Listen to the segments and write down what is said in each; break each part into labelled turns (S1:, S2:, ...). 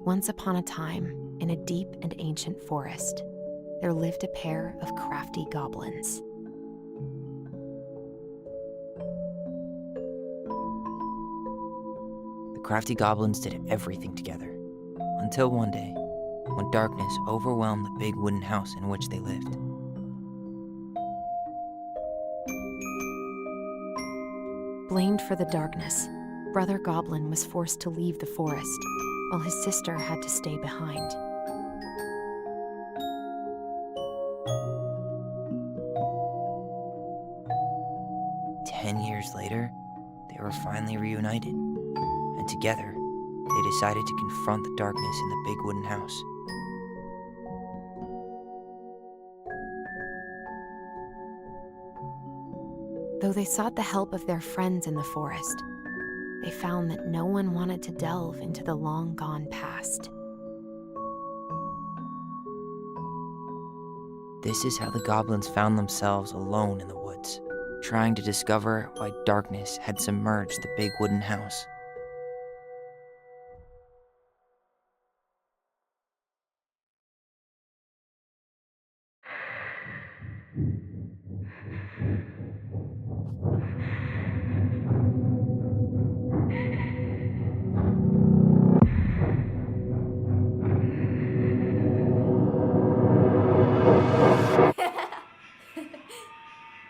S1: Once upon a time, in a deep and ancient forest, there lived a pair of crafty goblins.
S2: The crafty goblins did everything together, until one day, when darkness overwhelmed the big wooden house in which they lived.
S1: Blamed for the darkness, Brother Goblin was forced to leave the forest, while his sister had to stay behind.
S2: Years later, they were finally reunited, and together, they decided to confront the darkness in the big wooden house.
S1: Though they sought the help of their friends in the forest, they found that no one wanted to delve into the long-gone past.
S2: This is how the goblins found themselves alone in the woods, trying to discover why darkness had submerged the big wooden house.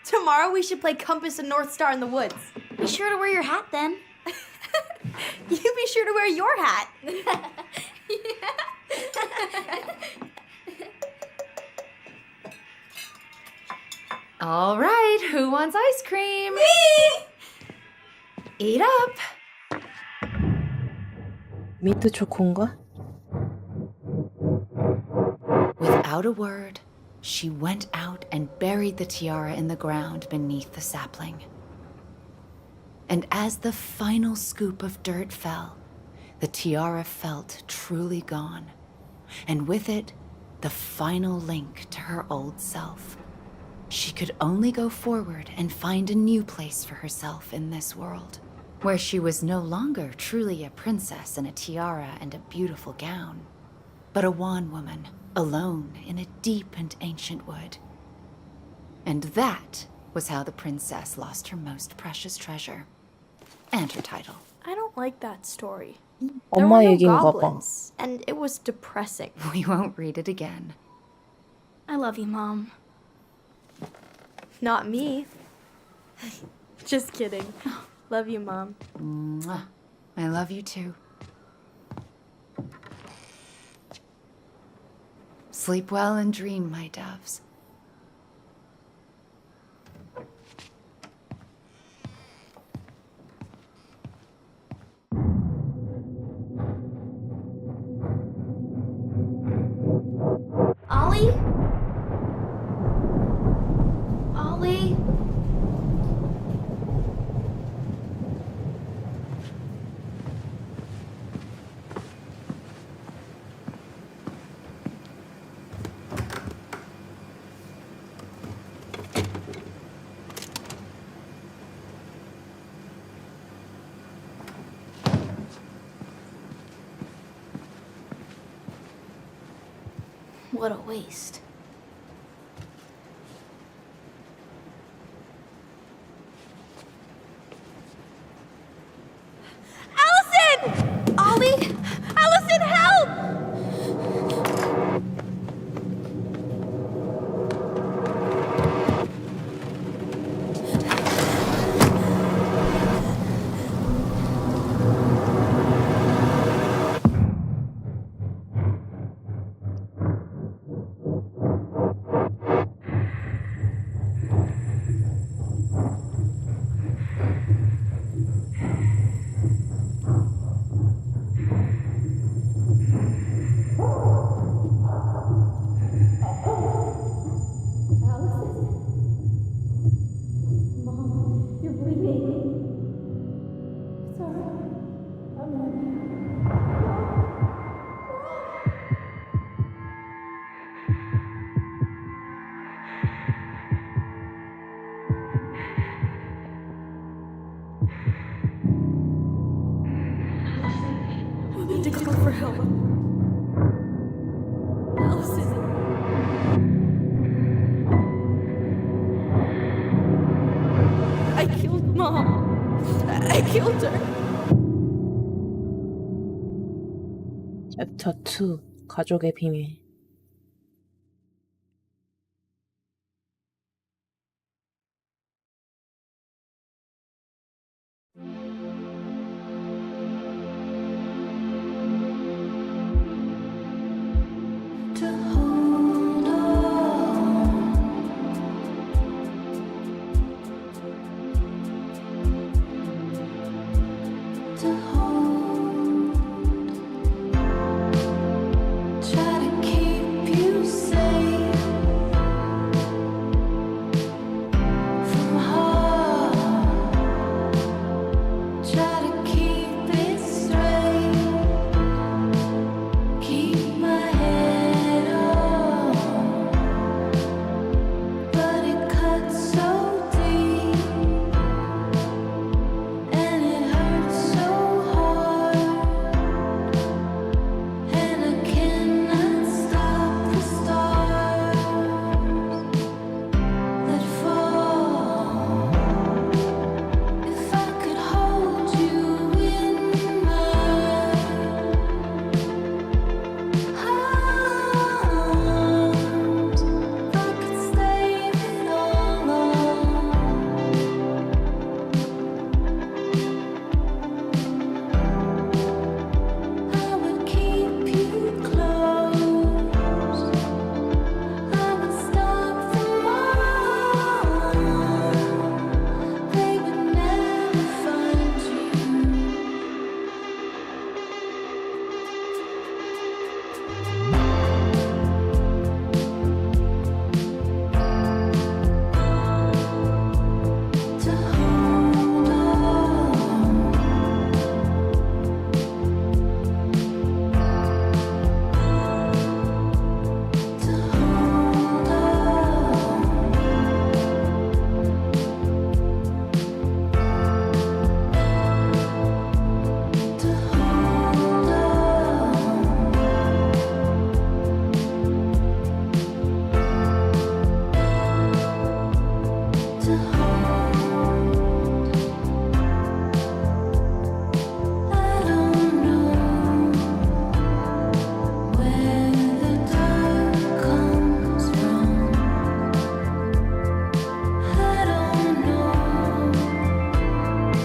S3: Tomorrow we should play Compass and North Star in the woods.
S4: Be sure to wear your hat then.
S3: You be sure to wear your hat.
S5: All right, who wants ice cream?
S3: Me!
S5: Eat up.
S6: 민트 초코인가?
S5: Without a word, she went out and buried the tiara in the ground beneath the sapling. And as the final scoop of dirt fell, the tiara felt truly gone, and with it, the final link to her old self. She could only go forward and find a new place for herself in this world, where she was no longer truly a princess in a tiara and a beautiful gown, but a wan woman, alone in a deep and ancient wood. And that was how the princess lost her most precious treasure, and her title.
S3: I don't like that story.
S6: 엄마
S3: There were no
S6: 얘기인가 봐.
S3: goblins, and it was depressing.
S5: We won't read it again.
S3: I love you, Mom. Not me. Just kidding. Love you, Mom.
S5: Mwah. I love you too. Sleep well and dream, my doves.
S3: Ollie? Ollie? What a waste. Allison! Ollie! Allison, help! need to call for help. Allison. I killed Mom. I killed her.
S6: 챕터 2 가족의 비밀.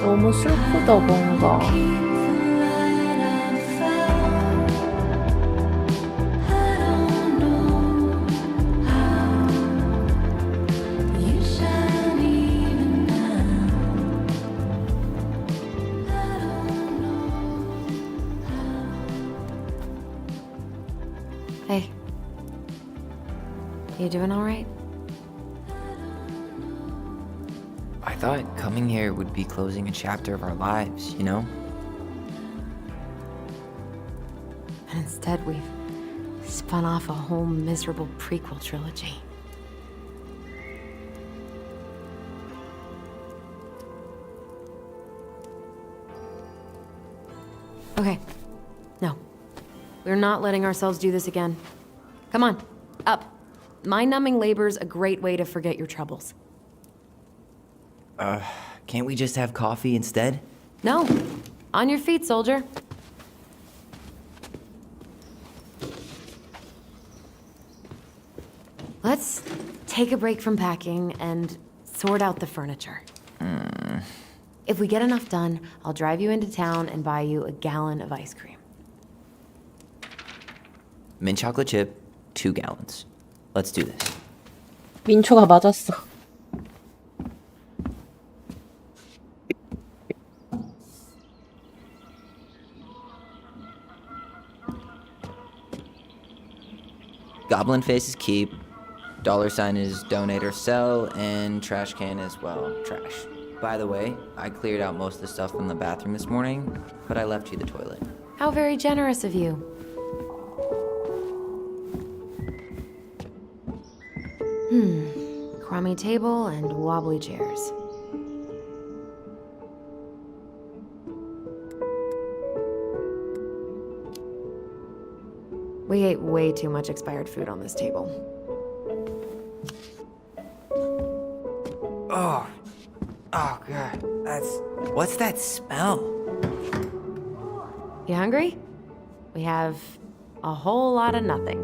S6: 너무 슬프다 뭔가.
S1: Hey. You doing all right?
S2: I thought coming here would be closing a chapter of our lives, you know?
S1: And instead, we've spun off a whole miserable prequel trilogy. Okay. No. We're not letting ourselves do this again. Come on, up. Mind-numbing labor's a great way to forget your troubles.
S2: Can't we just have coffee instead?
S1: No. On your feet, soldier. Let's take a break from packing and sort out the furniture. If we get enough done, I'll drive you into town and buy you a gallon of ice cream.
S2: Mint chocolate chip, 2 gallons. Let's do this.
S6: 민초가 맞았어.
S2: Goblin face is keep, $sign is donate or sell, and trash can is, well, trash. By the way, I cleared out most of the stuff from the bathroom this morning, but I left you the toilet.
S1: How very generous of you. Crummy table and wobbly chairs. We ate way too much expired food on this table.
S2: Oh, God. What's that smell?
S1: You hungry? We have a whole lot of nothing.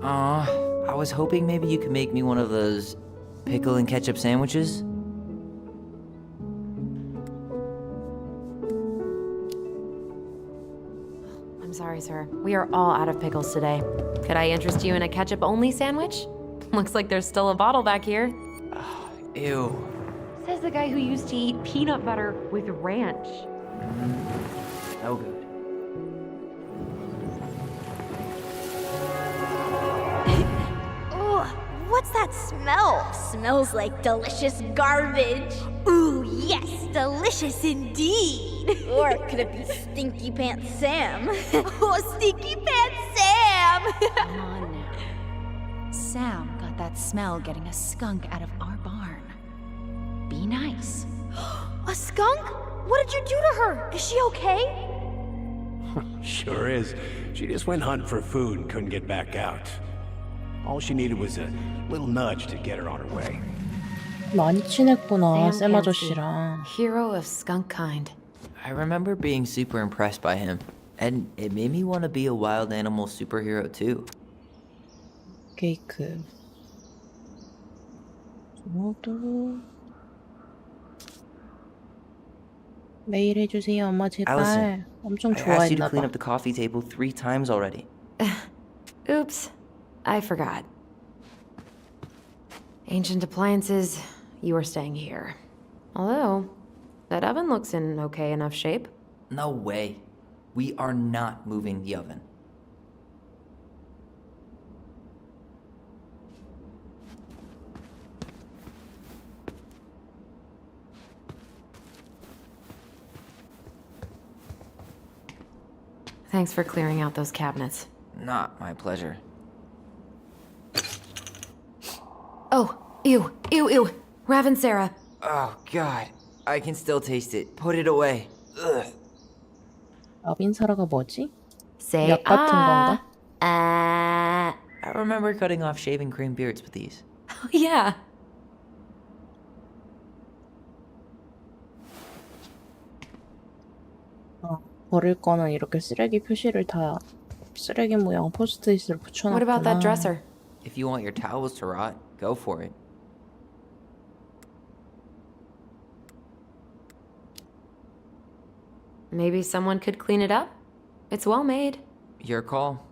S2: I was hoping maybe you could make me one of those pickle and ketchup sandwiches.
S1: I'm sorry, sir. We are all out of pickles today. Could I interest you in a ketchup-only sandwich? Looks like there's still a bottle back here.
S2: Ew.
S1: Says the guy who used to eat peanut butter with ranch.
S2: No good.
S4: Ugh, what's that smell? Smells like delicious garbage. Ooh, yes, delicious indeed. Or could it be Stinky Pants Sam? Oh, Stinky Pants Sam!
S5: Come on now. Sam got that smell getting a skunk out of our barn. Be nice.
S4: A skunk? What did you do to her? Is she okay?
S7: Sure is. She just went hunting for food and couldn't get back out. All she needed was a little nudge to get her on her way.
S6: 많이 친했구나,
S1: Sam
S6: 쌤
S1: Pansy,
S6: 아저씨랑.
S1: hero of skunk kind.
S2: I remember being super impressed by him, and it made me want to be a wild animal superhero too.
S6: 케이크. 저도 메일 해주세요, 엄마 제발.
S2: Allison,
S6: 엄청
S2: I asked you to
S6: 좋아했나
S2: clean
S6: 봐.
S2: up the coffee table 3 times already.
S1: Oops, I forgot. Ancient appliances, you are staying here. Although, that oven looks in okay enough shape.
S2: No way. We are not moving the oven.
S1: Thanks for clearing out those cabinets.
S2: Not my pleasure.
S1: Oh, ew, ew, ew. Rav and Sarah.
S2: Oh, God. I can still taste it. Put it away. Ugh.
S6: 아빈사라가 뭐지?
S1: Say
S6: 약 같은 건가?
S2: I remember cutting off shaving cream beards with these.
S1: Oh, yeah.
S6: 버릴 거는 이렇게 쓰레기 표시를 다 쓰레기 모양 포스트잇을 붙여놨구나.
S1: What about that dresser?
S2: If you want your towels to rot, go for it.
S1: Maybe someone could clean it up? It's well made.
S2: Your call.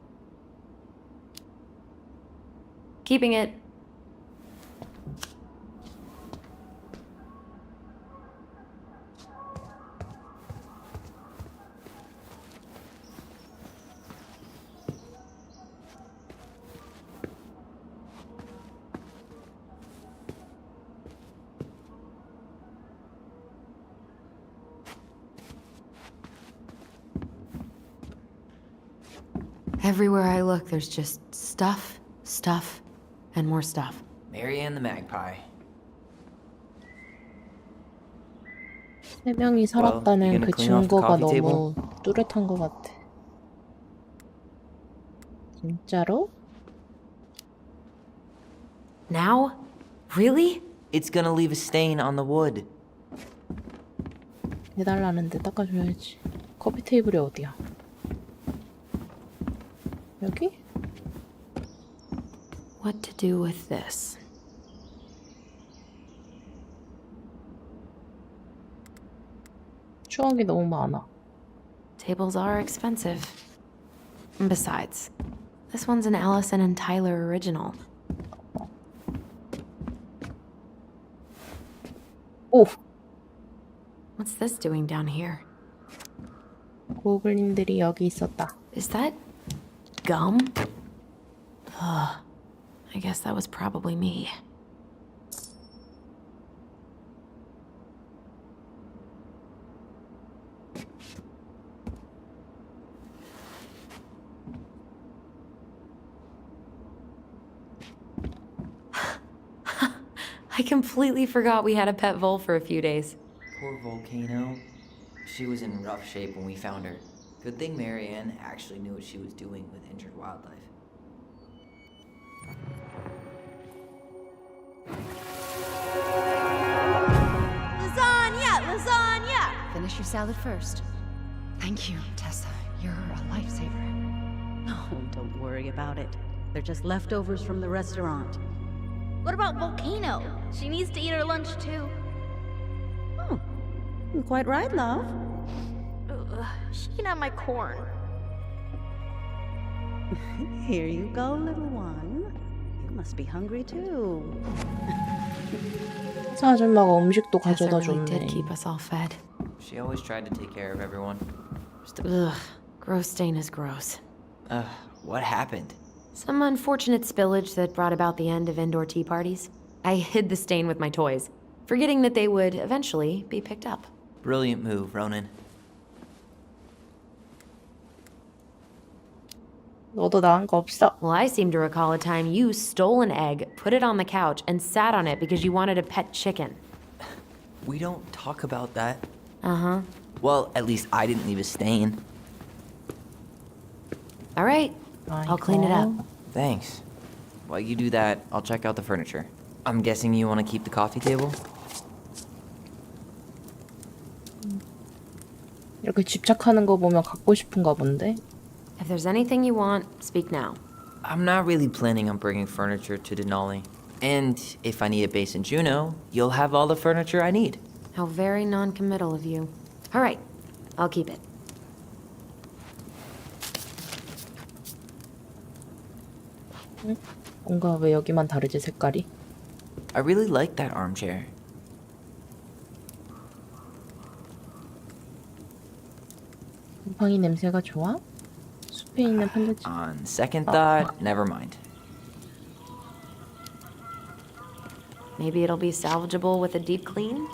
S1: Keeping it. Everywhere I look, there's just stuff, stuff, and more stuff.
S2: Marianne the Magpie.
S6: 세 명이
S2: you
S6: 살았다는
S2: gonna
S6: 그
S2: clean off the
S6: 증거가
S2: coffee
S6: 너무 뚜렷한 것 같아. 진짜로?
S1: Now? Really?
S2: It's gonna leave a stain on the wood.
S6: 해달라는데 닦아줘야지. 커피 테이블이 어디야? 여기?
S1: What to do with this?
S6: 추억이 너무 많아.
S1: Tables are expensive. Besides, this one's an Allison and Tyler original.
S6: 오!
S1: What's this doing down here?
S6: 고블린들이 여기 있었다.
S1: Is that gum? Ugh. I guess that was probably me. I completely forgot we had a pet vole for a few days.
S2: Poor Volcano. She was in rough shape when we found her. Good thing Marianne actually knew what she was doing with injured wildlife.
S5: finish your salad first. Thank you, Tessa. You're a lifesaver.
S8: Oh, don't worry about it. They're just leftovers from the restaurant.
S4: What about Volcano? She needs to eat her lunch too.
S8: Oh, quite right, love.
S3: Ugh, she can have my corn.
S8: Here you go, little one. You must be hungry too.
S6: 회사 아줌마가 음식도
S1: Tessa
S6: 가져다
S1: really
S6: 줬네.
S1: did keep us all fed.
S2: She always tried to take care of everyone.
S1: Ugh, gross stain is gross.
S2: What happened?
S1: Some unfortunate spillage that brought about the end of indoor tea parties. I hid the stain with my toys, forgetting that they would eventually be picked up.
S2: Brilliant move, Ronan.
S6: 너도 나은 거 없어?
S1: Well, I seem to recall a time you stole an egg, put it on the couch, and sat on it because you wanted a pet chicken.
S2: We don't talk about that.
S1: Uh-huh.
S2: Well, at least I didn't leave a stain.
S1: All right, I'll clean it up.
S2: Thanks. While you do that, I'll check out the furniture. I'm guessing you want to keep the coffee table?
S6: 이렇게 집착하는 거 보면 갖고 싶은가 본데?
S1: If there's anything you want, speak now.
S2: I'm not really planning on bringing furniture to Denali. And if I need a base in Juneau, you'll have all the furniture I need.
S1: How very non-committal of you. All right, I'll keep it.
S6: 뭔가 왜 여기만 다르지 색깔이?
S2: I really like that armchair.
S6: 곰팡이 냄새가 좋아? 숲에 있는 판자집.
S2: On second thought, never mind.
S1: Maybe it'll be salvageable with a deep clean?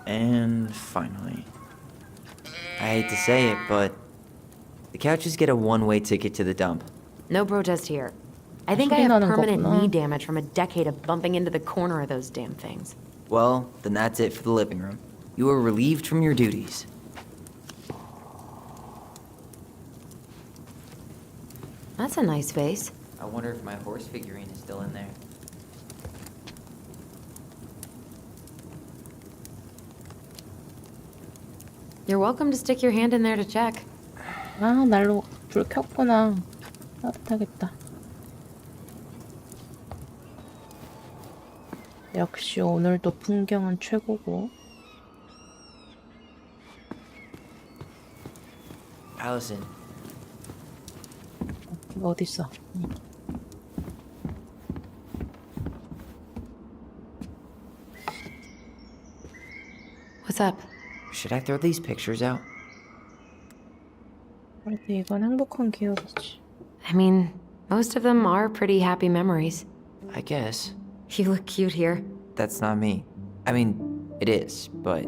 S2: And finally, I hate to say it, but the couches get a one-way ticket to the dump.
S1: No protest here. I think I
S6: 소리
S1: have
S6: 나는
S1: permanent
S6: 거구나.
S1: knee damage from a decade of bumping into the corner of those damn things.
S2: Well, then that's it for the living room. You are relieved from your duties.
S1: That's a nice vase.
S2: I wonder if my horse figurine is still in there.
S1: You're welcome to stick your hand in there to check.
S6: 아, 난로 불 켰구나. 따뜻하겠다. 역시 오늘도 풍경은 최고고.
S2: Allison,
S6: 이거 어딨어?
S1: What's up?
S2: should I throw these pictures out?
S6: 그래도 이건 행복한 기억이지.
S1: I mean, most of them are pretty happy memories.
S2: I guess.
S1: You look cute here.
S2: That's not me. I mean, it is, but...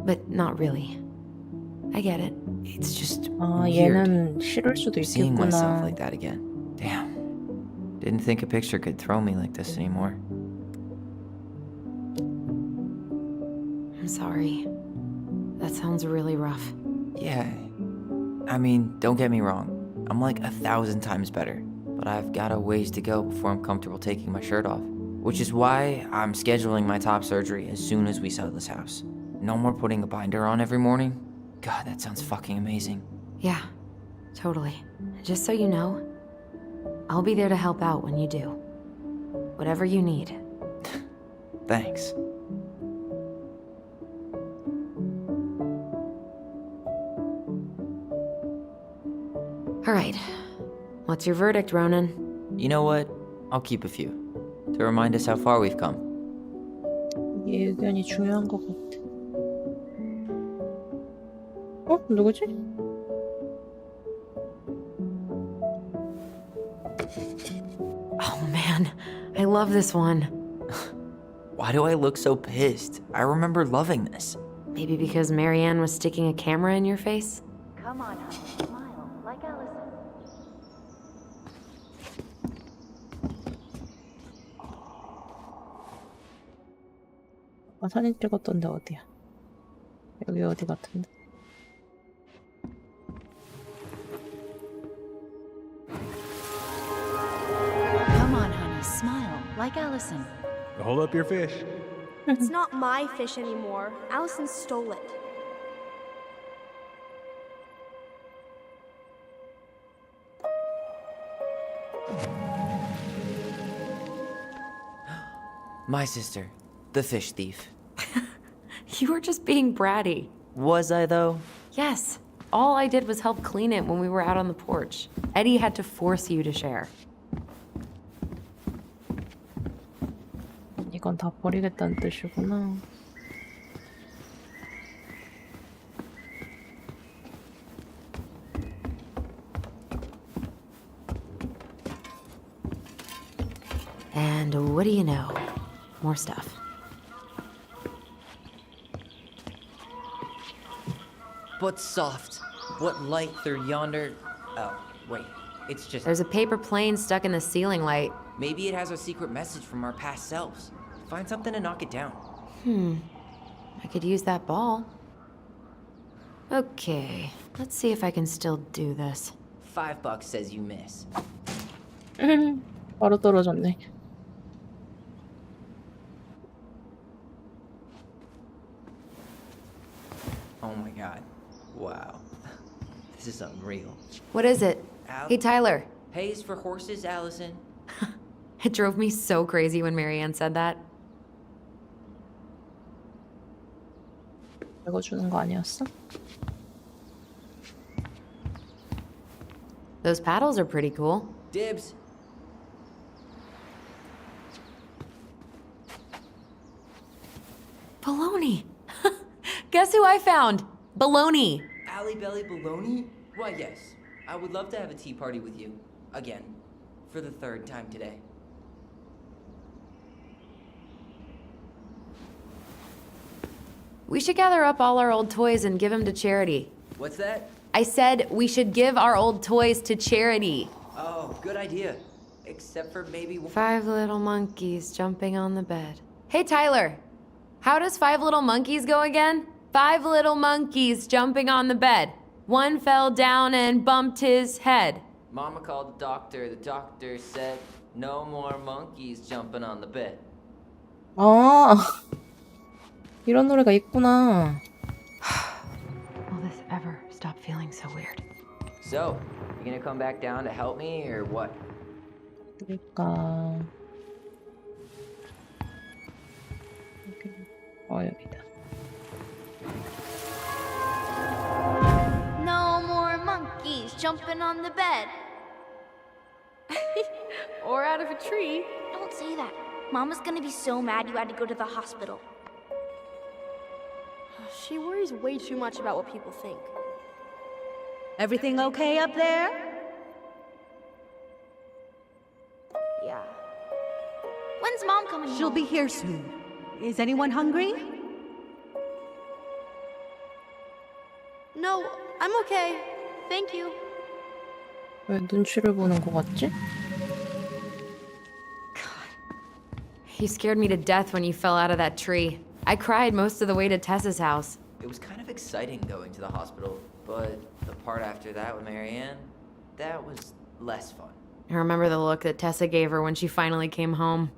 S1: But not really. I get it.
S2: It's just
S6: 아,
S2: weird
S6: 얘는 싫을 수도
S2: seeing myself
S6: 있겠구나.
S2: like that again. Damn. Didn't think a picture could throw me like this anymore.
S1: I'm sorry. That sounds really rough.
S2: Yeah. I mean, don't get me wrong. I'm like 1,000 times better. But I've got a ways to go before I'm comfortable taking my shirt off. Which is why I'm scheduling my top surgery as soon as we sell this house. No more putting a binder on every morning. God, that sounds fucking amazing.
S1: Yeah, totally. Just so you know, I'll be there to help out when you do. Whatever you need.
S2: Thanks.
S1: All right. What's your verdict, Ronan?
S2: You know what? I'll keep a few. To remind us how far we've come.
S6: 이 의견이 중요한 것 같아. 어? 누구지?
S1: Oh man, I love this one.
S2: Why do I look so pissed? I remember loving this.
S1: Maybe because Marianne was sticking a camera in your face?
S5: Come on, honey, smile like Allison.
S6: 아, 사진 찍었던데 어디야? 여기 어디 같은데?
S5: like Allison.
S7: Hold up your fish.
S3: It's not my fish anymore. Allison stole it.
S2: My sister, the fish thief.
S1: You were just being bratty.
S2: Was I, though?
S1: Yes. All I did was help clean it when we were out on the porch. Eddie had to force you to share.
S6: 이건 다 버리겠다는 뜻이구나.
S1: And what do you know? More stuff.
S2: But soft. What light through yonder... Oh, wait. It's just...
S1: There's a paper plane stuck in the ceiling light.
S2: Maybe it has a secret message from our past selves. Find something to knock it down.
S1: I could use that ball. Okay, let's see if I can still do this.
S2: $5 says you miss.
S6: 바로 떨어졌네.
S2: Oh my god. Wow. This is unreal.
S1: What is it? Hey, Tyler.
S2: Pays for horses, Allison.
S1: It drove me so crazy when Marianne said that.
S6: 이거 주는 거 아니었어?
S1: Those paddles are pretty cool.
S2: Dibs.
S1: Baloney! Guess who I found? Baloney!
S2: Alley Belly Baloney? Why, yes. I would love to have a tea party with you. Again. For the 3rd time today.
S1: We should gather up all our old toys and give them to charity.
S2: What's that?
S1: I said we should give our old toys to charity.
S2: Oh, good idea. Except for maybe...
S1: 5 little monkeys jumping on the bed. Hey, Tyler. How does 5 little monkeys go again? 5 little monkeys jumping on the bed. One fell down and bumped his head.
S2: Mama called the doctor. The doctor said, no more monkeys jumping on the bed.
S6: 아, 이런 노래가 있구나.
S1: Will this ever stop feeling so weird?
S2: So, you gonna come back down to help me, or what?
S6: 그러니까 여기다.
S4: No more monkeys jumping on the bed.
S3: Or out of a tree.
S4: Don't say that. Mama's gonna be so mad you had to go to the hospital.
S3: She worries way too much about what people think.
S8: Everything okay up there?
S3: Yeah.
S4: When's Mom coming
S8: She'll
S4: home?
S8: be here soon. Is anyone hungry?
S3: No, I'm okay. Thank you.
S6: 왜 눈치를 보는 거 같지?
S1: You scared me to death when you fell out of that tree. I cried most of the way to Tessa's house.
S2: It was kind of exciting going to the hospital, but the part after that with Marianne, that was less fun.
S1: I remember the look that Tessa gave her when she finally came home.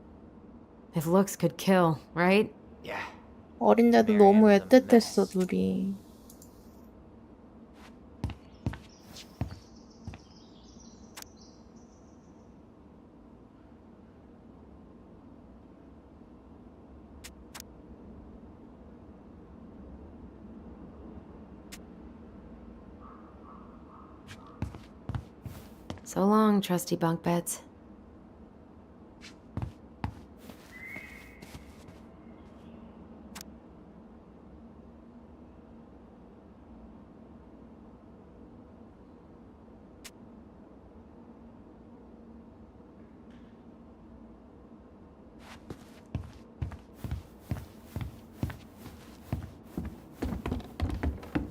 S1: If looks could kill, right?
S2: Yeah.
S6: 어린데도 너무 애틋했어 둘이.
S1: So long, trusty bunk beds.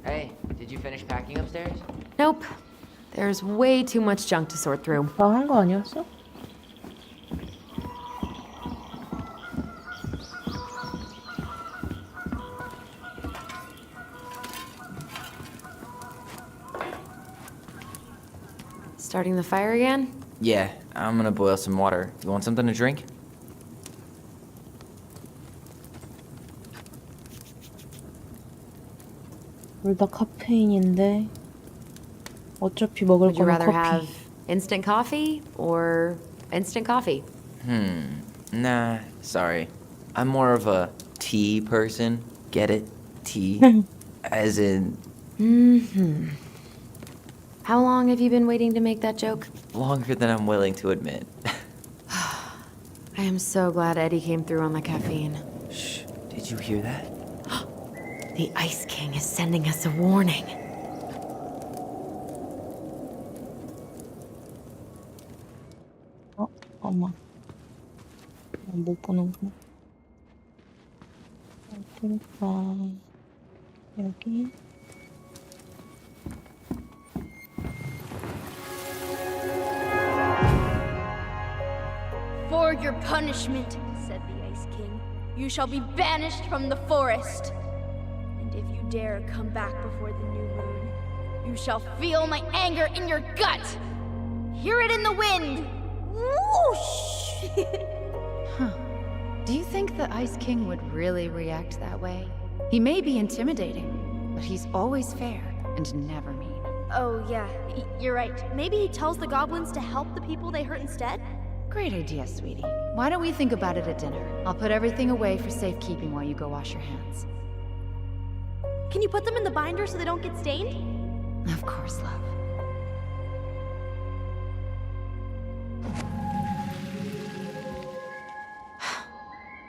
S2: Hey, did you finish packing upstairs?
S1: Nope. There's way too much junk to sort through.
S6: 다 한 거 아니었어?
S1: Starting the fire again?
S2: Yeah, I'm gonna boil some water. You want something to drink?
S6: 둘 다 카페인인데 어차피 먹을
S1: Would you
S6: 거는
S1: rather
S6: 커피.
S1: have instant coffee or instant coffee?
S2: Nah, sorry. I'm more of a tea person. Get it? Tea. As in,
S1: How long have you been waiting to make that joke?
S2: longer than I'm willing to admit.
S1: I am so glad Eddie came through on the caffeine.
S2: Shh, did you hear that?
S1: The Ice King is sending us a warning.
S6: 잠깐만. 못 보는구나. 어딜까? 여기.
S4: For your punishment, said the Ice King, you shall be banished from the forest. And if you dare come back before the new moon, you shall feel my anger in your gut. Hear it in the wind. Whoosh!
S5: Do you think the Ice King would really react that way? He may be intimidating, but he's always fair and never mean.
S3: Oh, yeah, you're right. Maybe he tells the goblins to help the people they hurt instead?
S5: Great idea, sweetie. Why don't we think about it at dinner? I'll put everything away for safekeeping while you go wash your hands.
S3: Can you put them in the binder so they don't get stained?
S5: Of course, love.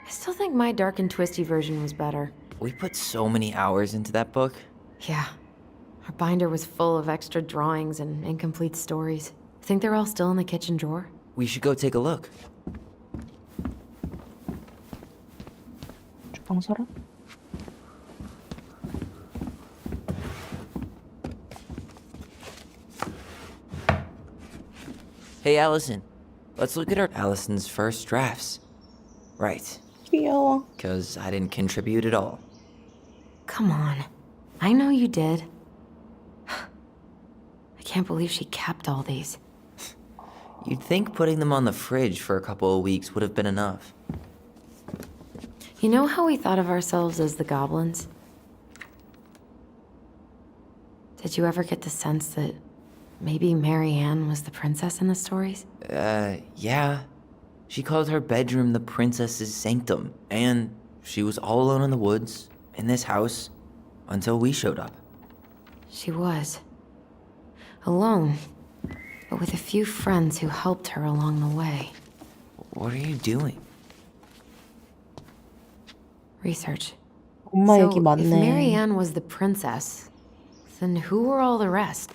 S1: I still think my dark and twisty version was better.
S2: We put so many hours into that book.
S1: Yeah. Our binder was full of extra drawings and incomplete stories. Think they're all still in the kitchen drawer?
S2: We should go take a look.
S6: 주방 사람?
S2: Hey, Allison. Let's look at our Allison's first drafts. Right.
S6: 귀여워.
S2: Because I didn't contribute at all.
S1: Come on. I know you did. I can't believe she kept all these.
S2: You'd think putting them on the fridge for a couple of weeks would have been enough.
S1: You know how we thought of ourselves as the goblins? Did you ever get the sense that maybe Mary Ann was the princess in the stories?
S2: Yeah. She called her bedroom the princess's sanctum, and she was all alone in the woods, in this house, until we showed up.
S1: She was. Alone, but with a few friends who helped her along the way.
S2: What are you doing?
S1: Research.
S6: 엄마
S1: So,
S6: 얘기
S1: if
S6: 맞네.
S1: Mary Ann was the princess, then who were all the rest?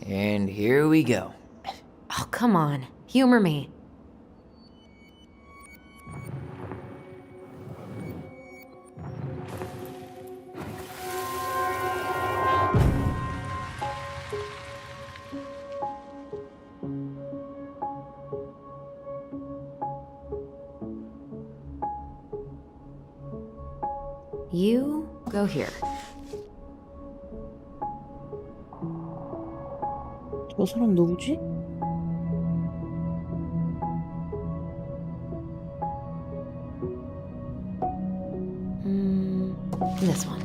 S2: And here we go.
S1: Oh, come on. Humor me. You go here.
S6: 저 사람 누구지?
S1: This one.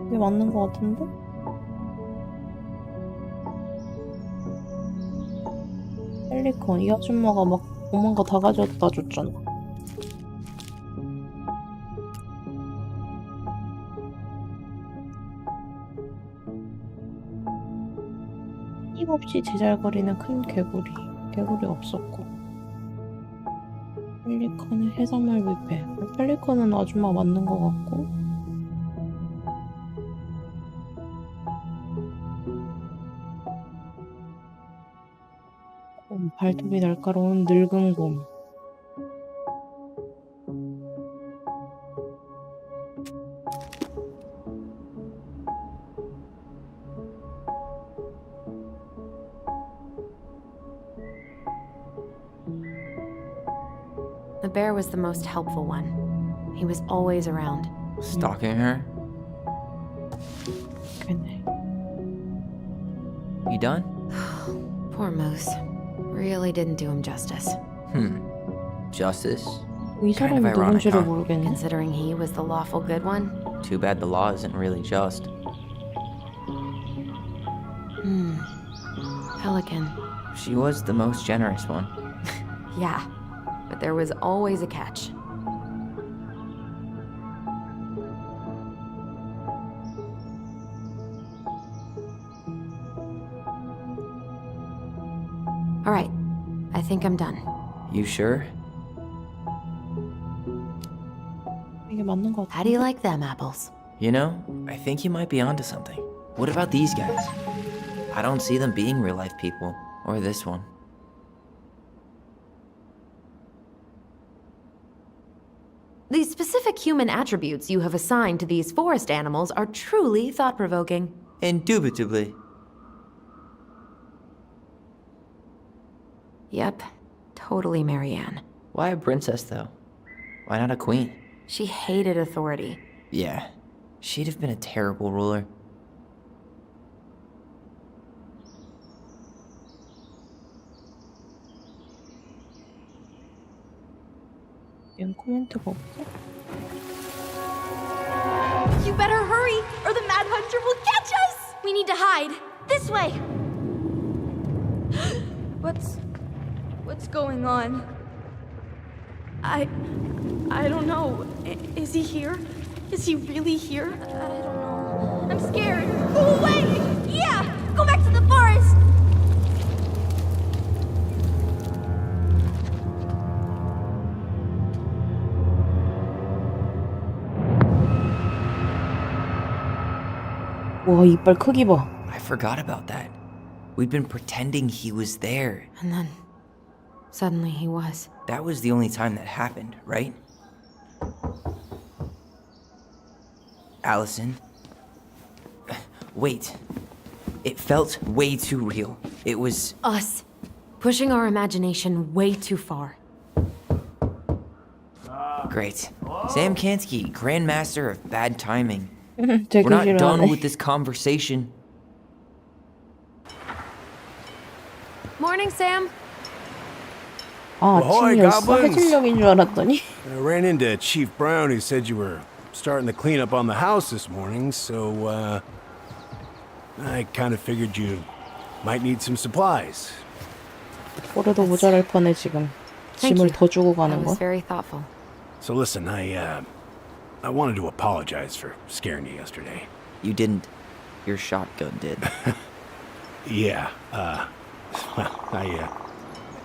S6: 이게 맞는 거 같은데? 펠리컨 이 아줌마가 막 오만 거 다 가져다 줬잖아. 힘없이 제잘거리는 큰 개구리. 개구리 없었고. 펠리컨의 해산물 뷔페. 펠리컨은 아줌마 맞는 거 같고. 발톱이 날카로운 늙은 곰.
S1: The bear was the most helpful one. He was always around.
S2: Stalking her?
S6: 그네.
S2: You done?
S1: Poor Moose. Really didn't do him justice.
S2: Justice?
S6: 이
S2: Kind
S6: 사람이
S2: of ironic,
S6: 누군지를
S2: huh?
S6: 모르겠네.
S1: Considering he was the lawful good one.
S2: Too bad the law isn't really just.
S1: Pelican.
S2: She was the most generous one.
S1: Yeah, but there was always a catch. All right, I think I'm done.
S2: You sure?
S6: 이게 맞는 것
S1: How
S6: 같아.
S1: do you like them apples?
S2: You know, I think you might be onto something. What about these guys? I don't see them being real life people. Or this one.
S1: The specific human attributes you have assigned to these forest animals are truly thought-provoking.
S2: Indubitably.
S1: Yep, totally Marianne.
S2: Why a princess, though? Why not a queen?
S1: She hated authority.
S2: Yeah, she'd have been a terrible ruler.
S6: 얘는 코멘트가 없어?
S4: You better hurry, or the Mad Hunter will catch us! We need to hide. This way! What's going on?
S3: I don't know. Is he here? Is he really here?
S4: I don't know. I'm scared. Go away! Yeah! Go back to the forest!
S6: 와, 이빨 크기 봐.
S2: I forgot about that. We'd been pretending he was there.
S1: And then, suddenly he was.
S2: That was the only time that happened, right? Allison? Wait. It felt way too real. It was...
S1: Us. Pushing our imagination way too far.
S2: great. Sam Kansky, Grandmaster of Bad Timing.
S6: 되게
S2: We're not done
S6: 싫어하네.
S2: with this conversation.
S1: Morning, Sam.
S6: 아,
S7: Ahoy,
S6: 아침이었어?
S7: goblins!
S6: 해질녘인 줄 알았더니.
S7: I ran into Chief Brown, who said you were starting to clean up on the house this morning, so, I kind of figured you might need some supplies.
S6: 올해도 모자랄 뻔해 지금.
S1: Thank
S6: 짐을
S1: you.
S6: 더 주고
S1: That
S6: 가는
S1: was
S6: 거.
S1: very thoughtful.
S7: So listen, I wanted to apologize for scaring you yesterday.
S2: You didn't. Your shotgun did.
S7: Yeah, well,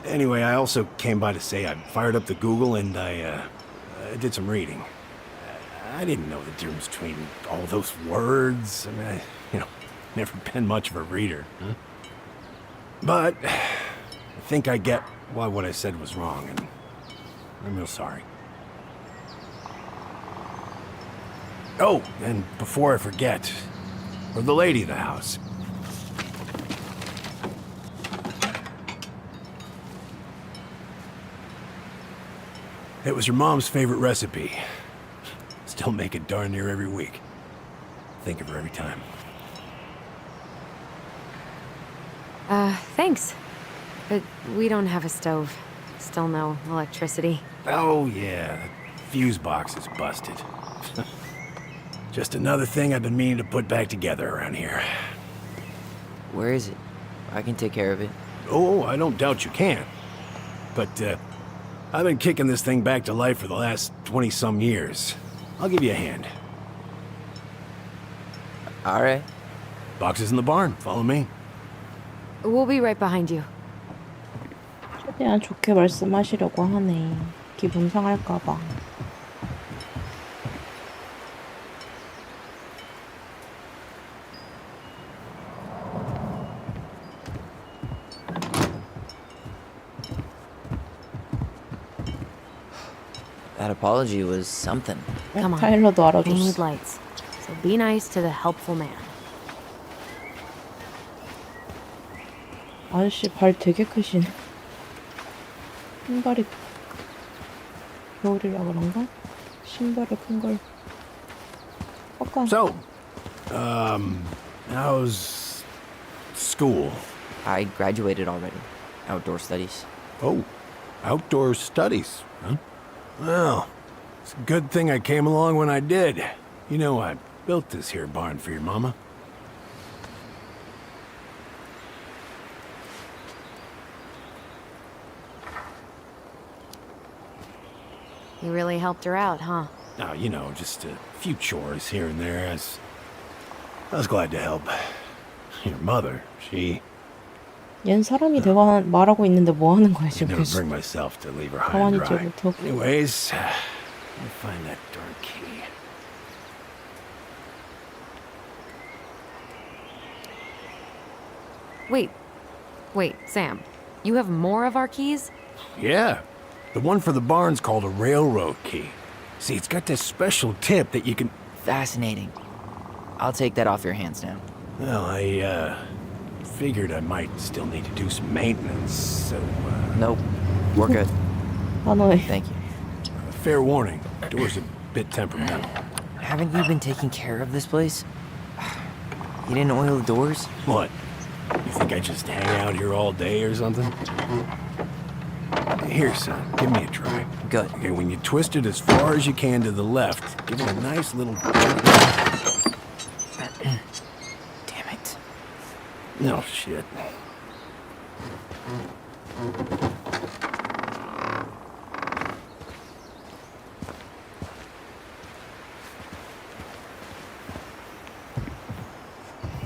S7: anyway, I also came by to say I fired up the Google and I did some reading. I didn't know the difference between all those words. I mean, never been much of a reader. Huh? But I think I get why what I said was wrong, and I'm real sorry. Oh, and before I forget, for the lady of the house. It was your mom's favorite recipe. Still make it darn near every week. Think of her every time.
S1: Thanks. But we don't have a stove. Still no electricity.
S7: Oh, yeah. The fuse box is busted. Just another thing I've been meaning to put back together around here.
S2: Where is it? I can take care of it.
S7: Oh, I don't doubt you can. But, I've been kicking this thing back to life for the last 20-some years. I'll give you a hand.
S2: All right.
S7: Box is in the barn. Follow me.
S1: We'll be right behind you.
S6: 최대한 좋게 말씀하시려고 하네. 기분 상할까봐.
S2: apology was something.
S1: Come on.
S6: 타일러도
S1: We need
S6: 알아줬어.
S1: lights. So be nice to the helpful man.
S6: 아저씨 발 되게 크시네. 신발이 겨울이라 그런가? 신발이 큰 걸. 아까
S7: So, how's school?
S2: I graduated already. Outdoor studies.
S7: Oh, outdoor studies, huh? Well, it's a good thing I came along when I did. You know, I built this here barn for your mama.
S1: You really helped her out, huh?
S7: Now, you know, just a few chores here and there. I was glad to help. Your mother,
S6: 얜 사람이 말하고 있는데 뭐 하는 거야
S7: I
S6: 지금?
S7: never
S6: 계속.
S7: bring myself to leave her high and
S6: 가만히 있지
S7: dry.
S6: 못하고.
S7: Anyways, let me find that darn key.
S1: Wait, Sam. You have more of our keys?
S7: Yeah, the one for the barn's called a railroad key. See, it's got this special tip that you can...
S2: Fascinating. I'll take that off your hands now.
S7: Well, I figured I might still need to do some maintenance, so...
S2: Nope. We're good.
S6: 단호해.
S2: Thank you.
S7: fair warning, door's a bit temperamental.
S2: Haven't you been taking care of this place? You didn't oil the doors?
S7: What? You think I just hang out here all day or something? Here, son, give me a try.
S2: Good.
S7: Okay, when you twist it as far as you can to the left, give it a nice little...
S2: Damn it.
S7: No shit.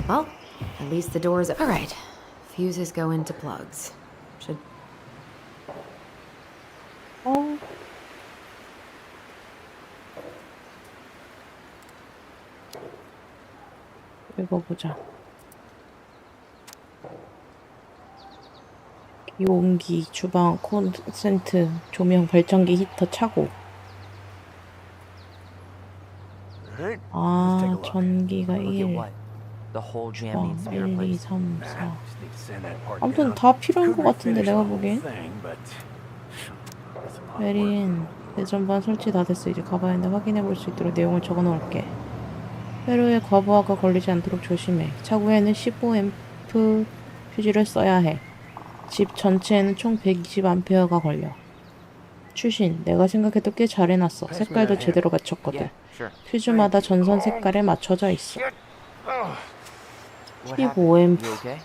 S1: Well, at least the doors. All right. Fuses go into plugs. Should.
S6: 어. 읽어보자. 기온기, 주방, 콘센트, 조명, 발전기, 히터, 차고. 아, 전기가
S2: Look at
S6: 1,
S2: what? The whole jam
S6: 주방
S2: needs to be
S6: 1, 2,
S2: replaced.
S6: 3, 4.
S7: Just need to send that part
S6: 아무튼
S7: down.
S6: 다 필요한 것
S7: Couldn't
S6: 같은데
S7: finish
S6: 내가
S7: the whole
S6: 보기엔.
S7: thing, but it's a lot of work.
S6: 메린, 배전반 설치 다 됐어. 이제 가봐야 하는데 확인해 볼 수 있도록 내용을 적어 놓을게. 회로에 과부하가 걸리지 않도록 조심해. 차고에는 15A 휴지를 써야 해. 집 전체에는 총 120A가 걸려. 추신, 내가 생각해도 꽤 잘 해놨어. 색깔도 제대로 맞췄거든.
S2: Yeah, sure.
S6: 퓨즈마다 전선 색깔에 맞춰져 있어.
S2: What happened?
S6: 15A.
S2: You okay?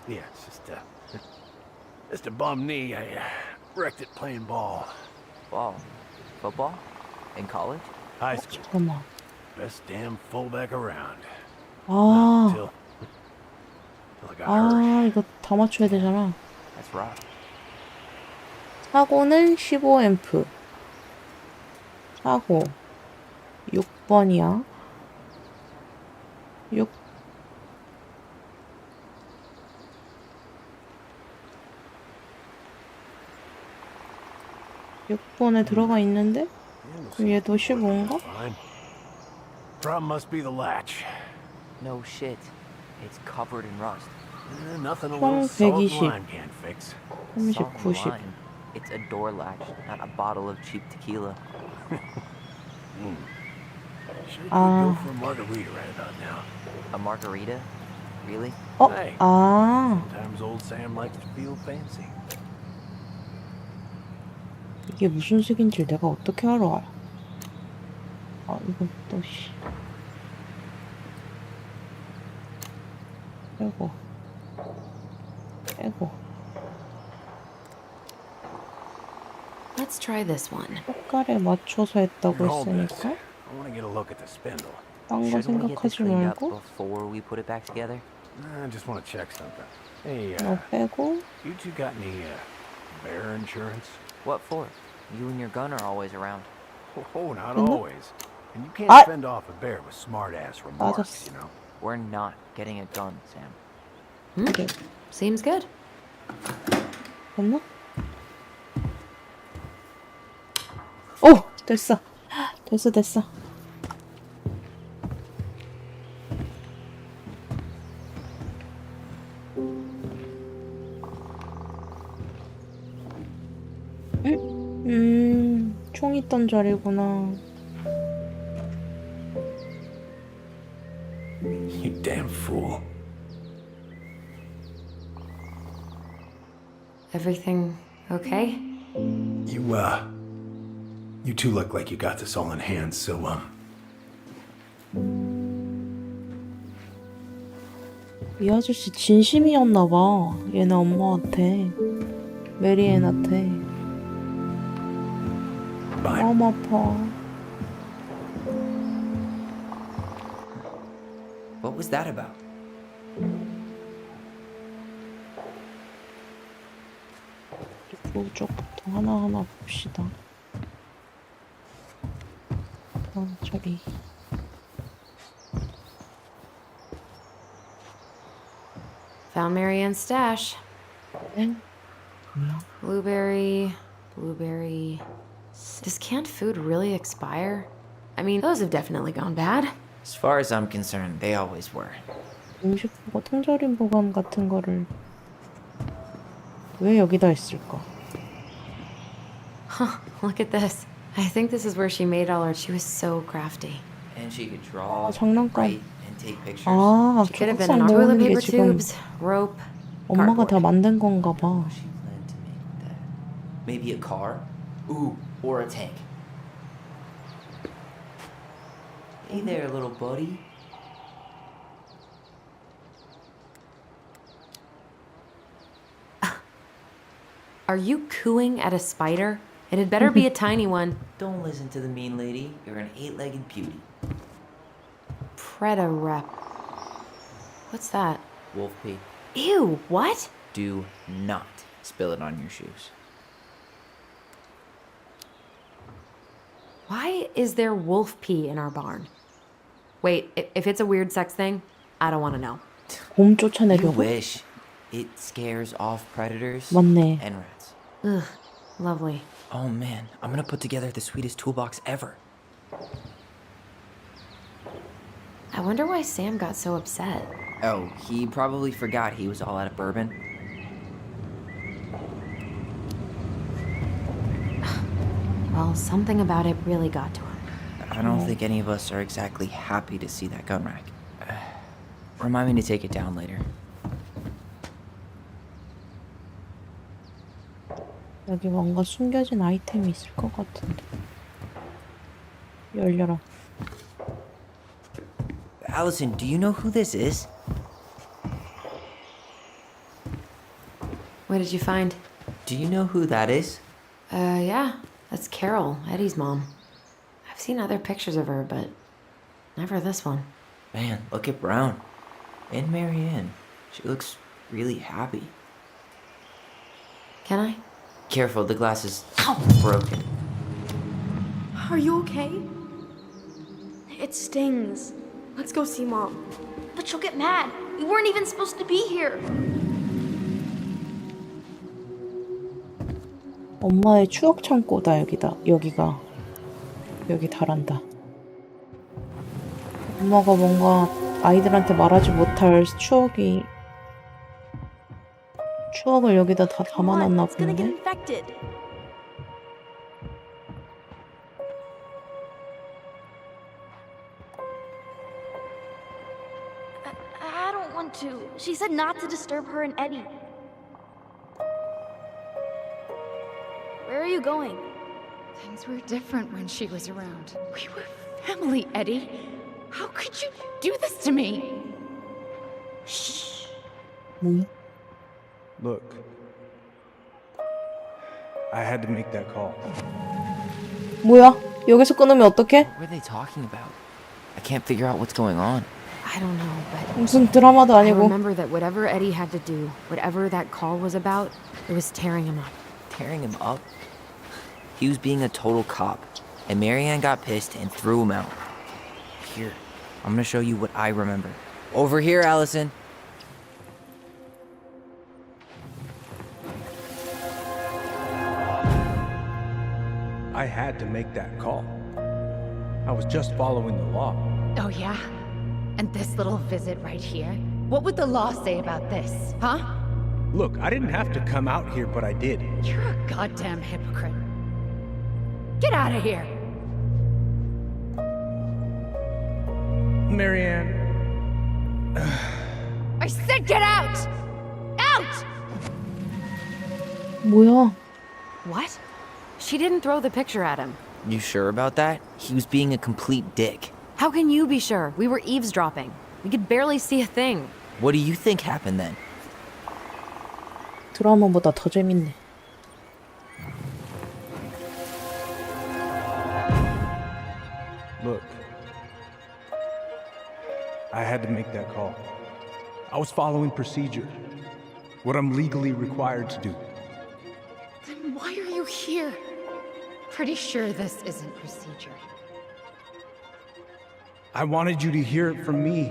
S7: Yeah, it's just a bum knee. I wrecked it playing ball.
S2: Ball. Football? In college?
S7: High school.
S6: 잠깐만.
S7: Best damn fullback around.
S6: 아,
S7: Till I got hurt.
S6: 이거 다 맞춰야 되잖아.
S2: That's rough.
S6: 사고는 15A. 사고 6번이야. 6번에 들어가 있는데? 그럼 얘도 15인가?
S7: Fine. Problem must be the latch.
S2: No shit. It's covered in rust.
S7: Nothing a
S6: 총
S7: little salt and
S6: 120.
S7: lime can't fix.
S6: 30,
S2: Salt and
S6: 90.
S2: lime. It's a door latch, not a bottle of cheap tequila.
S7: Sure could
S6: Ah.
S7: go for a margarita right about now.
S2: A margarita? Really?
S6: 어?
S7: Hey.
S6: 아,
S7: Sometimes old Sam likes to feel fancy.
S6: 이게 무슨 색인지 내가 어떻게 알아? 아, 이거 또 씨. 빼고.
S1: Let's try this one.
S6: 색깔에 맞춰서 했다고
S7: Hold this.
S6: 했으니까
S7: I want to get a look at the spindle.
S6: 딴 거
S2: Shouldn't we get this
S6: 생각하지
S2: cleaned up
S6: 말고
S2: before we put it back together?
S7: I just want to check something. Hey,
S6: 너 빼고
S7: you two got any bear insurance?
S2: What for? You and your gun are always around.
S7: Oh, not
S6: Mhm.
S7: always. And you can't
S6: Ah.
S7: fend off a bear with smart-ass remarks,
S6: 맞았어.
S7: you know?
S2: We're not getting a gun, Sam.
S6: 이게
S1: Seems good.
S6: 됐나? 오! 됐어. 됐어. 총 있던 자리구나.
S7: You damn fool.
S1: Everything okay?
S7: You two look like you got this all in hand, so,
S6: 이 아저씨 진심이었나 봐. 얘네 엄마한테. 메리앤한테.
S7: bye.
S6: 마음 아파.
S2: What was that about?
S6: 그리고 쪽부터 하나하나 봅시다. 저기.
S1: Found Marianne's stash.
S6: 네? 뭐야?
S1: Blueberry. Does canned food really expire? I mean, those have definitely gone bad.
S2: As far as I'm concerned, they always were.
S6: 음식 보관, 통조림 보관 같은 거를 왜 여기다 했을까?
S1: Huh, look at this. I think this is where she made all her. She was so crafty.
S2: And she could draw,
S6: 장난감.
S2: write, and take pictures.
S6: 아,
S1: She could have been an
S6: 조각상
S1: toilet
S6: 넣는 게
S1: paper
S6: 지금
S1: tubes, rope,
S6: 엄마가 다
S1: cardboard.
S6: 만든 건가 봐.
S2: She planned to make that. Maybe a car? Ooh, or a tank. Hey there, little buddy.
S1: Are you cooing at a spider? It had better be a tiny one.
S2: Don't listen to the mean lady. You're an 8-legged beauty.
S1: Preda rep. What's that?
S2: Wolf pee.
S1: Ew, what?
S2: Do not spill it on your shoes.
S1: Why is there wolf pee in our barn? Wait, if it's a weird sex thing, I don't want to know.
S6: 곰
S2: You
S6: 쫓아내려고?
S2: wish. It scares off predators
S6: 맞네.
S2: and rats.
S1: Ugh, lovely.
S2: Oh man, I'm gonna put together the sweetest toolbox ever.
S1: I wonder why Sam got so upset.
S2: Oh, he probably forgot he was all out of bourbon.
S1: Well, something about it really got to him.
S2: I don't think any of us are exactly happy to see that gun rack. Remind me to take it down later.
S6: 여기 뭔가 숨겨진 아이템이 있을 것 같은데. 열려라.
S2: Allison, do you know who this is?
S1: What did you find?
S2: Do you know who that is?
S1: Yeah, that's Carol, Eddie's mom. I've seen other pictures of her, but never this one.
S2: Man, look at Brown. And Marianne. She looks really happy.
S1: Can I?
S2: Careful, the glass is broken.
S3: Are you okay? It stings. Let's go see Mom.
S4: But she'll get mad. We weren't even supposed to be here.
S6: 엄마의 추억 창고다 여기가. 여기 달한다. 엄마가 뭔가 아이들한테 말하지 못할 추억을 여기다 다 담아놨나
S3: It's gonna get
S6: 본데?
S3: infected.
S4: I don't want to. She said not to disturb her and Eddie. Where are you going?
S5: Things were different when she was around. We were family, Eddie. How could you do this to me?
S6: 뭐?
S9: Look, I had to make that call.
S6: 뭐야? 여기서 끊으면 어떡해?
S2: What were they talking about? I can't figure out what's going on.
S1: I don't know, but
S6: 무슨 드라마도
S1: I
S6: 아니고.
S1: remember that whatever Eddie had to do, whatever that call was about, it was tearing him up.
S2: Tearing him up? He was being a total cop, and Marianne got pissed and threw him out. Here, I'm gonna show you what I remember. Over here, Allison.
S9: I I had to make that call. I was just following the law.
S5: Oh, yeah? And this little visit right here? What would the law say about this, huh?
S9: Look, I didn't have to come out here, but I did.
S5: You're a goddamn hypocrite. Get out of here!
S9: Marianne.
S5: I said get out! Out!
S6: 뭐야?
S1: What? She didn't throw the picture at him.
S2: You sure about that? He was being a complete dick.
S1: How can you be sure? We were eavesdropping. We could barely see a thing.
S2: What do you think happened then?
S6: 드라마보다 더 재밌네.
S9: Look. I had to make that call. I was following procedure. What I'm legally required to do.
S5: Then why are you here? Pretty sure this isn't procedure.
S9: I wanted you to hear it from me.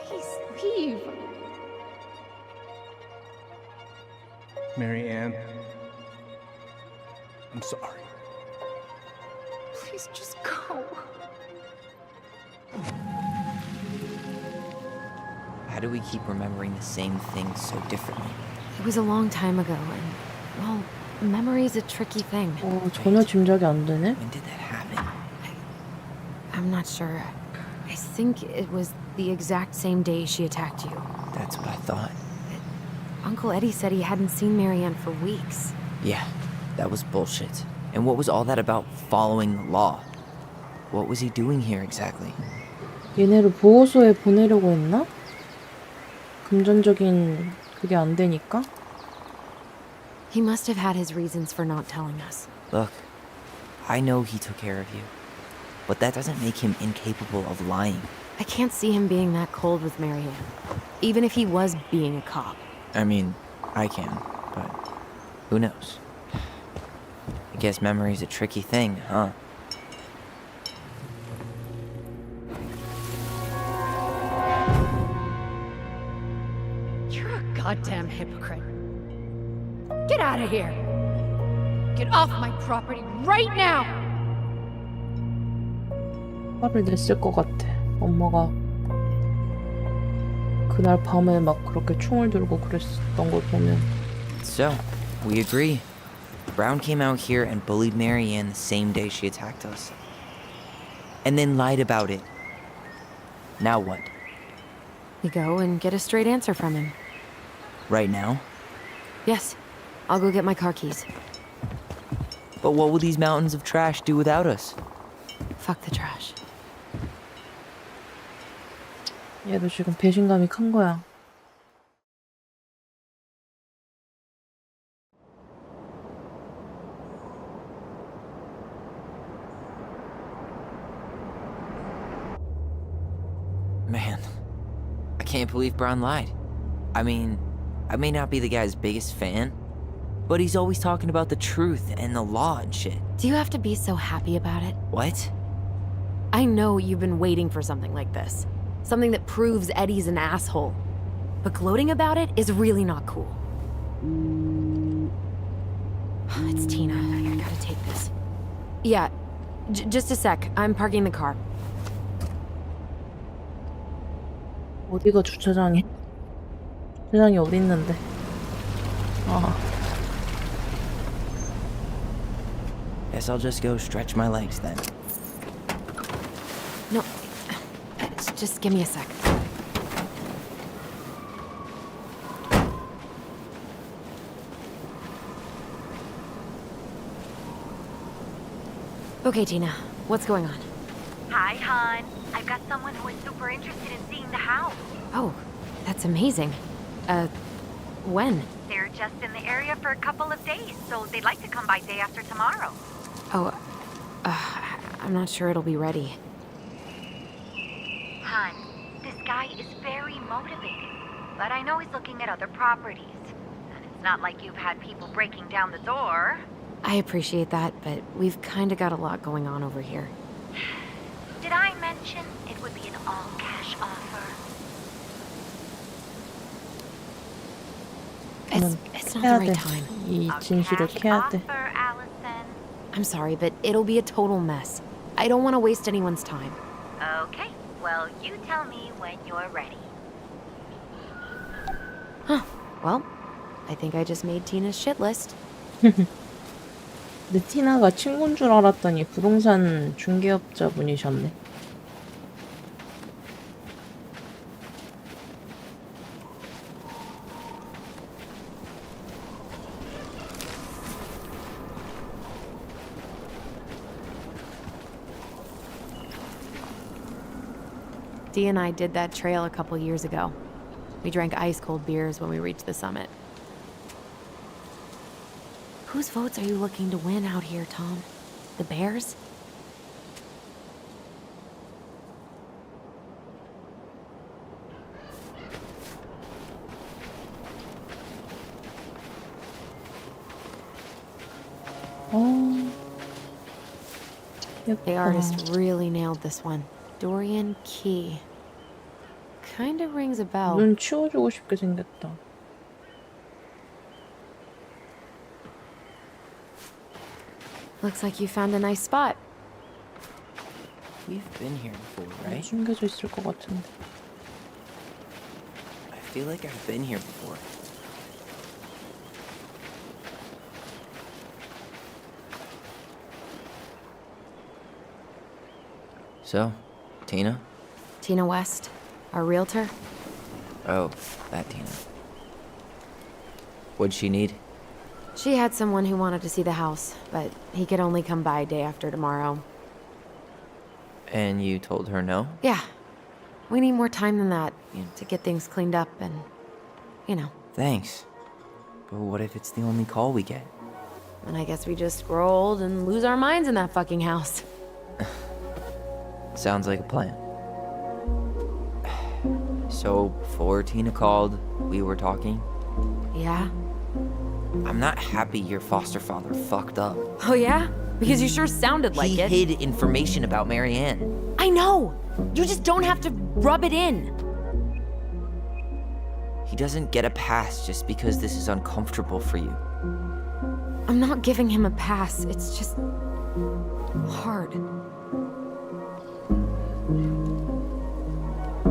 S5: Please leave.
S9: Marianne. I'm sorry.
S5: Please just go.
S2: How do we keep remembering the same things so differently?
S1: It was a long time ago, and, well, memory's a tricky thing.
S6: 전혀 짐작이 안 되네.
S2: When did that happen?
S1: I'm not sure. I think it was the exact same day she attacked you.
S2: That's what I thought.
S1: Uncle Eddie said he hadn't seen Marianne for weeks.
S2: Yeah, that was bullshit. And what was all that about following law? What was he doing here exactly?
S6: 얘네를 보호소에 보내려고 했나? 금전적인 그게 안 되니까?
S1: He must have had his reasons for not telling us.
S2: Look, I know he took care of you, but that doesn't make him incapable of lying.
S1: I can't see him being that cold with Marianne, even if he was being a cop.
S2: I mean, I can, but who knows? I guess memory's a tricky thing, huh?
S5: You're a goddamn hypocrite. Get out of here. Get off my property right now.
S6: 화를 냈을 것 같아. 엄마가 그날 밤에 막 그렇게 총을 들고 그랬었던 걸 보면.
S2: So, we agree. Brown came out here and bullied Marianne the same day she attacked us. And then lied about it. Now what?
S1: We go and get a straight answer from him.
S2: Right now?
S1: Yes, I'll go get my car keys.
S2: But what will these mountains of trash do without us?
S1: Fuck the trash.
S6: 얘도 지금 배신감이 큰 거야.
S2: Man, I can't believe Brown lied. I mean, I may not be the guy's biggest fan, but he's always talking about the truth and the law and shit.
S1: Do you have to be so happy about it?
S2: What?
S1: I know you've been waiting for something like this. Something that proves Eddie's an asshole. But gloating about it is really not cool. It's Tina. I gotta take this. Yeah, just a sec. I'm parking the car.
S6: 어디가 주차장이? 주차장이 어디 있는데? 아,
S2: Guess I'll just go stretch my legs then.
S1: No, just give me a sec. Okay, Tina, what's going on?
S10: Hi, hon. I've got someone who is super interested in seeing the house.
S1: Oh, that's amazing. When?
S10: They're just in the area for a couple of days, so they'd like to come by day after tomorrow.
S1: Oh, I'm not sure it'll be ready.
S10: Hon, this guy is very motivated, but I know he's looking at other properties. And it's not like you've had people breaking down the door.
S1: I appreciate that, but we've kind of got a lot going on over here.
S10: Did I mention it would be an all-cash offer?
S1: It's not the right time.
S6: 이
S10: A
S6: 진실을
S10: cash
S6: 캐야 돼.
S10: offer, Allison.
S1: I'm sorry, but it'll be a total mess. I don't want to waste anyone's time.
S10: Okay, well, you tell me when you're ready.
S1: Huh. Well, I think I just made Tina's shit list.
S6: 근데 티나가 친구인 줄 알았더니 부동산 중개업자분이셨네.
S1: Dee and I did that trail a couple years ago. We drank ice-cold beers when we reached the summit. Whose votes are you looking to win out here, Tom? The Bears? The artist really nailed this one. Dorian Key. Kinda rings a bell.
S6: 눈 치워주고 싶게 생겼다.
S1: Looks like you found a nice spot.
S2: We've been here before, right?
S6: 숨겨져 있을 것 같은데.
S2: I feel like I've been here before. So, Tina?
S1: Tina West, our realtor.
S2: Oh, that Tina. What'd she need?
S1: She had someone who wanted to see the house, but he could only come by day after tomorrow.
S2: And you told her no?
S1: Yeah. We need more time than that, to get things cleaned up and, you know.
S2: Thanks. But what if it's the only call we get?
S1: And I guess we just grow old and lose our minds in that fucking house.
S2: Sounds like a plan. So, before Tina called, we were talking?
S1: Yeah?
S2: I'm not happy your foster father fucked up.
S1: Oh yeah? Because you sure sounded like it.
S2: He hid information about Marianne.
S1: I know! You just don't have to rub it in.
S2: He doesn't get a pass just because this is uncomfortable for you.
S1: I'm not giving him a pass. It's just hard.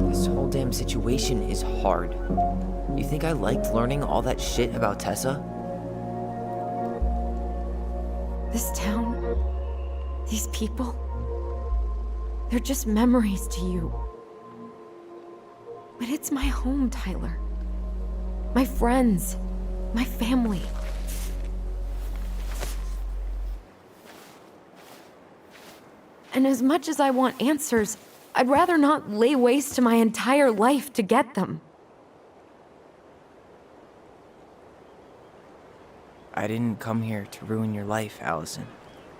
S2: This whole damn situation is hard. You think I liked learning all that shit about Tessa?
S1: This town, these people, they're just memories to you. But it's my home, Tyler. My friends, my family. And as much as I want answers, I'd rather not lay waste to my entire life to get them.
S2: I didn't come here to ruin your life, Allison.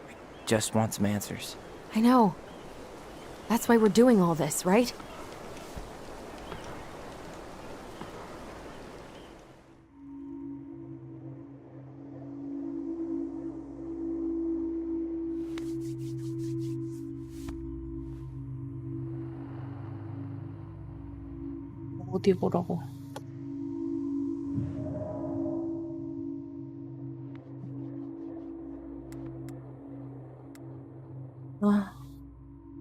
S2: I just want some answers.
S1: I know. That's why we're doing all this, right?
S6: 어디 보라고. 아,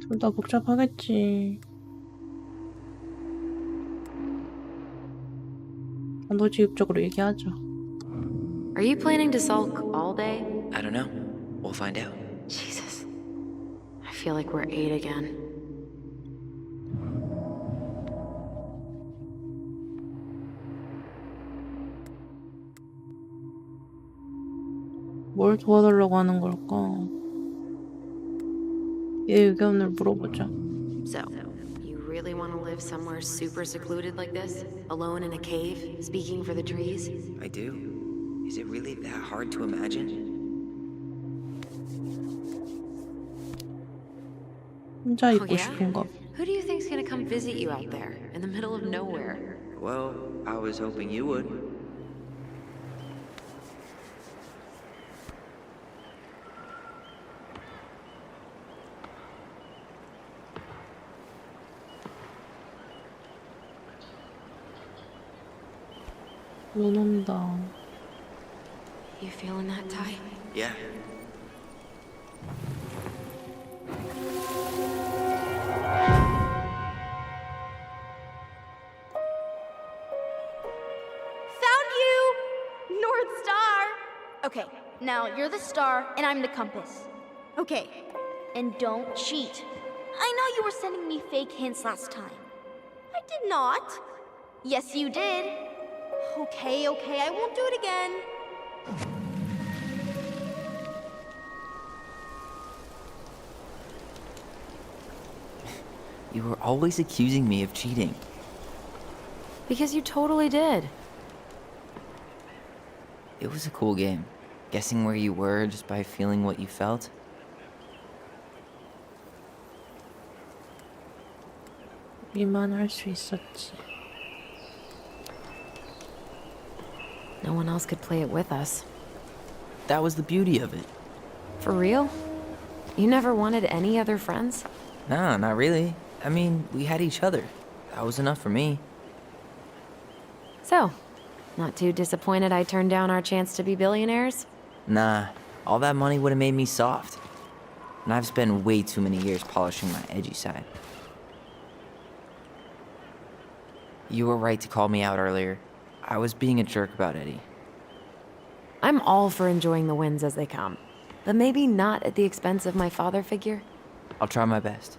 S6: 둘 다 복잡하겠지. 단도직입적으로 얘기하죠.
S1: Are you planning to sulk all day?
S2: I don't know. We'll find out.
S1: Jesus. I feel like we're 8 again.
S6: 뭘 도와달라고 하는 걸까? 얘 의견을 물어보자.
S1: So, you really want to live somewhere super secluded like this? Alone in a cave, speaking for the trees?
S2: I do. Is it really that hard to imagine?
S6: 혼자 있고
S1: yeah?
S6: 싶은가?
S1: Who do you think's gonna come visit you out there, in the middle of nowhere?
S2: Well, I was hoping you would.
S6: 눈 온다.
S1: You feeling that, Ty?
S2: Yeah.
S4: Okay, now you're the star and I'm the compass.
S3: Okay.
S4: And don't cheat. I know you were sending me fake hints last time.
S3: I did not.
S4: Yes, you did.
S3: Okay, I won't do it again.
S2: You were always accusing me of cheating.
S1: Because you totally did.
S2: It was a cool game. Guessing where you were just by feeling what you felt.
S6: 미만할 수 있었지.
S1: No one else could play it with us.
S2: That was the beauty of it.
S1: For real? You never wanted any other friends?
S2: No, not really. I mean, we had each other. That was enough for me.
S1: So, not too disappointed I turned down our chance to be billionaires?
S2: Nah, all that money would have made me soft. And I've spent way too many years polishing my edgy side. You were right to call me out earlier. I was being a jerk about Eddie.
S1: I'm all for enjoying the wins as they come, but maybe not at the expense of my father figure.
S2: I'll try my best.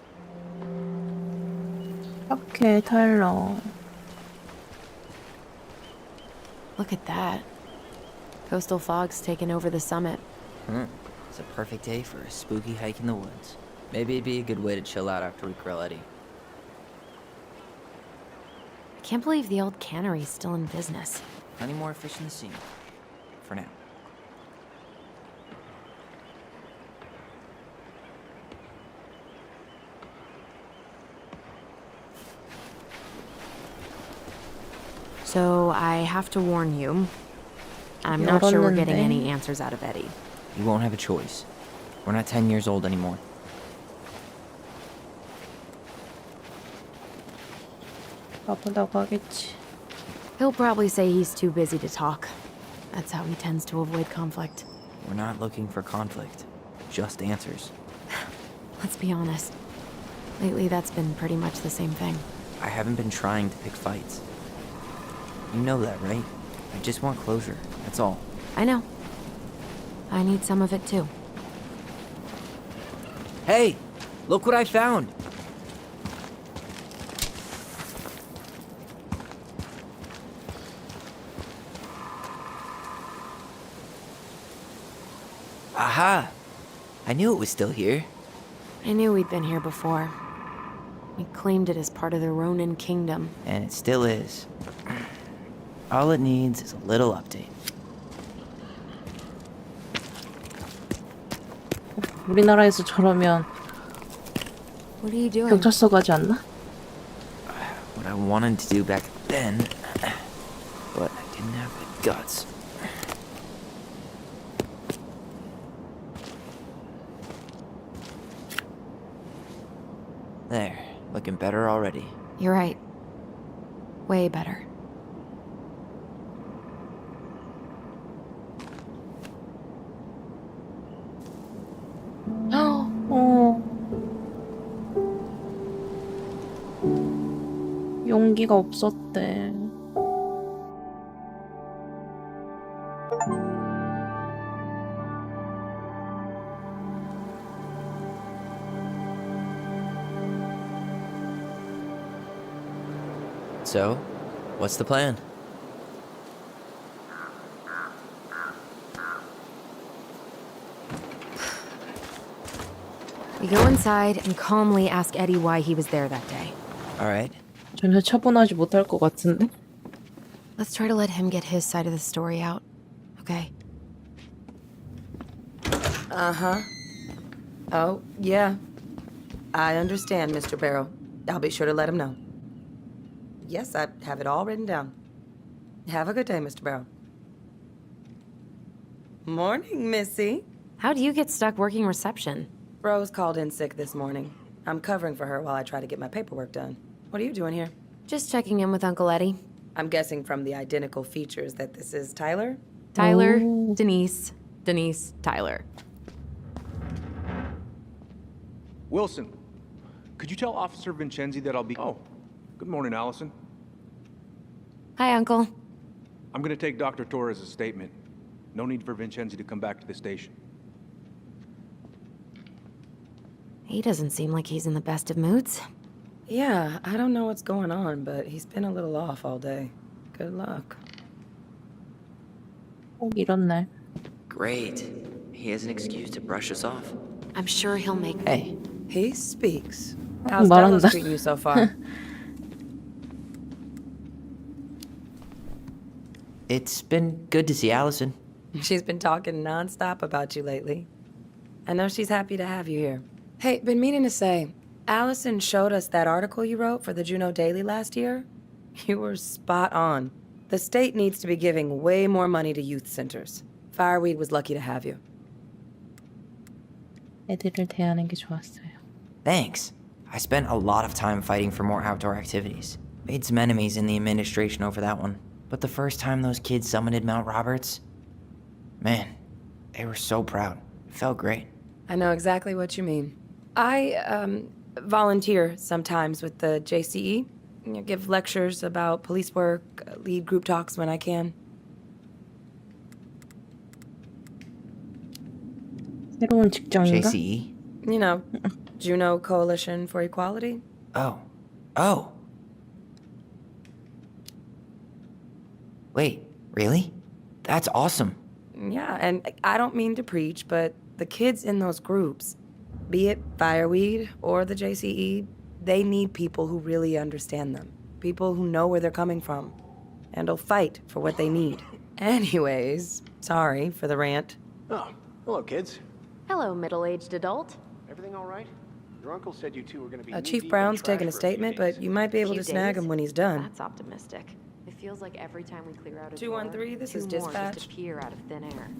S6: 오케이, 타일러.
S1: Look at that. Coastal fog's taken over the summit.
S2: It's a perfect day for a spooky hike in the woods. Maybe it'd be a good way to chill out after we grill Eddie.
S1: I can't believe the old cannery's still in business.
S2: Plenty more fish in the sea. For now.
S1: So I have to warn you. I'm not sure we're getting any answers out of Eddie.
S2: You won't have a choice. We're not 10 years old anymore.
S6: 바쁘다고 하겠지.
S1: He'll probably say he's too busy to talk. That's how he tends to avoid conflict.
S2: We're not looking for conflict. Just answers.
S1: Let's be honest. Lately, that's been pretty much the same thing.
S2: I haven't been trying to pick fights. You know that, right? I just want closure. That's all.
S1: I know. I need some of it too.
S2: Hey! Look what I found! Aha! I knew it was still here.
S1: I knew we'd been here before. We claimed it as part of the Ronin kingdom.
S2: And it still is. All it needs is a little update.
S6: 우리나라에서 저러면
S1: What are you doing?
S6: 경찰서 가지 않나?
S2: What I wanted to do back then, but I didn't have the guts. There, looking better already.
S1: You're right. Way better.
S6: 용기가 없었대.
S2: So, what's the plan?
S1: We go inside and calmly ask Eddie why he was there that day.
S2: All right.
S6: 전혀 차분하지 못할 것 같은데?
S1: Let's try to let him get his side of the story out. Okay?
S11: Uh-huh. Oh, yeah. I understand, Mr. Barrow. I'll be sure to let him know. Yes, I have it all written down. Have a good day, Mr. Barrow. Morning, Missy.
S1: How'd you get stuck working reception?
S11: Rose called in sick this morning. I'm covering for her while I try to get my paperwork done. What are you doing here?
S1: Just checking in with Uncle Eddie.
S11: I'm guessing from the identical features that this is Tyler?
S1: Tyler, Denise, Tyler.
S9: Wilson, could you tell Officer Vincenzi that I'll be... Oh, good morning, Allison.
S1: Hi, Uncle.
S9: I'm gonna take Dr. Torres' statement. No need for Vincenzi to come back to the station.
S1: He doesn't seem like he's in the best of moods.
S11: Yeah, I don't know what's going on, but he's been a little off all day. Good luck.
S6: 꼭 이런 날.
S2: Great. He has an excuse to brush us off.
S1: I'm sure he'll make...
S2: Hey,
S11: He speaks. How's Dallas
S6: 말한다.
S11: treating you so far?
S2: it's been good to see Allison.
S11: She's been talking nonstop about you lately. I know she's happy to have you here. Hey, been meaning to say, Allison showed us that article you wrote for the Juneau Daily last year. You were spot on. The state needs to be giving way more money to youth centers. Fireweed was lucky to have you.
S6: 애들을 대하는 게 좋았어요.
S2: Thanks. I spent a lot of time fighting for more outdoor activities. Made some enemies in the administration over that one. But the first time those kids summited Mount Roberts, man, they were so proud. It felt great.
S11: I know exactly what you mean. I volunteer sometimes with the JCE. You know, give lectures about police work, lead group talks when I can.
S6: 새로운 직장인가?
S2: JCE?
S11: You know, Juneau Coalition for Equality.
S2: Oh. Wait, really? That's awesome.
S11: Yeah, and I don't mean to preach, but the kids in those groups, be it Fireweed or the JCE, they need people who really understand them. People who know where they're coming from and'll fight for what they need. Anyways, sorry for the rant.
S7: Oh, hello, kids.
S3: Hello, middle-aged adult.
S7: Everything all right? Your uncle said you two were going to be
S11: Chief
S7: knee-deep in
S11: Brown's
S7: trash
S11: taking a
S7: for few
S11: statement,
S7: days.
S11: but you might be able
S3: Few
S11: to snag
S3: days?
S11: him when he's done.
S3: That's optimistic. It feels like every time we clear out a
S11: 213,
S3: door,
S11: this
S3: two
S11: is
S3: more
S11: dispatch.
S3: just appear out of thin air.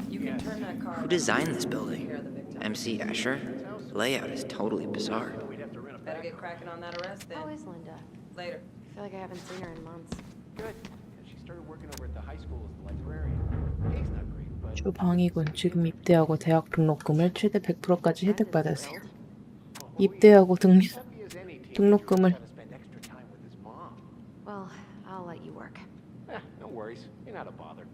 S11: You can turn that car.
S2: Who designed this building? MC Escher? The layout is totally bizarre.
S11: Better get cracking on that arrest then.
S3: How is Linda?
S11: Later.
S3: I feel like I haven't seen her in months.
S7: Good. She started working over at the high school as the librarian. Pay's not great, but...
S6: 주방이군. 지금 입대하고 대학 등록금을 최대 100%까지 혜택받으세요. 입대하고 등록금을
S3: Well, I'll let you work.
S7: No worries. You're not a bother.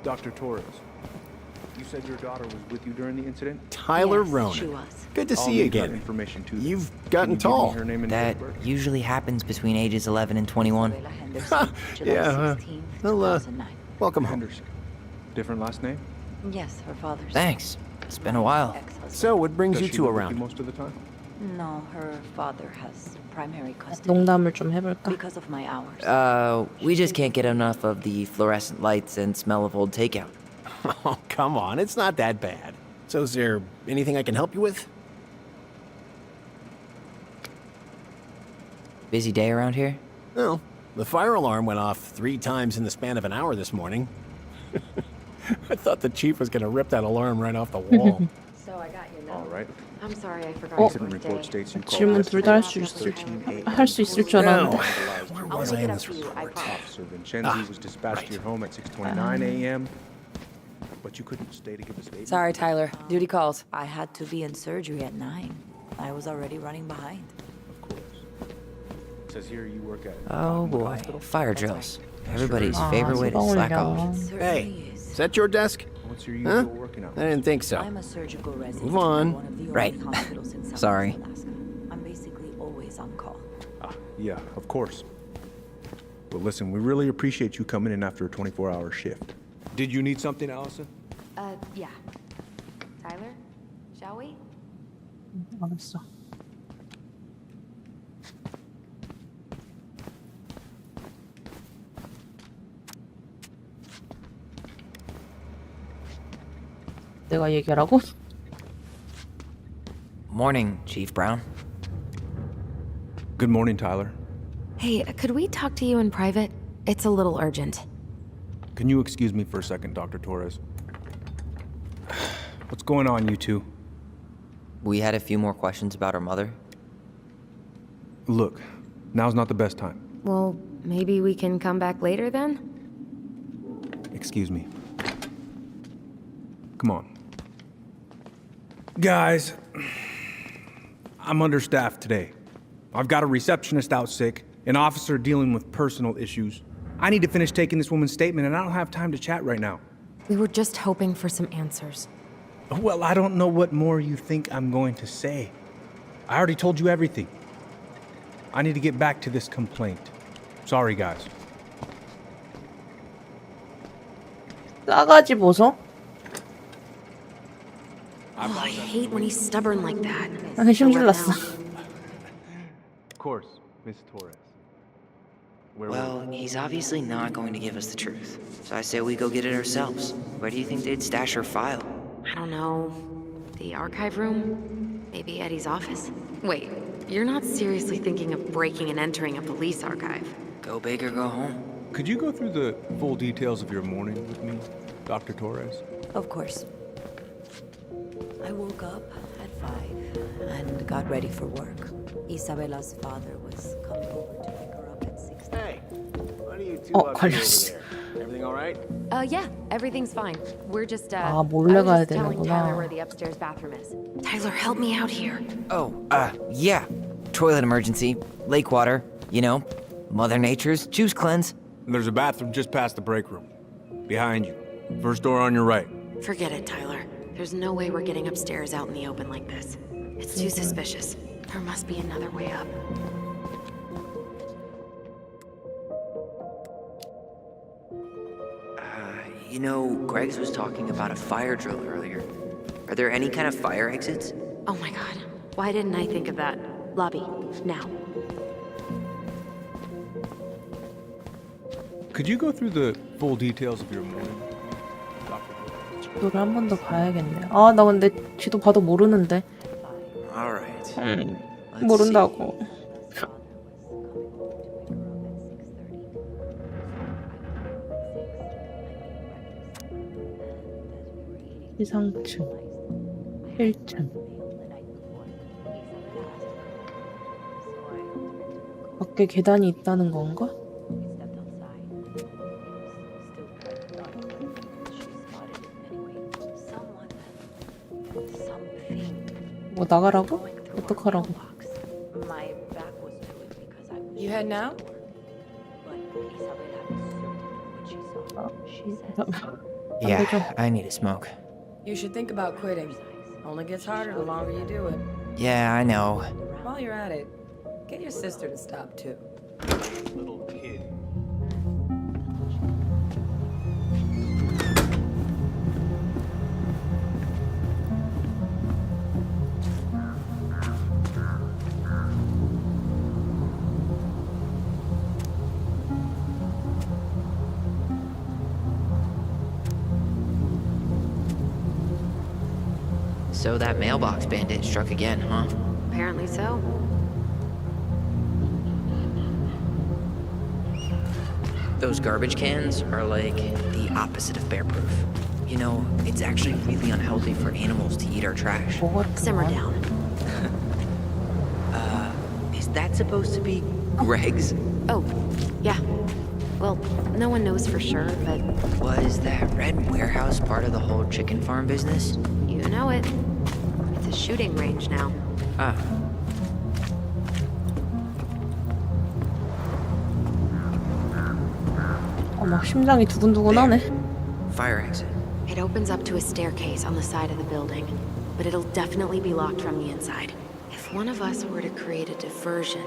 S9: Dr. Torres, you said your daughter was with you during the incident?
S7: Tyler
S3: Yes,
S7: Ronan.
S3: she was.
S7: Good to
S9: I'll
S7: see you
S9: need her
S7: again.
S9: information too.
S7: You've
S9: Can
S7: gotten
S9: you give me
S7: tall.
S9: her name and
S2: That
S9: date of birth?
S2: usually happens between ages 11 and 21.
S7: Yeah, well, welcome home.
S9: Henderson. Different last name?
S10: Yes, her father's.
S2: Thanks. It's been a while.
S7: So, what brings
S9: Does
S7: you
S9: she
S7: two
S9: live with
S7: around?
S9: you most of the time?
S10: No, her father has primary custody
S6: 농담을 좀 해볼까?
S10: because of my hours.
S2: We just can't get enough of the fluorescent lights and smell of old takeout.
S7: Oh, come on. It's not that bad. So, is there anything I can help you with?
S2: Busy day around here?
S7: No. The fire alarm went off 3 times in the span of an hour this morning. I thought the chief was going to rip that alarm right off the wall.
S3: So I got your
S9: All
S3: number.
S9: right.
S3: I'm sorry, I forgot
S6: Oh.
S3: your
S9: Incident
S3: birthday.
S9: report states you called
S6: 질문
S9: yesterday
S6: 둘 다 할
S9: at
S6: 수 있을
S9: 13 a.m.
S6: 할 수 있을 줄
S7: No.
S6: 알았는데.
S7: Where
S3: I'll
S7: was
S3: look
S7: I
S3: it
S7: in
S3: up
S7: this
S3: for you, I
S7: report?
S3: promise.
S9: Officer Vincenzi was dispatched to your home at 6:29 a.m. But you couldn't stay to give a statement.
S11: Sorry, Tyler. Duty calls.
S10: I had to be in surgery at 9. I was already running behind.
S9: Of course. It says here you work at.
S2: Oh
S9: Gotham
S2: boy,
S9: Hospital.
S2: fire drills. Everybody's
S6: 아,
S2: favorite way to slack
S6: 서울이야.
S2: off.
S10: Certainly
S7: Hey,
S10: is.
S7: is that your desk?
S9: What's your
S7: Huh?
S9: usual working hours?
S7: I didn't think so.
S10: I'm a surgical resident
S7: Move on.
S10: at one of the
S2: Right.
S10: only hospitals in South
S2: Sorry.
S10: Alaska. I'm basically always on call.
S9: Yeah, of course. Well, listen, we really appreciate you coming in after a 24-hour shift. Did you need something, Allison?
S3: Yeah. Tyler, shall we?
S6: 알았어. 내가 얘기하라고?
S2: Morning, Chief Brown.
S9: Good morning, Tyler.
S1: Hey, could we talk to you in private? It's a little urgent.
S9: Can you excuse me for a second, Dr. Torres? What's going on, you two?
S2: We had a few more questions about our mother.
S9: Look, now's not the best time.
S1: Well, maybe we can come back later then?
S9: Excuse me. Come on. Guys, I'm understaffed today. I've got a receptionist out sick, An officer dealing with personal issues. I need to finish taking this woman's statement, and I don't have time to chat right now.
S1: We were just hoping for some answers.
S9: Well, I don't know what more you think I'm going to say. I already told you everything. I need to get back to this complaint. Sorry, guys.
S6: 싸가지 보소?
S1: Oh, I hate when he's stubborn like that.
S6: 아, 힘줄났어.
S9: Of course, Miss Torres.
S2: Well, he's obviously not going to give us the truth. So I say we go get it ourselves. Where do you think they'd stash her file?
S1: I don't know. The archive room? Maybe Eddie's office? Wait, you're not seriously thinking of breaking and entering a police archive?
S2: Go big or go home.
S9: Could you go through the full details of your morning with me, Dr. Torres?
S8: Of course. I woke up at 5 and got ready for work. Isabella's father was coming over to pick her up at 6.
S7: Hey, what are you two
S6: Oh,
S7: up to over
S6: 걸렸어.
S7: there? Everything all right?
S1: Yeah, everything's fine. We're just,
S6: 아, 몰래
S1: I was
S6: 가야
S1: just telling Tyler
S6: 되는구나.
S1: where the upstairs bathroom is. Tyler, help me out here.
S2: Oh, yeah. Toilet emergency. Lake water. You know, Mother Nature's juice cleanse.
S7: There's a bathroom just past the break room. Behind you. First door on your right.
S1: Forget it, Tyler. There's no way we're getting upstairs out in the open like this. It's too suspicious. There must be another way up.
S2: You know, Greg's was talking about a fire drill earlier. Are there any kind of fire exits?
S1: Oh my god. Why didn't I think of that? Lobby, now.
S9: Could you go through the full details of your morning?
S6: 지도를 한 번 더 봐야겠네. 아, 나 근데 지도 봐도 모르는데.
S2: Alright.
S6: 모른다고. 지상층 1층 밖에 계단이 있다는 건가? 뭐 나가라고? 어떡하라고?
S11: You head now?
S2: Yeah, I need a smoke.
S11: You should think about quitting. Only gets harder the longer you do it.
S2: Yeah, I know.
S11: While you're at it, get your sister to stop too.
S7: Little kid.
S2: So that mailbox bandit struck again, huh?
S1: Apparently so.
S2: Those garbage cans are like the opposite of bear-proof. You know, it's actually really unhealthy for animals to eat our trash.
S1: Simmer down.
S2: Is that supposed to be Greg's?
S1: Oh, yeah. Well, no one knows for sure, but
S2: Was that red warehouse part of the whole chicken farm business?
S1: you know it. It's a shooting range now.
S2: Ah.
S6: 막 심장이 두근두근하네.
S2: Fire exit.
S1: It opens up to a staircase on the side of the building, but it'll definitely be locked from the inside. If one of us were to create a diversion,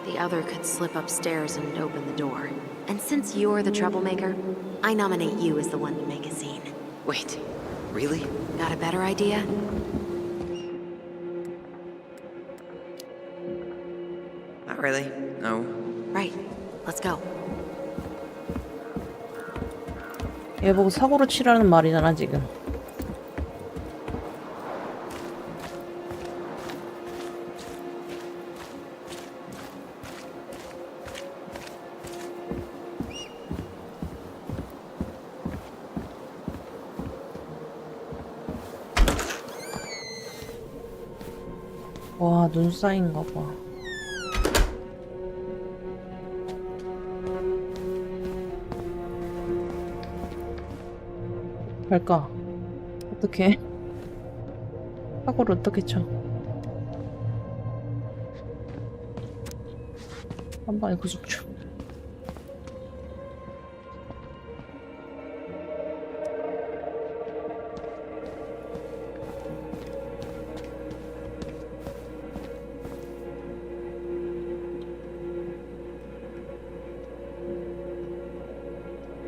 S1: the other could slip upstairs and open the door. And since you're the troublemaker, I nominate you as the one to make a scene.
S2: Wait, really?
S1: Got a better idea?
S2: Not really. No.
S1: Right. Let's go.
S6: 얘 보고 사고로 치라는 말이잖아 지금. 와, 눈 쌓인가 봐. 갈까? 어떡해? 사고를 어떻게 쳐? 한 방에 90초.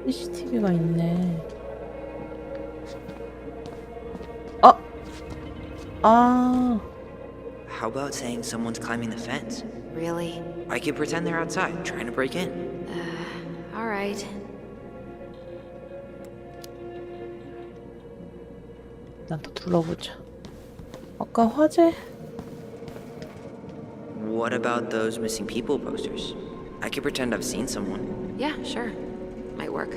S6: CCTV가 있네. 아.
S2: How about saying someone's climbing the fence?
S1: Really?
S2: I could pretend they're outside, trying to break in.
S1: Alright.
S6: 일단 더 둘러보자. 아까 화재?
S2: What about those missing people posters? I could pretend I've seen someone.
S1: Yeah, sure. Might work.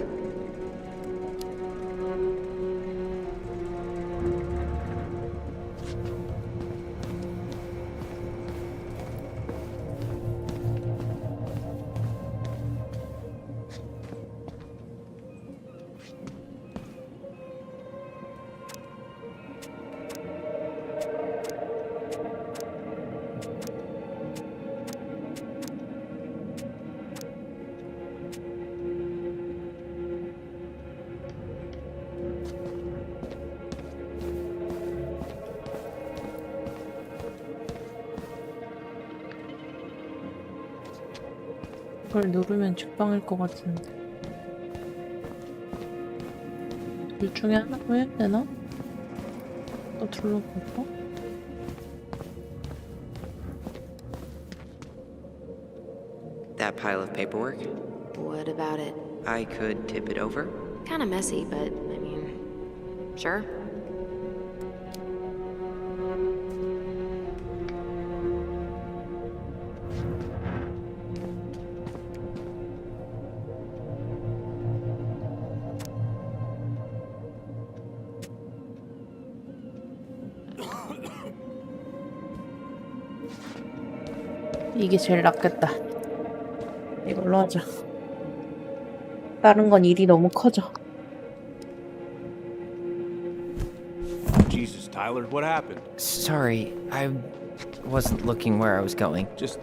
S6: 이걸 누르면 죽방일 것 같은데. 둘 중에 하나로 해야 되나? 또 둘러볼까?
S2: That pile of paperwork?
S1: What about it?
S2: I could tip it over.
S1: Kinda messy, but I mean, sure.
S6: 이게 제일 낫겠다. 이걸로 하자. 다른 건 일이 너무 커져.
S9: Jesus, Tyler, what happened?
S2: Sorry, I wasn't looking where I was going.
S9: Just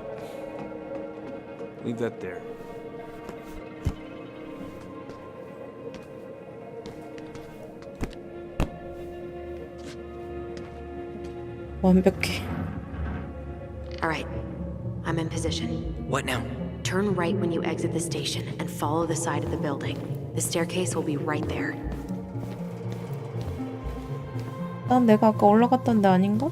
S9: leave that there.
S6: 완벽해.
S1: Alright. I'm in position.
S2: What now?
S1: Turn right when you exit the station and follow the side of the building. The staircase will be right there.
S6: 난 내가 아까 올라갔던 데 아닌가?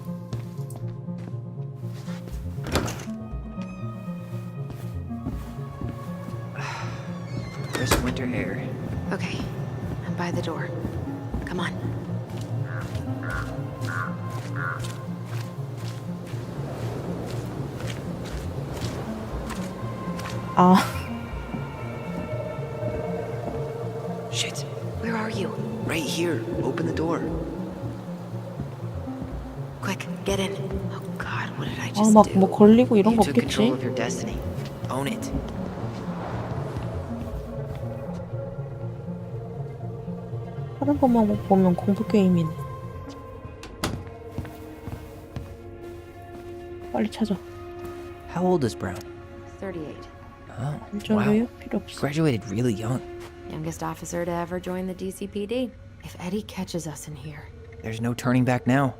S2: Crisp winter air.
S1: Okay. I'm by the door. Come on.
S6: 아.
S2: Shit.
S1: Where are you?
S2: Right here. Open the door.
S1: Quick, get in. Oh god, what did I
S6: 아,
S1: just
S6: 막
S1: do?
S6: 뭐 걸리고 이런
S2: You
S6: 거
S2: took control
S6: 없겠지?
S2: of your destiny. Own it.
S6: 하는 것만 보면 공포 게임이네. 빨리 찾아.
S2: How old is Brown?
S1: 38.
S2: Oh,
S6: 인정해요?
S2: wow.
S6: 필요 없어.
S2: Graduated really young.
S1: Youngest officer to ever join the DCPD. If Eddie catches us in here.
S2: There's no turning back now.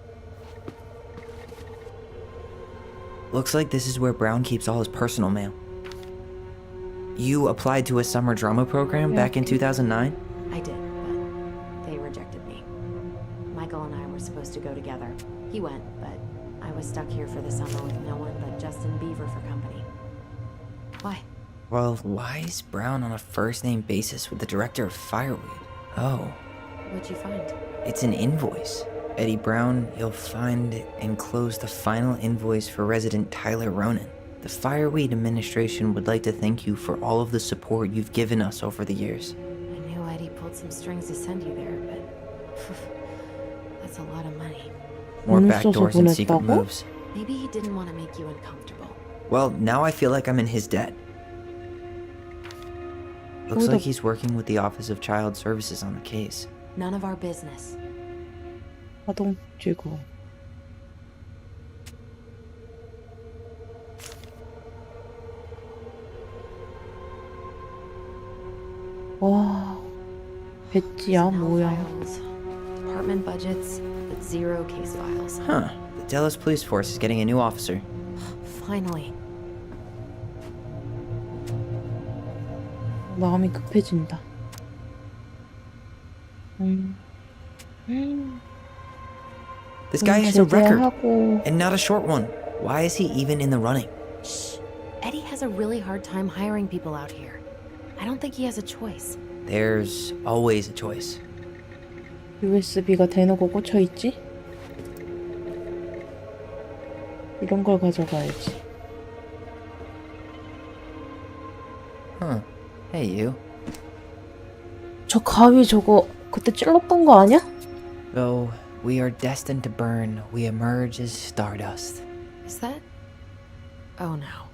S2: Looks like this is where Brown keeps all his personal mail. You applied to a summer drama program back in 2009?
S1: I did, but they rejected me. Michael and I were supposed to go together. He went, but I was stuck here for the summer with no one but Justin Beaver for company. Why?
S2: Well, why is Brown on a first-name basis with the director of Fireweed? Oh,
S1: What'd you find?
S2: it's an invoice. Eddie Brown, you'll find enclosed the final invoice for resident Tyler Ronan. The Fireweed administration would like to thank you for all of the support you've given us over the years.
S1: I knew Eddie pulled some strings to send you there, but that's a lot of money.
S2: More
S6: 돈을
S2: backdoors
S6: 써서
S2: and secret
S6: 보냈다고?
S2: moves.
S1: Maybe he didn't want to make you uncomfortable.
S2: Well, now I feel like I'm in his debt. Looks like he's working with the Office of Child Services on the case.
S1: None of our business.
S6: 아동지구. 배지야 뭐야?
S1: Files, department budgets, but zero case files.
S2: Huh. The Delos police force is getting a new officer.
S1: Finally.
S6: 마음이 급해진다.
S2: This guy has a record,
S6: 제대하고
S2: and not a short one. Why is he even in the running?
S1: Shh. Eddie has a really hard time hiring people out here. I don't think he has a choice.
S2: There's always a choice.
S6: USB가 대놓고 꽂혀 있지? 이런 걸 가져가야지.
S2: Huh. Hey, you.
S6: 저 가위 저거 그때 찔렀던 거 아니야?
S2: Though we are destined to burn, we emerge as stardust.
S1: Is that? Oh no.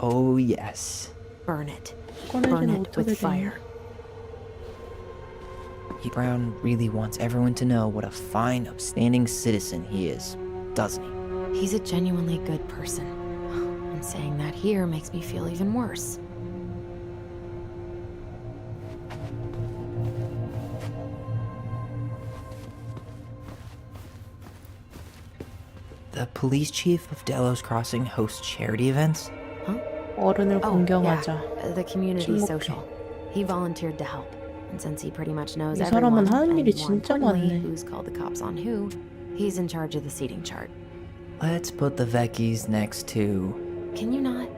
S2: Oh, yes.
S1: Burn it.
S6: 꺼내지는
S1: Burn it
S6: 못하게
S1: with
S6: 되네.
S1: fire.
S2: Brown really wants everyone to know what a fine, upstanding citizen he is, doesn't he?
S1: He's a genuinely good person. And saying that here makes me feel even worse.
S2: The police chief of Delos Crossing hosts charity events?
S6: 어른을
S1: Oh,
S6: 공경하자.
S1: yeah. The community
S6: 침묵해.
S1: social. He volunteered to help. And since he pretty much knows
S6: 이
S1: everyone,
S6: 사람은 하는
S1: and
S6: 일이
S1: more
S6: 진짜
S1: importantly,
S6: 많네.
S1: who's called the cops on who, he's in charge of the seating chart.
S2: Let's put the Vecchies next to...
S1: Can you not?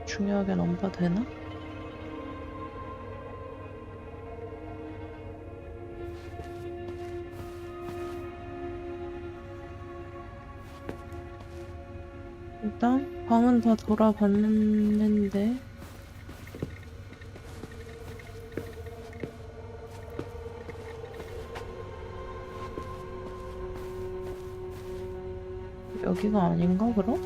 S6: 중요하게 넘봐 되나? 일단 방은 다 돌아봤는데 여기가 아닌가 그럼?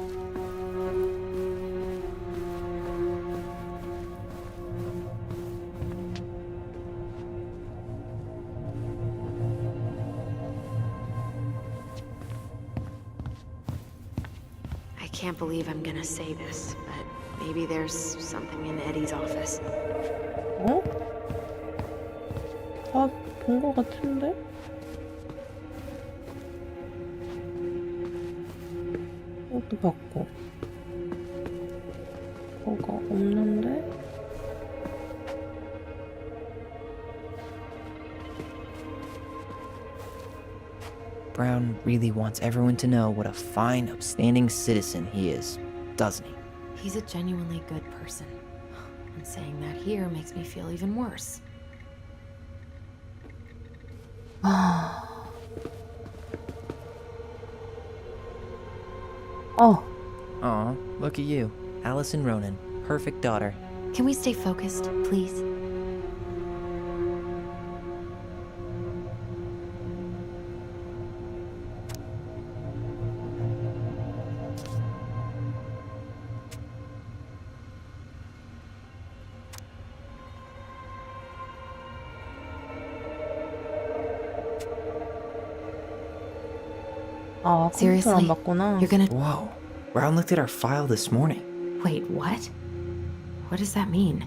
S1: I can't believe I'm gonna say this, but maybe there's something in Eddie's office.
S6: 어? 다 본 거 같은데? 이것도 봤고 뭐가 없는데?
S2: Brown really wants everyone to know what a fine, upstanding citizen he is, doesn't he?
S1: He's a genuinely good person. And saying that here makes me feel even worse.
S6: 어,
S2: Aw, look at you. Allison Ronan, perfect daughter.
S1: Can we stay focused, please?
S6: 아, 컴퓨터를 안
S1: Seriously?
S6: 봤구나.
S1: You're gonna...
S2: Whoa. Brown looked at our file this morning.
S1: Wait, what? What does that mean?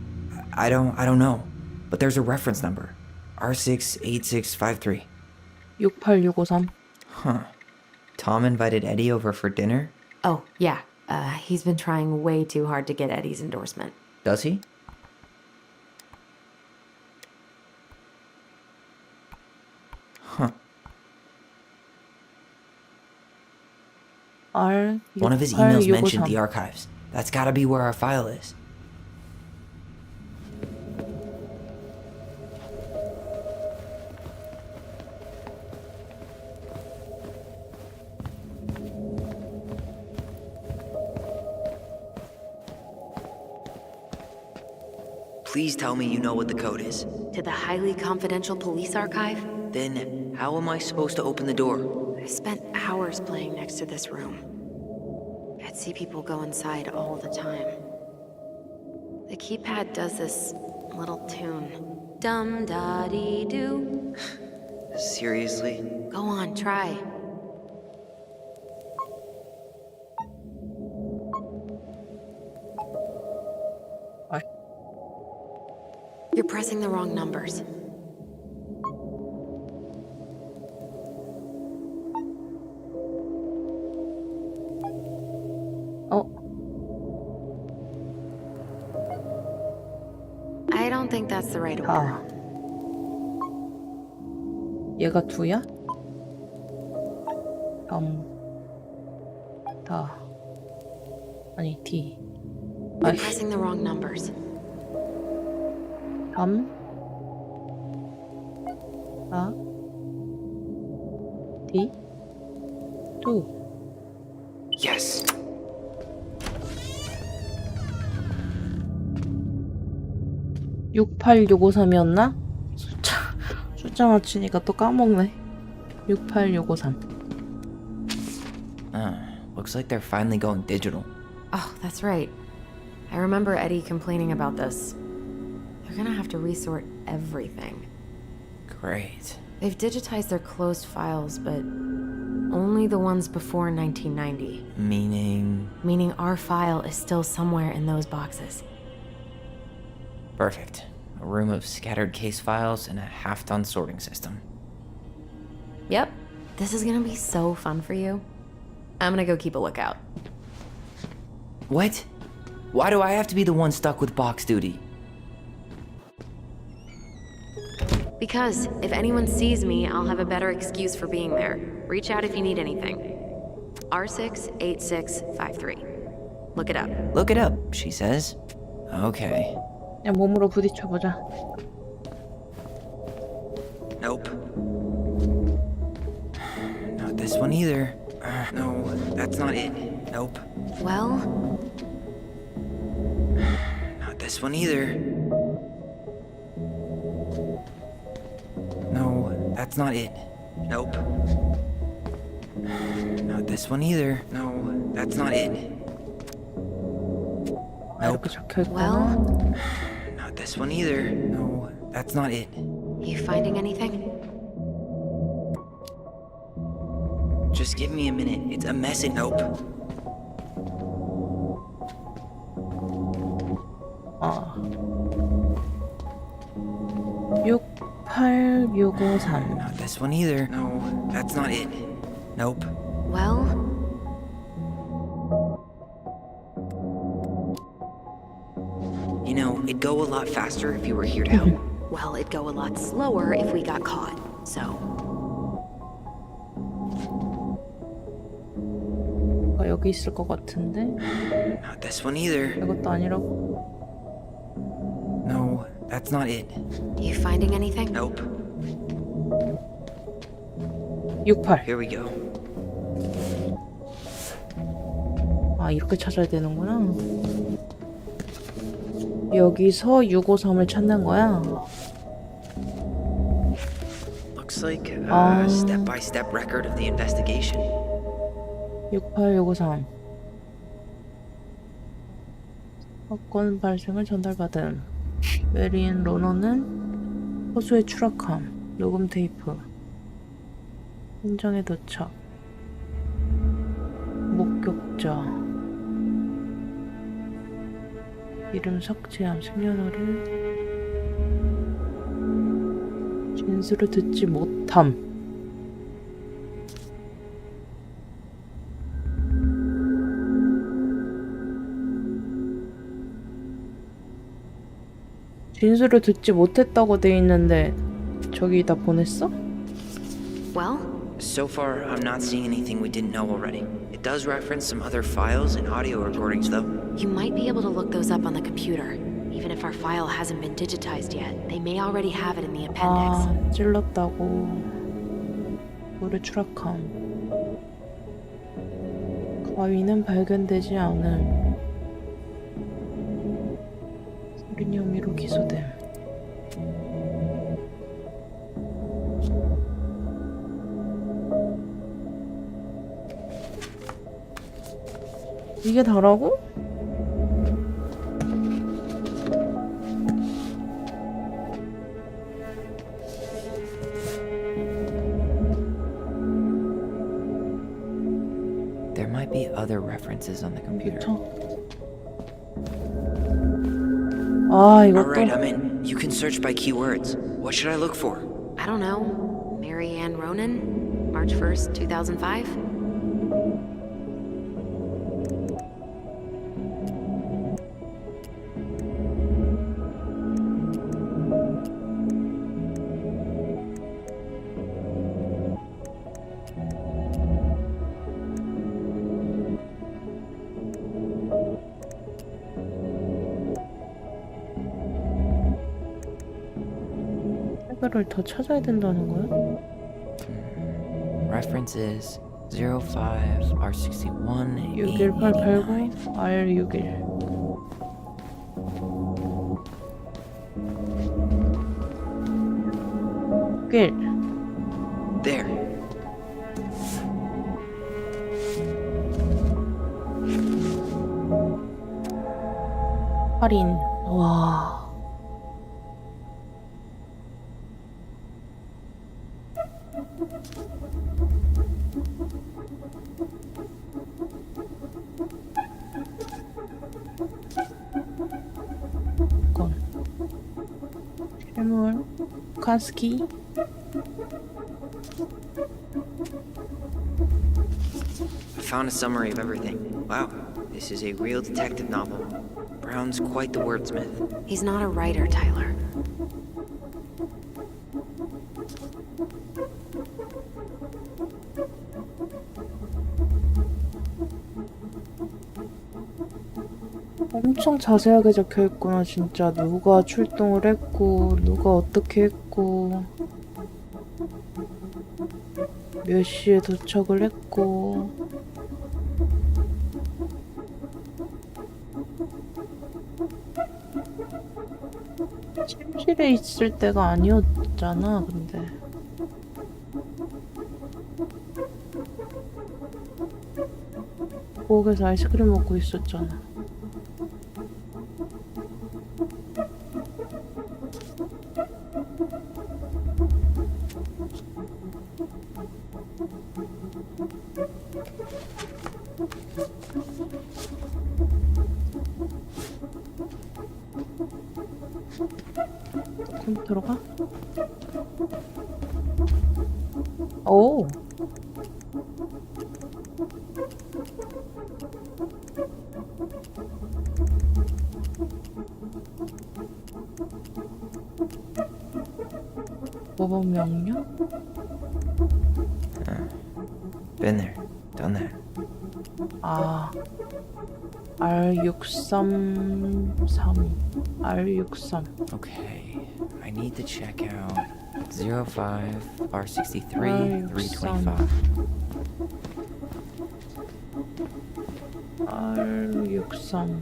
S2: I don't know. But there's a reference number. R68653.
S6: 68653.
S2: Huh. Tom invited Eddie over for dinner?
S1: Oh, yeah. He's been trying way too hard to get Eddie's endorsement.
S2: Does he? Huh. One of his emails mentioned the archives. That's gotta be where our file is. Please tell me you know what the code is.
S1: To the highly confidential police archive?
S2: Then, how am I supposed to open the door?
S1: I spent hours playing next to this room. I'd see people go inside all the time. The keypad does this little tune. Dum-da-dee-doo.
S2: Seriously?
S1: Go on, try. You're pressing the wrong numbers. I don't think that's the right order.
S6: 얘가 2야? 아니 D.
S1: You're pressing the wrong numbers.
S6: D. 2.
S2: Yes.
S6: 육 68653이었나? 숫자 맞추니까 또 까먹네. 68653.
S2: Looks like they're finally going digital.
S1: Oh, that's right. I remember Eddie complaining about this. They're gonna have to resort everything.
S2: Great.
S1: They've digitized their closed files, but only the ones before 1990. Meaning our file is still somewhere in those boxes.
S2: Perfect. A room of scattered case files and a half-done sorting system.
S1: Yep. This is gonna be so fun for you. I'm gonna go keep a lookout.
S2: What? Why do I have to be the one stuck with box duty?
S1: Because if anyone sees me, I'll have a better excuse for being there. Reach out if you need anything. R68653. Look it up.
S2: Look it up, she says. Okay.
S6: 그냥 몸으로 부딪혀보자.
S2: Nope. Not this one either. No, that's not it. Nope.
S1: Well,
S2: Not this one either. No, that's not it. Nope. Not this one either. No, that's not it.
S6: 이렇게 적혀있구나.
S1: well,
S2: Not this one either. No, that's not it.
S1: you finding anything?
S2: Just give me a minute. It's a mess. Nope.
S6: 68653.
S2: Not this one either. No, that's not it. Nope.
S1: Well,
S2: You know, it'd go a lot faster if you were here to help.
S1: well, it'd go a lot slower if we got caught. So,
S6: 여기 있을 것 같은데?
S2: Not this one either.
S6: 이것도 아니라고?
S2: No, that's not it.
S1: you finding anything?
S2: Nope.
S6: 68.
S2: Here we go.
S6: 아, 이렇게 찾아야 되는구나. 여기서 653을 찾는 거야.
S2: Looks like a step-by-step record of the investigation.
S6: 68653. 사건 발생을 전달받은 메린 로너는 호수에 추락함. 녹음 테이프. 현장에 도착. 목격자. 이름 삭제함. 생년월일. 진술을 듣지 못함. 진술을 듣지 못했다고 돼 있는데 저기다 보냈어?
S1: Well,
S2: So far, I'm not seeing anything we didn't know already. It does reference some other files and audio recordings, though.
S1: you might be able to look those up on the computer. Even if our file hasn't been digitized yet, they may already have it in the appendix.
S6: 아, 찔렀다고. 물에 추락함. 가위는 발견되지 않음. 살인 혐의로 기소됨. 이게 다라고?
S2: There might be other references on the computer.
S6: 그쵸? 아, 이것도.
S2: Alright, I'm in. You can search by keywords. What should I look for?
S1: I don't know. Mary Ann Ronan? March 1st, 2005?
S6: 태그를 더 찾아야 된다는 거야?
S2: References 05 R61
S6: 61889 R61 길
S2: There.
S6: 할인. 와. 이건 실물 카스키.
S2: I found a summary of everything. Wow, this is a real detective novel. Brown's quite the wordsmith.
S1: He's not a writer, Tyler.
S6: 엄청 자세하게 적혀 있구나, 진짜. 누가 출동을 했고, 누가 어떻게 했고, 몇 시에 도착을 했고. 침실에 있을 때가 아니었잖아, 근데. 부엌에서 아이스크림 먹고 있었잖아. 컴퓨터로 오. 모범 명령?
S2: Been there, done that.
S6: 아, R633 R63
S2: Okay, I need to check out 05 R63 325.
S6: R63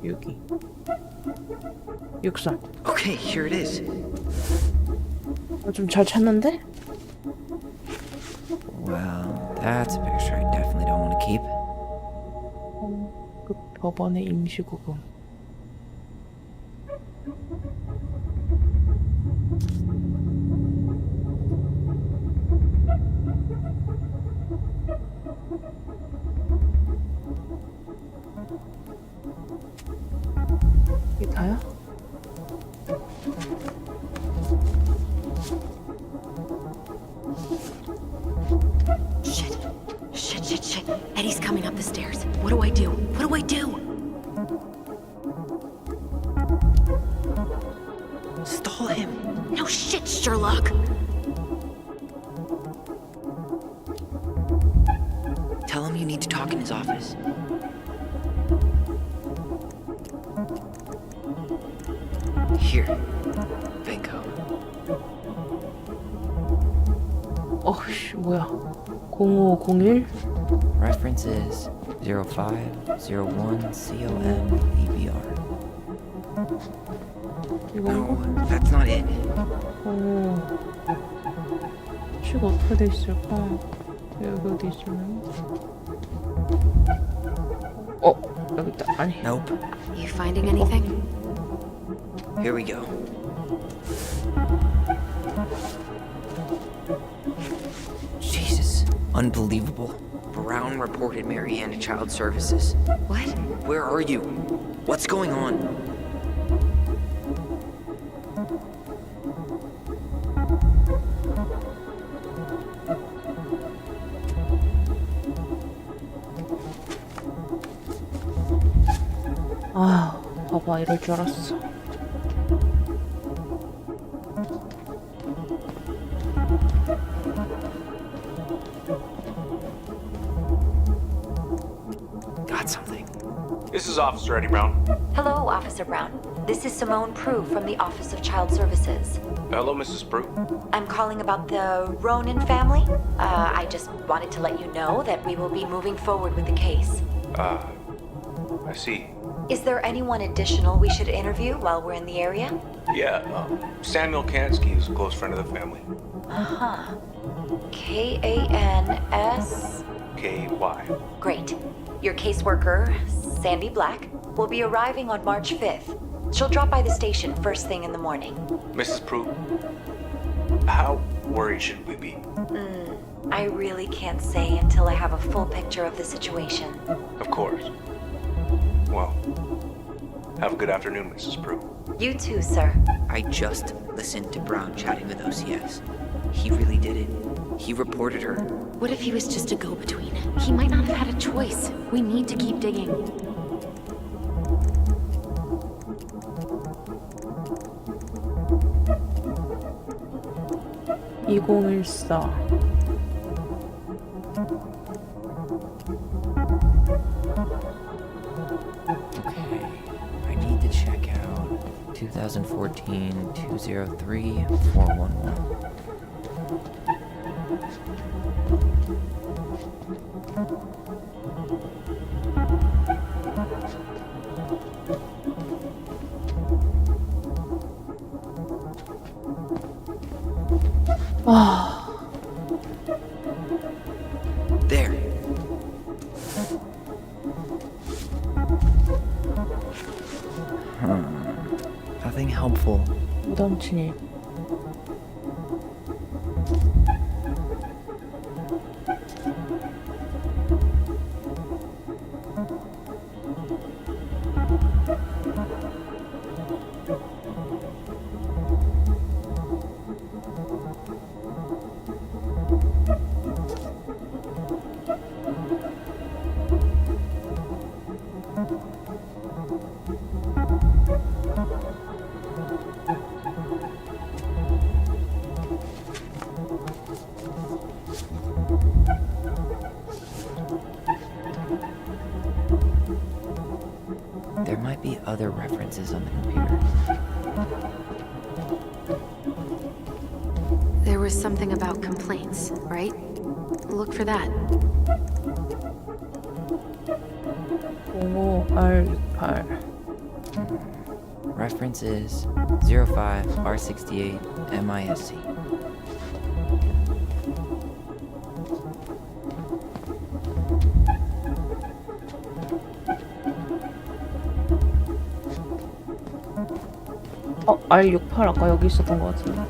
S6: 여기 63
S2: Okay, here it is.
S6: 좀 잘 찾는데?
S2: Well, that's a picture I definitely don't want to keep.
S6: 그 법원의 임시구금. 이게 다야?
S1: Shit. Eddie's coming up the stairs. What do I do? What do I do?
S2: Stall him.
S1: No shit, Sherlock.
S2: Tell him you need to talk in his office. Here. Bingo.
S6: 어씨, 뭐야. 0501?
S2: References 0501 COMEBR. No, that's not it.
S6: 수가 어떻게 돼 있을까? 여기 어디 있으면? 여기 있다. 아니.
S2: Nope.
S1: You finding anything?
S2: Here we go. Jesus. Unbelievable. Brown reported Marianne to Child Services.
S1: What?
S2: Where are you? What's going on?
S6: 아, 봐봐, 이럴 줄 알았어.
S2: Got something.
S12: This is Officer Eddie Brown.
S10: Hello, Officer Brown. This is Simone Prue from the Office of Child Services.
S12: Hello, Mrs. Prue.
S10: I'm calling about the Ronan family. I just wanted to let you know that we will be moving forward with the case.
S12: I see.
S10: Is there anyone additional we should interview while we're in the area?
S12: Yeah, Samuel Kansky is a close friend of the family.
S10: Uh-huh. K-A-N-S...
S12: K-Y.
S10: Great. Your caseworker, Sandy Black, will be arriving on March 5th. She'll drop by the station first thing in the morning.
S12: Mrs. Prue, how worried should we be?
S10: I really can't say until I have a full picture of the situation.
S12: Of course. Well, have a good afternoon, Mrs. Prue.
S10: You too, sir.
S2: I just listened to Brown chatting with OCS. He really did it. He reported her.
S1: What if he was just a go-between? He might not have had a choice. We need to keep digging.
S6: (2014)
S2: Okay, I need to check out 2014-203-411. There. Nothing helpful.
S6: 무덤 진입.
S2: There might be other references on the computer.
S1: There was something about complaints, right? Look for that.
S6: 05R68.
S2: Reference is 05R68MISC.
S6: R68 아까 여기 있었던 것 같은데.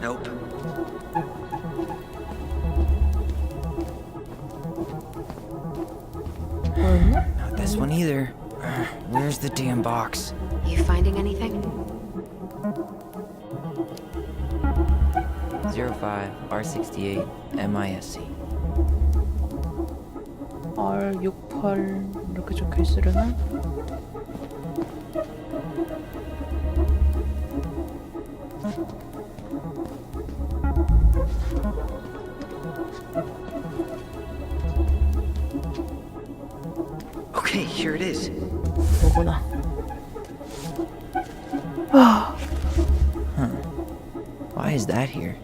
S2: Nope. Not this one either. Where's the damn box?
S1: You finding anything?
S2: 05R68MISC.
S6: R68 이렇게 적혀 있으려나?
S2: Okay, here it is.
S6: 뭐구나.
S2: Why is that here?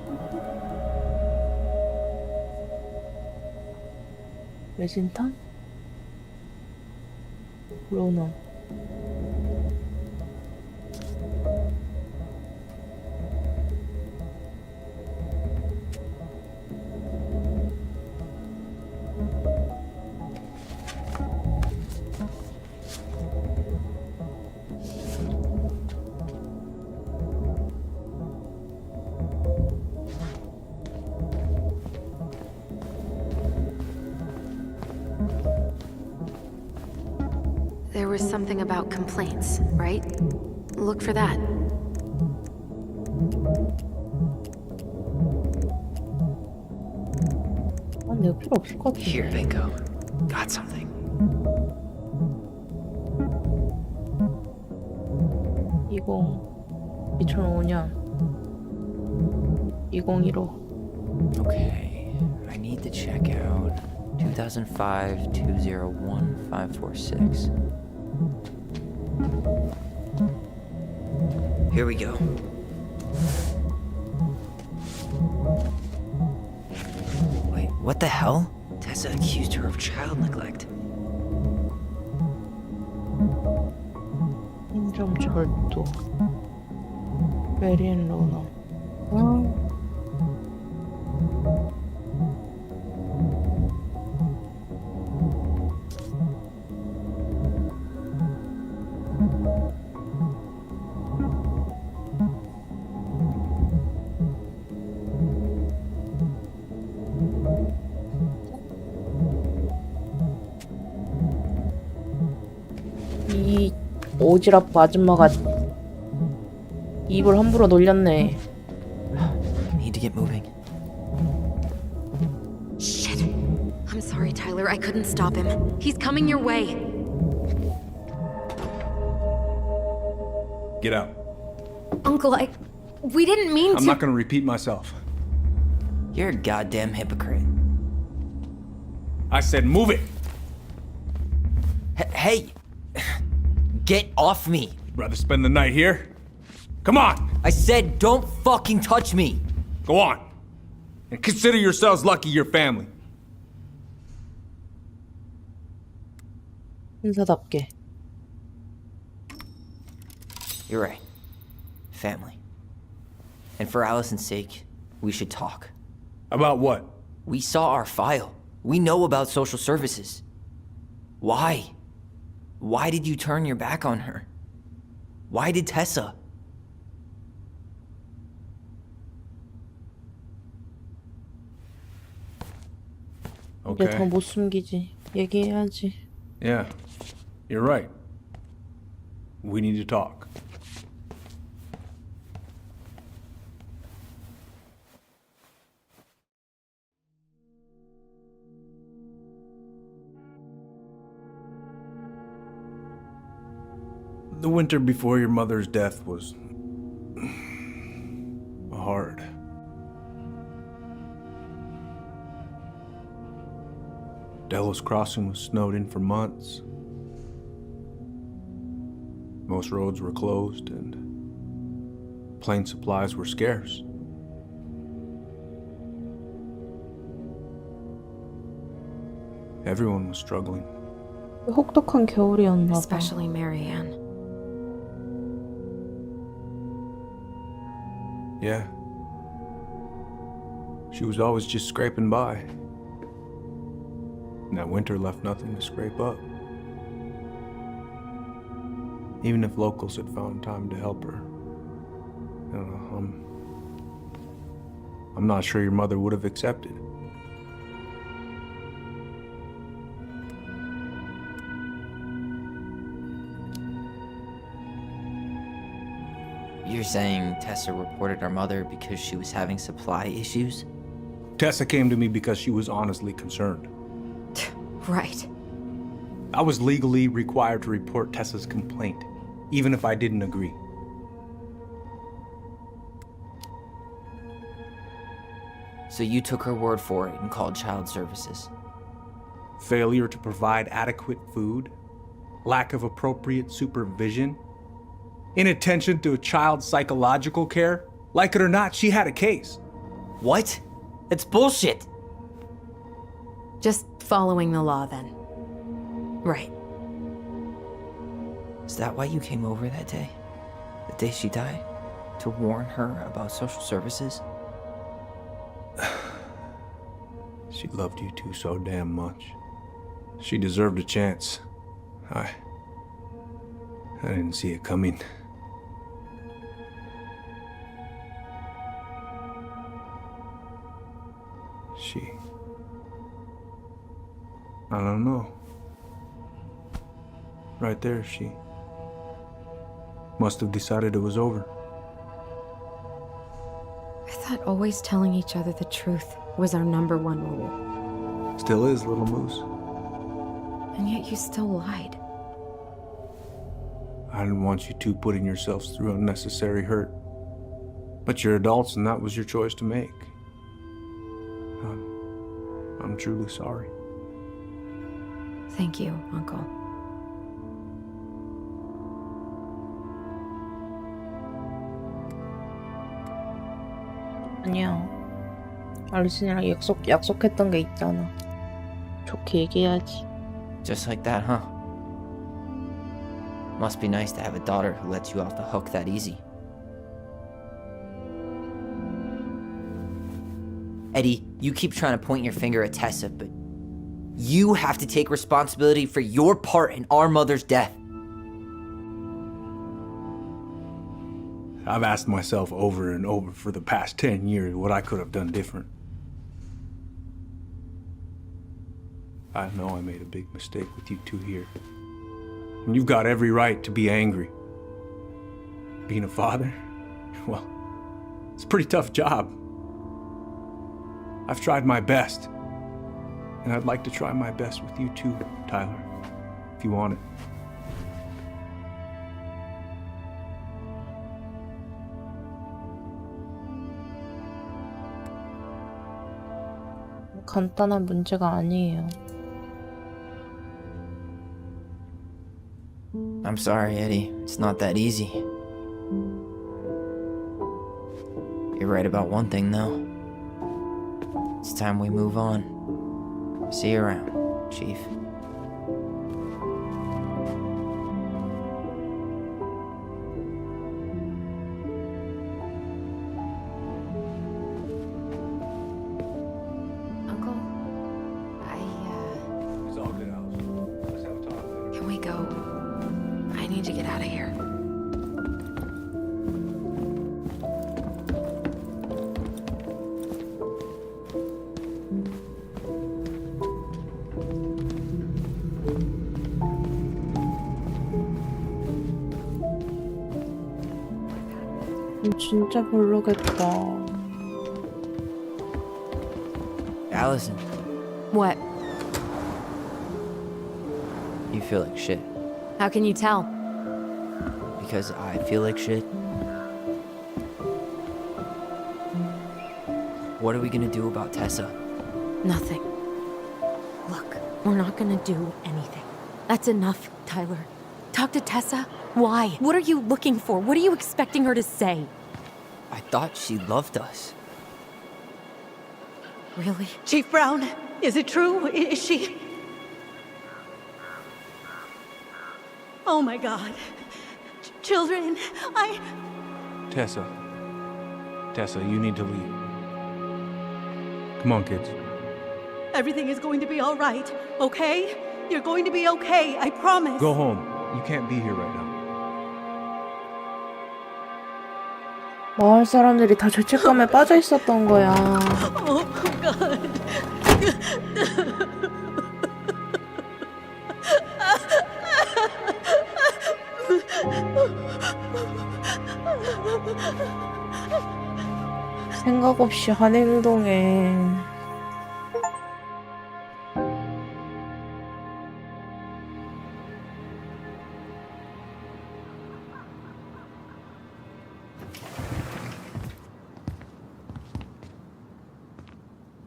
S6: 외진탕? 로너.
S1: There was something about complaints, right? Look for that.
S6: 아, 내가 필요 없을 것 같아.
S2: Here they go. Got something.
S6: 2005년 2015
S2: Okay, I need to check out 2005-201-546. Here we go. Wait, what the hell? Tessa accused her of child neglect.
S6: 인점 절도 메리앤 로너. 아. 이 오지랖 아줌마가 입을 함부로 놀렸네.
S2: Need to get moving.
S1: Shit. I'm sorry, Tyler. I couldn't stop him. He's coming your way.
S9: Get out.
S1: Uncle, we didn't mean
S9: I'm
S1: to.
S9: not gonna repeat myself.
S2: You're a goddamn hypocrite.
S9: I said move it!
S2: Hey! Get off me!
S9: Rather spend the night here? Come on!
S2: I said don't fucking touch me!
S9: Go on! And consider yourselves lucky you're family.
S6: 인사답게.
S2: You're right. Family. And for Allison's sake, we should talk.
S9: About what?
S2: We saw our file. We know about social services. Why? Why did you turn your back on her? Why did Tessa?
S6: 이제 더
S9: Okay.
S6: 못 숨기지. 얘기해야지.
S9: Yeah, you're right. We need to talk. The winter before your mother's death was hard. Delos Crossing was snowed in for months. Most roads were closed and plane supplies were scarce. Everyone was struggling.
S6: 혹독한 겨울이었나 봐.
S1: Especially Marianne.
S9: Yeah. She was always just scraping by. And that winter left nothing to scrape up. Even if locals had found time to help her. I don't know, I'm not sure your mother would have accepted.
S2: You're saying Tessa reported our mother because she was having supply issues?
S9: Tessa came to me because she was honestly concerned.
S1: Right.
S9: I was legally required to report Tessa's complaint, even if I didn't agree.
S2: So you took her word for it and called child services?
S9: Failure to provide adequate food, lack of appropriate supervision, inattention to a child's psychological care. Like it or not, she had a case.
S2: What? That's bullshit!
S1: Just Following the law, then. Right.
S2: Is that why you came over that day? The day she died? To warn her about social services?
S9: She loved you two so damn much. She deserved a chance. I didn't see it coming. I don't know. Right there, she must have decided it was over.
S1: I thought always telling each other the truth was our number one rule.
S9: Still is, little moose.
S1: And yet you still lied.
S9: I didn't want you two putting yourselves through unnecessary hurt. But you're adults and that was your choice to make. I'm truly sorry.
S1: Thank you, Uncle.
S6: 아니야. 알리슨이랑 약속했던 게 있잖아. 좋게 얘기해야지.
S2: Just like that, huh? Must be nice to have a daughter who lets you off the hook that easy. Eddie, you keep trying to point your finger at Tessa, but you have to take responsibility for your part in our mother's death.
S9: I've asked myself over and over for the past 10 years what I could have done different. I know I made a big mistake with you two here. And you've got every right to be angry. Being a father, well, it's a pretty tough job. I've tried my best. And I'd like to try my best with you too, Tyler, if you want it.
S6: 간단한 문제가 아니에요.
S2: I'm sorry, Eddie. It's not that easy. You're right about one thing, though. It's time we move on. See you around, Chief.
S1: Uncle,
S9: It's all good, Alice. Let's have a talk later.
S1: can we go? I need to get out of here.
S6: 진짜 별로겠다.
S2: Allison,
S1: What?
S2: you feel like shit.
S1: How can you tell?
S2: Because I feel like shit. What are we gonna do about Tessa?
S1: Nothing. Look, we're not gonna do anything. That's enough, Tyler. Talk to Tessa? Why? What are you looking for? What are you expecting her to say?
S2: I thought she loved us.
S1: Really?
S3: Chief Brown, is it true? Is she... Oh my God. Children,
S9: Tessa, you need to leave. Come on, kids.
S3: Everything is going to be all right, okay? You're going to be okay, I promise.
S9: Go home. You can't be here right now.
S6: 마을 사람들이 다 죄책감에 빠져 있었던 거야.
S3: Oh God.
S6: 생각 없이 한 행동에.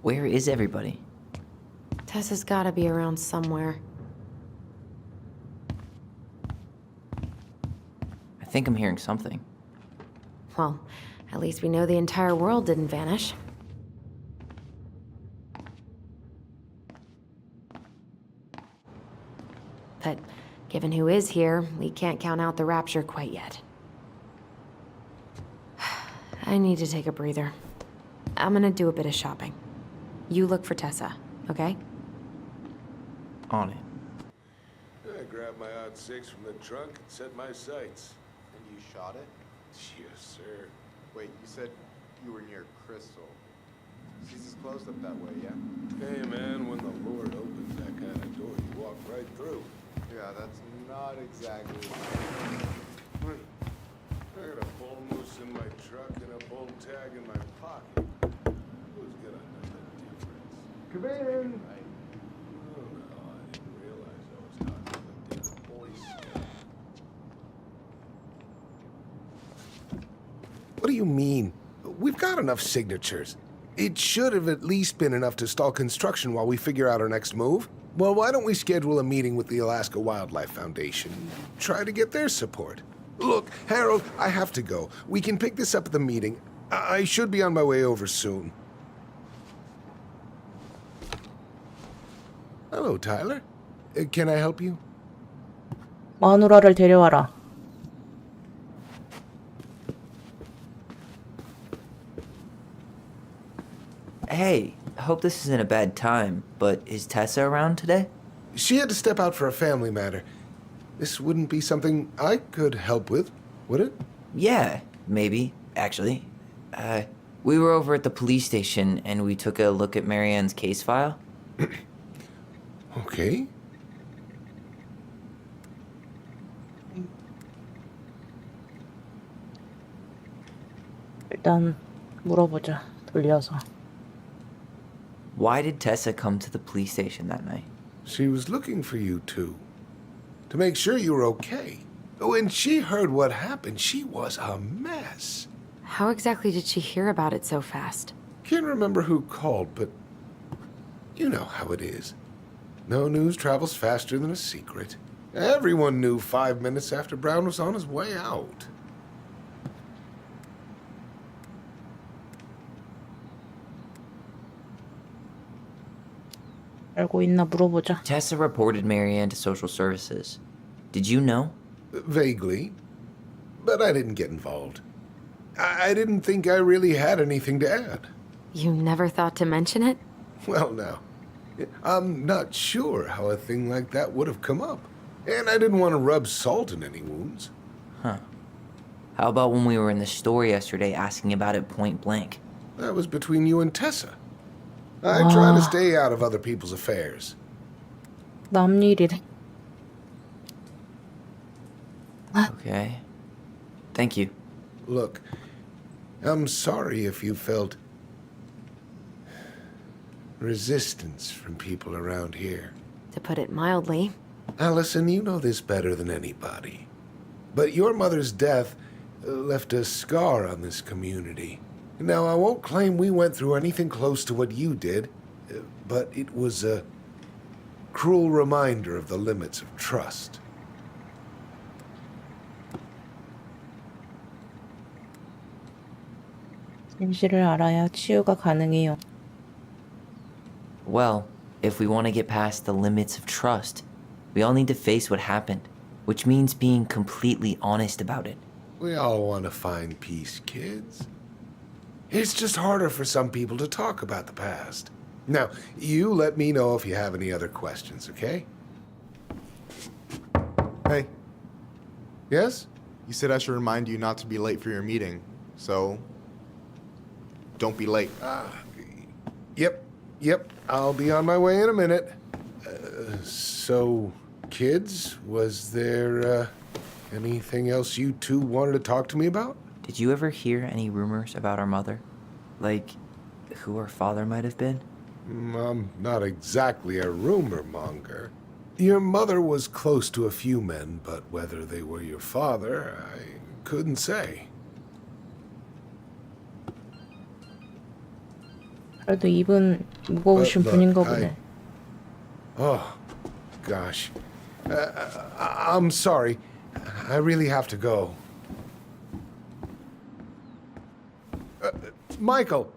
S2: Where is everybody?
S1: Tessa's gotta be around somewhere.
S2: I think I'm hearing something.
S1: Well, at least we know the entire world didn't vanish. Given who is here, we can't count out the rapture quite yet. I need to take a breather. I'm gonna do a bit of shopping. You look for Tessa, okay?
S2: On it.
S13: I grabbed my odd six from the trunk and set my sights.
S14: And you shot it?
S13: Yes, sir.
S14: Wait, you said you were near Crystal. She's just closed up that way, yeah?
S13: Hey, man, when the Lord opens that kind of door, you walk right through.
S14: Yeah, that's not exactly...
S13: I got a bull moose in my truck and a bull tag in my pocket. Who's gonna know the difference?
S14: Come in!
S13: Oh, no, I didn't realize I was talking to a damn Boy Scout.
S7: What do you mean? We've got enough signatures. It should have at least been enough to stall construction while we figure out our next move. Well, why don't we schedule a meeting with the Alaska Wildlife Foundation? Try to get their support. Look, Harold, I have to go. We can pick this up at the meeting. I should be on my way over soon. Hello, Tyler. Can I help you?
S6: 마누라를 데려와라.
S2: Hey, hope this isn't a bad time, but is Tessa around today?
S7: She had to step out for a family matter. This wouldn't be something I could help with, would it?
S2: Yeah, maybe, actually. We were over at the police station and we took a look at Marianne's case file.
S7: Okay.
S6: 일단 물어보자. 돌려서.
S2: Why did Tessa come to the police station that night?
S7: She was looking for you two. To make sure you were okay. When she heard what happened, she was a mess.
S1: How exactly did she hear about it so fast?
S7: Can't remember who called, but you know how it is. No news travels faster than a secret. Everyone knew 5 minutes after Brown was on his way out.
S6: 알고 있나 물어보자.
S2: Tessa reported Marianne to social services. Did you know?
S7: Vaguely. But I didn't get involved. I didn't think I really had anything to add.
S1: You never thought to mention it?
S7: Well, now, I'm not sure how a thing like that would have come up. And I didn't want to rub salt in any wounds.
S2: Huh. How about when we were in the store yesterday asking about it point blank?
S7: That was between you and Tessa. I try to stay out of other people's affairs.
S6: 남 일이래.
S2: Okay. Thank you.
S7: Look, I'm sorry if you felt resistance from people around here.
S1: To put it mildly.
S7: Allison, you know this better than anybody. But your mother's death left a scar on this community. Now, I won't claim we went through anything close to what you did, but it was a cruel reminder of the limits of trust.
S6: 진실을 알아야 치유가 가능해요.
S2: Well, if we want to get past the limits of trust, we all need to face what happened, which means being completely honest about it.
S7: We all want to find peace, kids. It's just harder for some people to talk about the past. Now, you let me know if you have any other questions, okay?
S14: Hey,
S7: Yes?
S14: you said I should remind you not to be late for your meeting, so don't be late.
S7: Yep, I'll be on my way in a minute. So, kids, was there anything else you two wanted to talk to me about?
S2: Did you ever hear any rumors about our mother? Like, who our father might have been?
S7: I'm not exactly a rumor monger. Your mother was close to a few men, but whether they were your father, I couldn't say.
S6: 그래도 입은 무거우신
S7: Look,
S6: 분인가 보네.
S7: Oh, gosh. I'm sorry. I really have to go. Michael,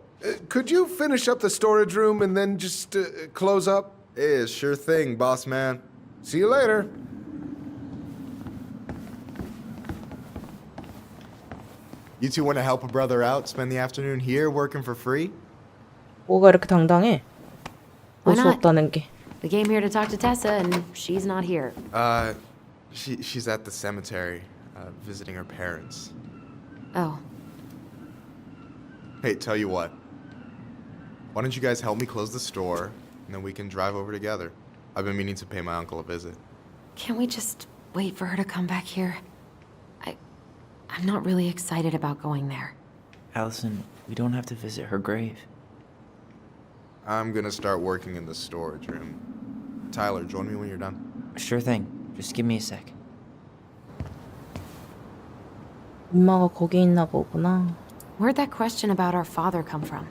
S7: could you finish up the storage room and then just close up?
S14: Yeah, sure thing, boss man.
S7: See you later.
S14: You two want to help a brother out, spend the afternoon here working for free?
S6: 뭐가 이렇게 당당해?
S1: Why
S6: 볼 수
S1: not?
S6: 없다는 게.
S1: We came here to talk to Tessa, and she's not here.
S14: She's at the cemetery, visiting her parents.
S1: Oh,
S14: Hey, tell you what. Why don't you guys help me close the store, and then we can drive over together? I've been meaning to pay my uncle a visit.
S1: can't we just wait for her to come back here? I'm not really excited about going there.
S2: Allison, we don't have to visit her grave.
S14: I'm gonna start working in the storage room. Tyler, join me when you're done.
S2: Sure thing. Just give me a sec.
S6: 엄마가 거기 있나 보구나.
S1: Where'd that question about our father come from?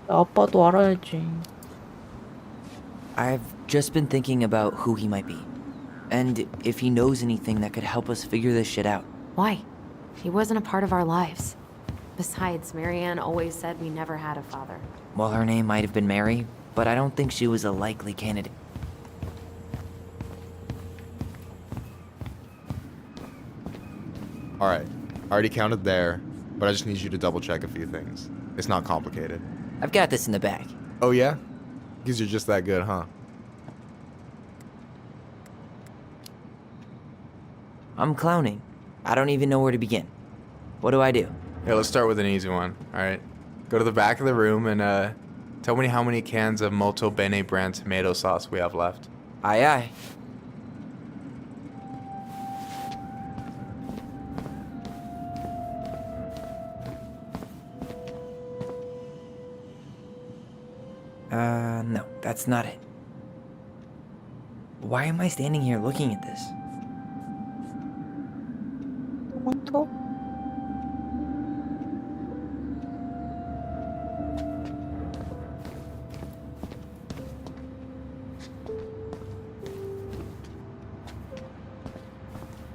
S6: 아빠도 알아야지.
S2: I've just been thinking about who he might be. And if he knows anything that could help us figure this shit out.
S1: Why? He wasn't a part of our lives. Besides, Marianne always said we never had a father.
S2: Well, her name might have been Mary, but I don't think she was a likely candidate.
S14: Alright, I already counted there, but I just need you to double check a few things. It's not complicated.
S2: I've got this in the bag.
S14: Oh yeah? Because you're just that good, huh?
S2: I'm clowning. I don't even know where to begin. What do I do?
S14: Here, let's start with an easy one, alright? Go to the back of the room and, tell me how many cans of Molto Bene brand tomato sauce we have left.
S2: Aye aye. No, that's not it. Why am I standing here looking at this?
S6: 토마토?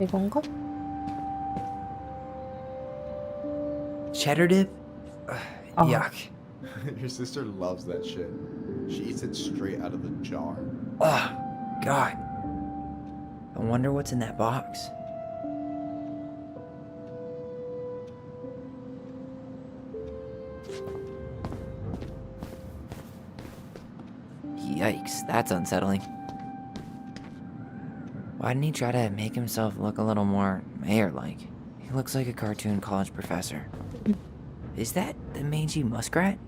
S6: 이건가?
S2: Cheddar dip? Yuck.
S14: Your sister loves that shit. She eats it straight out of the jar.
S2: Oh, God. I wonder what's in that box. Yikes, that's unsettling. Why didn't he try to make himself look a little more mayor-like? He looks like a cartoon college professor. Is that the mangy muskrat?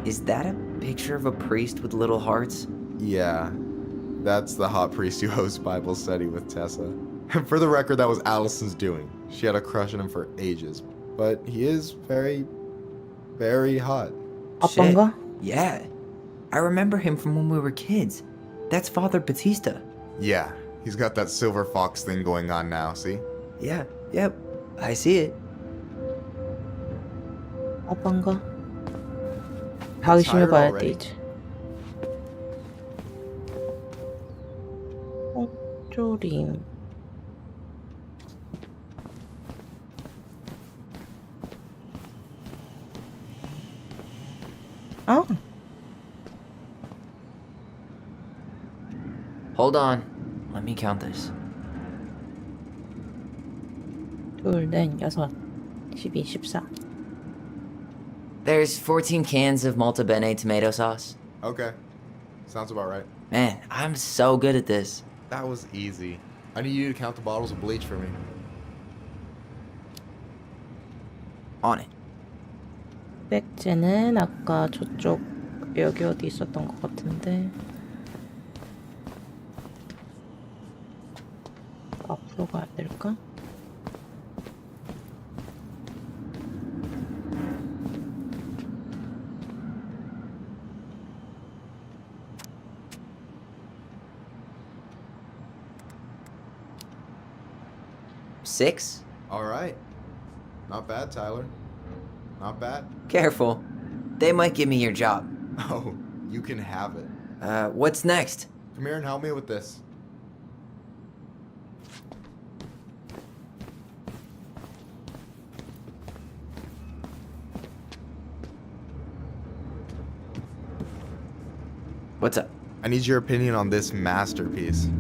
S2: Is that a picture of a priest with little hearts?
S14: Yeah, that's the hot priest who hosts Bible study with Tessa. For the record, that was Allison's doing. She had a crush on him for ages, but he is very, very hot.
S2: Shit.
S6: 아빠인가?
S2: Yeah. I remember him from when we were kids. That's Father Batista.
S14: Yeah, he's got that silver fox thing going on now, see?
S2: Yeah, yep. I see it.
S6: 아빠인가? 자기심을 봐야 돼 이제. 뽕조림. 아,
S2: Hold on. Let me count this.
S6: 둘, 넷, 여섯, 12, 14.
S2: There's 14 cans of Malta Bene tomato sauce.
S14: Okay, sounds about right.
S2: Man, I'm so good at this.
S14: That was easy. I need you to count the bottles of bleach for me.
S2: On it.
S6: 백제는 아까 저쪽 여기 어디 있었던 것 같은데 앞으로 가야 될까?
S2: Six?
S14: All right. Not bad, Tyler. Not bad.
S2: Careful. They might give me your job.
S14: Oh, you can have it.
S2: What's next?
S14: Come here and help me with this.
S2: What's up?
S14: I need your opinion on this masterpiece.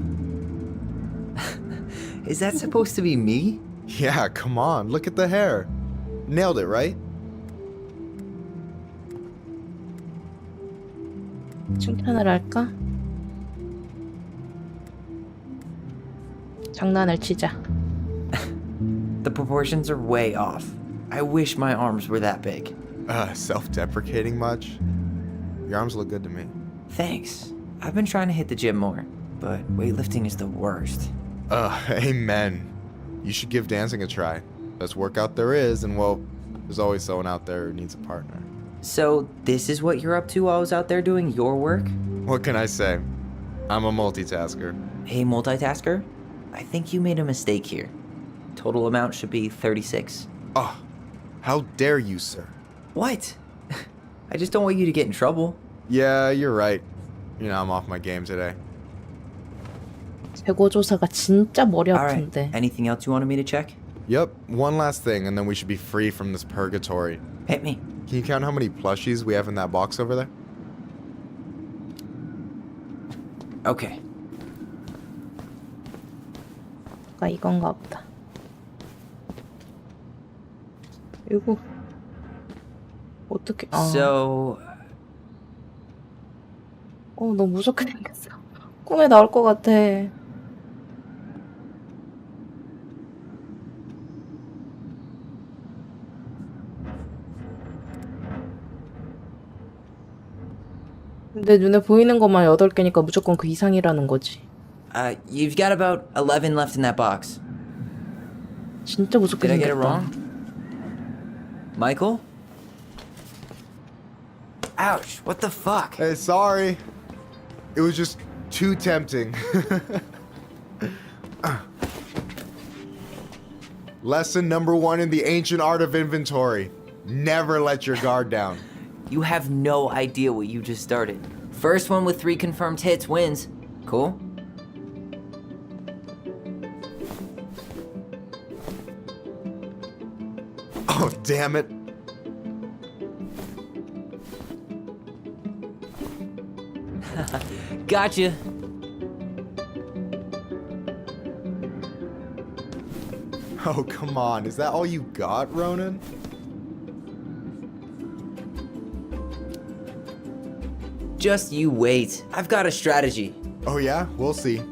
S2: Is that supposed to be me?
S14: Yeah, come on, look at the hair. Nailed it, right?
S6: 칭찬을 할까? 장난을 치자.
S2: The proportions are way off. I wish my arms were that big.
S14: Self-deprecating much? Your arms look good to me.
S2: Thanks. I've been trying to hit the gym more, but weightlifting is the worst.
S14: Amen. You should give dancing a try. Best workout there is, and well, there's always someone out there who needs a partner.
S2: So, this is what you're up to while I was out there doing your work?
S14: What can I say? I'm a multitasker.
S2: Hey, multitasker? I think you made a mistake here. Total amount should be 36.
S14: Oh, how dare you, sir?
S2: What? I just don't want you to get in trouble.
S14: Yeah, you're right. You know, I'm off my game today.
S6: 재고조사가 진짜 머리
S2: Alright,
S6: 아픈데.
S2: anything else you wanted me to check?
S14: Yep, one last thing, and then we should be free from this purgatory.
S2: Hit me.
S14: Can you count how many plushies we have in that box over there?
S2: Okay.
S6: 아, 이건가 보다. 이거 어떻게?
S2: So,
S6: 너무 무섭게 생겼어. 꿈에 나올 것 같아. 내 눈에 보이는 것만 8개니까 무조건 그 이상이라는 거지.
S2: you've got about 11 left in that box.
S6: 진짜 무섭게
S2: Did I get it
S6: 생겼다.
S2: wrong? Michael? Ouch, what the fuck?
S14: Hey, sorry. It was just too tempting. Lesson number 1 in the ancient art of inventory. Never let your guard down.
S2: You have no idea what you just started. First one with 3 confirmed hits wins. Cool?
S14: Oh, damn it.
S2: Gotcha.
S14: Oh, come on. Is that all you got, Ronan?
S2: Just you wait. I've got a strategy.
S14: Oh, yeah? We'll see.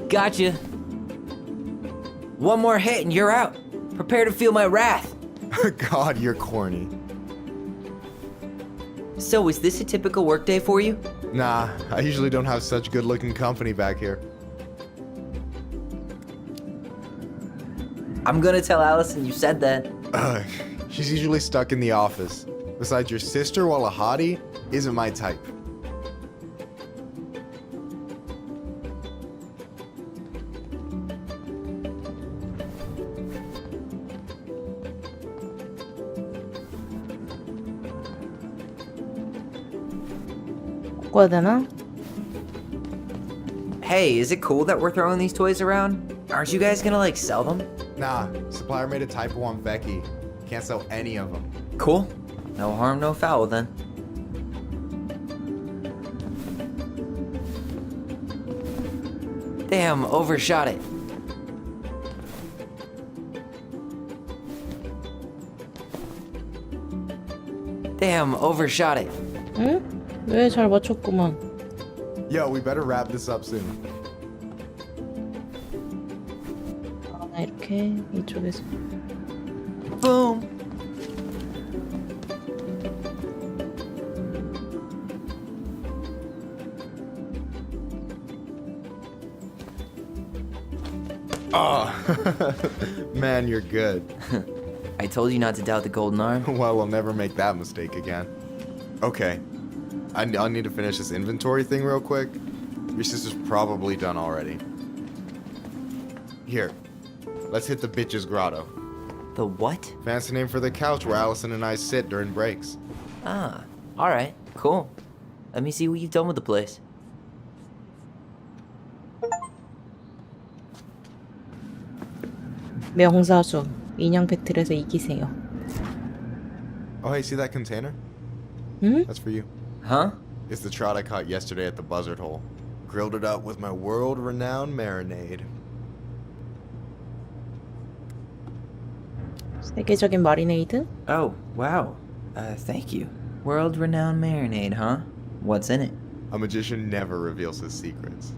S2: Gotcha. One more hit and you're out. Prepare to feel my wrath.
S14: God, you're corny.
S2: So, is this a typical workday for you?
S14: Nah, I usually don't have such good-looking company back here.
S2: I'm gonna tell Allison you said that.
S14: She's usually stuck in the office. Besides, your sister, while a hottie, isn't my type.
S6: 바꿔야 되나?
S2: Hey, is it cool that we're throwing these toys around? Aren't you guys gonna, like, sell them?
S14: Nah, supplier made a typo on Becky. Can't sell any of them.
S2: Cool. No harm, no foul then. Damn, overshot it. Damn, overshot it.
S6: 응? 왜 잘 맞췄구만.
S14: Yo, we better wrap this up soon.
S6: 하나 이렇게 이쪽에서.
S2: Boom.
S14: Oh, man, you're good.
S2: I told you not to doubt the golden arm.
S14: Well, I'll never make that mistake again. Okay, I'll need to finish this inventory thing real quick. Your sister's probably done already. Here, let's hit the bitch's grotto.
S2: The what?
S14: Fancy name for the couch where Allison and I sit during breaks.
S2: Ah, alright, cool. Let me see what you've done with the place.
S6: 명사수 인형 배틀에서 이기세요.
S14: Oh, hey, see that container?
S6: Hmm?
S14: That's for you.
S2: Huh?
S14: It's the trout I caught yesterday at the buzzard hole. Grilled it up with my world-renowned marinade.
S6: 세계적인 마리네이드?
S2: Oh, wow. Thank you. World-renowned marinade, huh? What's in it?
S14: A magician never reveals his secrets.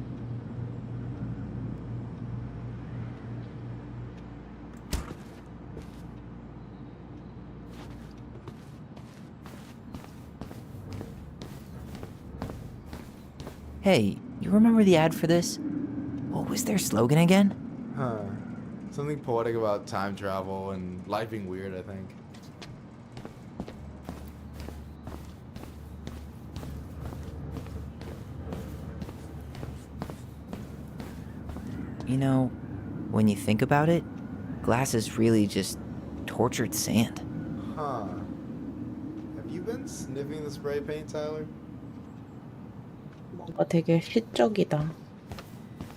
S2: Hey, you remember the ad for this? What was their slogan again?
S14: Huh. Something poetic about time travel and life being weird, I think.
S2: You know, when you think about it, glass is really just tortured sand.
S14: Huh. Have you been sniffing the spray paint, Tyler?
S6: 뭔가 되게 시적이다.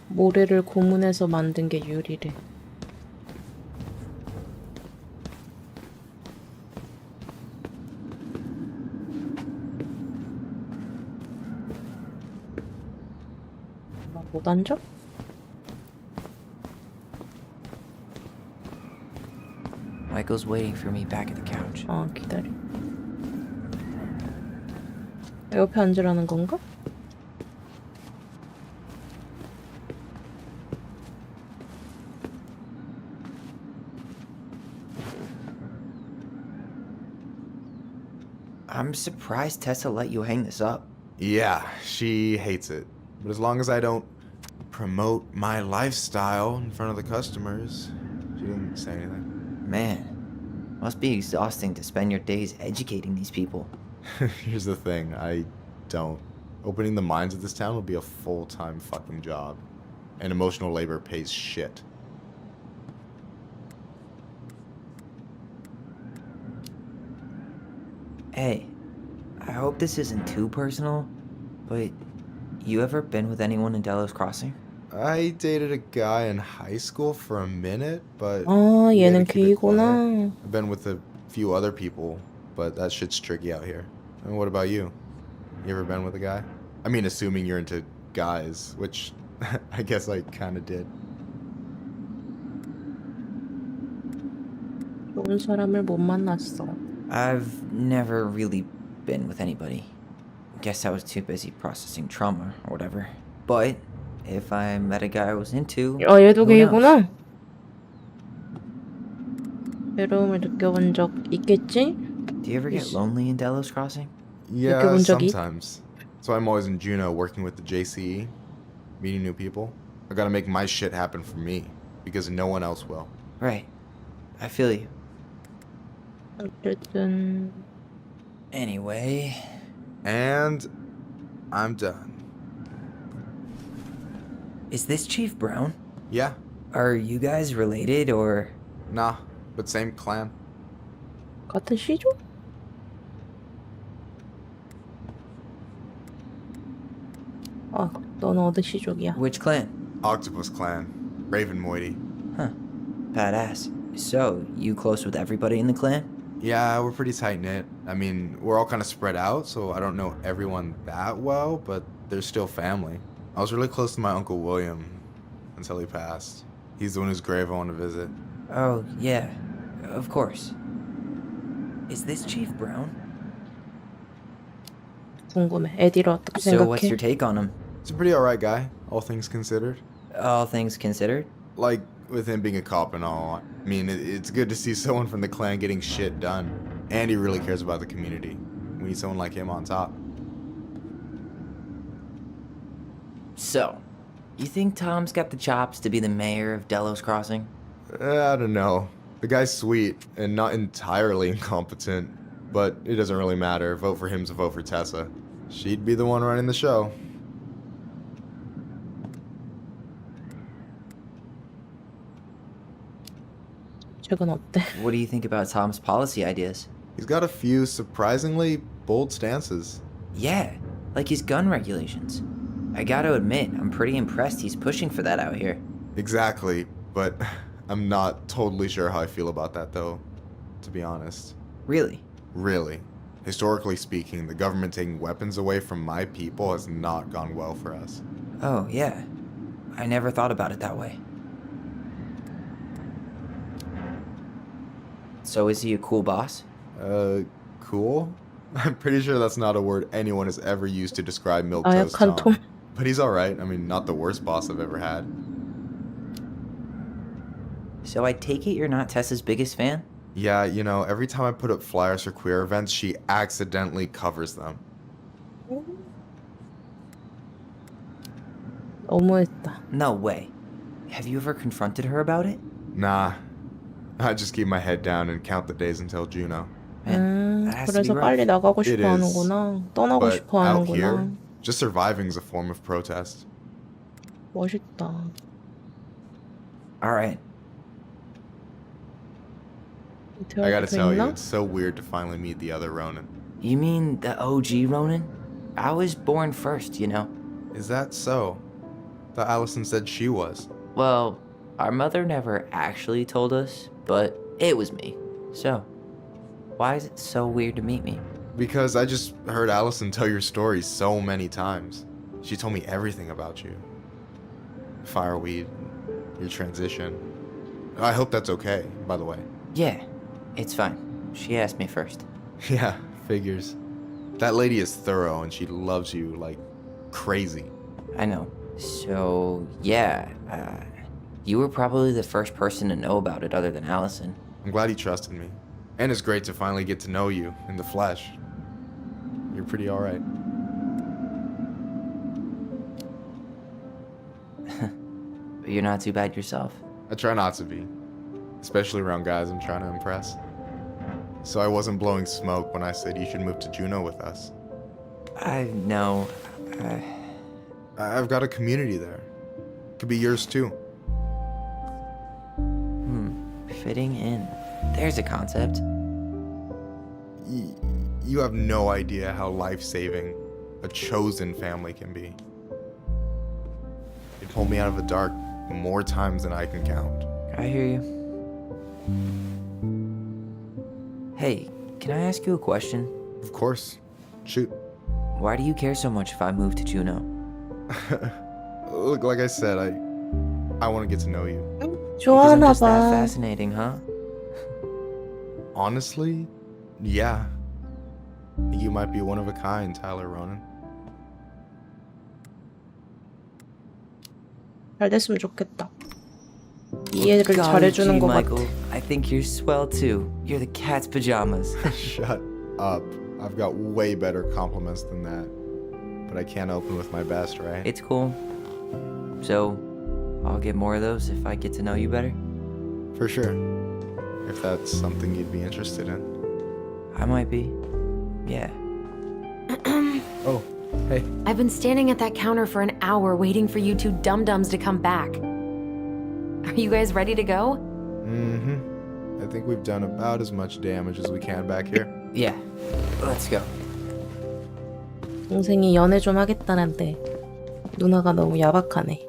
S6: 모래를 고문해서 만든 게 유리래. 못 앉아?
S2: Michael's waiting for me back at the couch.
S6: 아, 기다려. 옆에 앉으라는 건가?
S2: I'm surprised Tessa let you hang this up.
S14: Yeah, she hates it. But as long as I don't promote my lifestyle in front of the customers, she didn't say anything.
S2: Man, must be exhausting to spend your days educating these people.
S14: Here's the thing, I don't. Opening the mines of this town will be a full-time fucking job. And emotional labor pays shit.
S2: Hey, I hope this isn't too personal, but you ever been with anyone in Delos Crossing?
S14: I dated a guy in high school for a minute, but
S6: 아,
S14: we had
S6: 얘는
S14: to keep it quiet.
S6: 게이구나.
S14: I've been with a few other people, but that shit's tricky out here. And what about you? You ever been with a guy? I mean, assuming you're into guys, which I guess I kind of did.
S6: 좋은 사람을 못 만났어.
S2: I've never really been with anybody. Guess I was too busy processing trauma or whatever. But if I met a guy I was into,
S6: 얘도
S2: who knows?
S6: 게이구나. 외로움을 느껴본 적 있겠지?
S2: Do you ever get lonely in Delos Crossing?
S14: Yeah,
S6: 느껴본 적이?
S14: sometimes. So I'm always in Juneau working with the JCE, meeting new people. I gotta make my shit happen for me, because no one else will.
S2: Right. I feel you.
S6: 어쨌든
S2: Anyway,
S14: And I'm done.
S2: is this Chief Brown?
S14: Yeah,
S2: Are you guys related or?
S14: nah, but same clan.
S6: 같은 시조? 아, 너는 어디 시족이야?
S2: Which clan?
S14: Octopus clan. Raven Moiety.
S2: Huh. Badass. So, you close with everybody in the clan?
S14: Yeah, we're pretty tight-knit. I mean, we're all kind of spread out, so I don't know everyone that well, but they're still family. I was really close to my Uncle William until he passed. He's the one whose grave I want to visit.
S2: Oh, yeah. Of course. Is this Chief Brown?
S6: 궁금해. 에디를 어떻게
S2: So, what's
S6: 생각해?
S2: your take on him?
S14: He's a pretty alright guy, all things considered.
S2: All things considered?
S14: Like, with him being a cop and all, I mean, it's good to see someone from the clan getting shit done. And he really cares about the community. We need someone like him on top.
S2: So, you think Tom's got the chops to be the mayor of Delos Crossing?
S14: I don't know. The guy's sweet and not entirely incompetent, but it doesn't really matter. Vote for him to vote for Tessa. She'd be the one running the show.
S6: 최근 어때?
S2: What do you think about Tom's policy ideas?
S14: He's got a few surprisingly bold stances.
S2: Yeah, Like his gun regulations. I gotta admit, I'm pretty impressed he's pushing for that out here.
S14: Exactly, but I'm not totally sure how I feel about that though, to be honest.
S2: Really?
S14: Really. Historically speaking, the government taking weapons away from my people has not gone well for us.
S2: Oh, yeah. I never thought about it that way. So is he a cool boss?
S14: Cool? I'm pretty sure that's not a word anyone has ever used to describe Milquetoast Tom. But he's alright. I mean, not the worst boss I've ever had.
S2: So I take it you're not Tessa's biggest fan?
S14: Yeah, you know, every time I put up flyers for queer events, she accidentally covers them.
S6: 너무했다.
S2: No way. Have you ever confronted her about it?
S14: Nah. I just keep my head down and count the days until Juno.
S2: Man, that has to be
S6: 그래서
S2: rough.
S6: 빨리 나가고
S14: It
S6: 싶어
S14: is.
S6: 하는구나. 떠나고
S14: But
S6: 싶어
S14: out
S6: 하는구나.
S14: here, just surviving is a form of protest.
S6: 멋있다.
S2: Alright.
S14: I gotta tell you, it's so weird to finally meet the other Ronin.
S2: You mean the OG Ronin? I was born first, you know.
S14: Is that so? Thought Allison said she was.
S2: Well, our mother never actually told us, but it was me. So, why is it so weird to meet me?
S14: Because I just heard Allison tell your story so many times. She told me everything about you. Fireweed, your transition. I hope that's okay, by the way.
S2: Yeah, it's fine. She asked me first.
S14: Yeah, figures. That lady is thorough and she loves you like crazy.
S2: I know. So, yeah, you were probably the first person to know about it other than Allison.
S14: I'm glad he trusted me. And it's great to finally get to know you in the flesh. You're pretty alright.
S2: But you're not too bad yourself.
S14: I try not to be. Especially around guys I'm trying to impress. So I wasn't blowing smoke when I said you should move to Juneau with us.
S2: I know.
S14: I've got a community there. Could be yours too.
S2: Fitting in. There's a concept.
S14: You have no idea how life-saving a chosen family can be. It pulled me out of the dark more times than I can count.
S2: I hear you. Hey, can I ask you a question?
S14: Of course. Shoot.
S2: Why do you care so much if I move to Juneau?
S14: Look, like I said, I want to get to know you.
S2: Because I'm just that
S6: 좋아하나 봐.
S2: fascinating, huh?
S14: Honestly, yeah. You might be one of a kind, Tyler Ronan.
S6: 잘 됐으면 좋겠다. 이해를
S2: God,
S6: 잘해주는
S2: gee,
S6: 것
S2: Michael,
S6: 같아.
S2: I think you're swell too. You're the cat's pajamas.
S14: Shut up. I've got way better compliments than that. But I can't open with my best, right?
S2: It's cool. So, I'll get more of those if I get to know you better.
S14: For sure. If that's something you'd be interested in.
S2: I might be. Yeah.
S14: Oh, hey.
S1: I've been standing at that counter for an hour waiting for you two dum-dums to come back. Are you guys ready to go?
S14: Mm-hmm. I think we've done about as much damage as we can back here.
S2: Yeah. Let's go.
S6: 동생이 연애 좀 하겠다는데 누나가 너무 야박하네.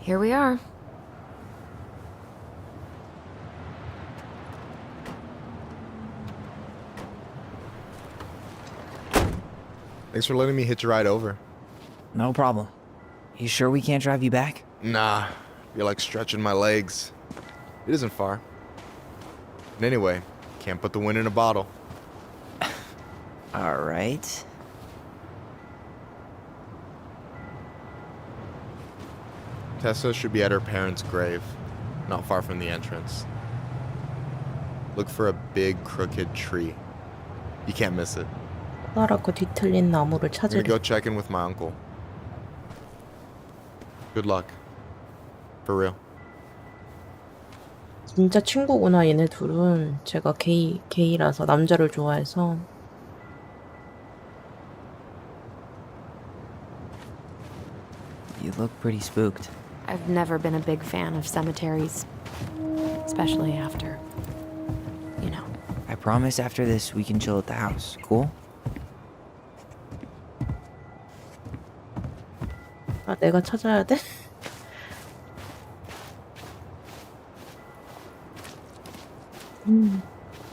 S1: Here we are.
S14: Thanks for letting me hitch a ride over.
S2: No problem. You sure we can't drive you back?
S14: Nah, you're like stretching my legs. It isn't far. And anyway, can't put the wind in a bottle.
S2: All right.
S14: Tessa should be at her parents' grave, not far from the entrance. Look for a big crooked tree. You can't miss it.
S6: 커다랗고 뒤틀린 나무를
S14: I'm gonna
S6: 찾으려.
S14: go check in with my uncle. Good luck. For real.
S6: 진짜 친구구나 얘네 둘은. 제가 게이라서 남자를 좋아해서.
S2: You look pretty spooked.
S1: I've never been a big fan of cemeteries, especially after, you know.
S2: I promise after this we can chill at the house. Cool?
S6: 아, 내가 찾아야 돼?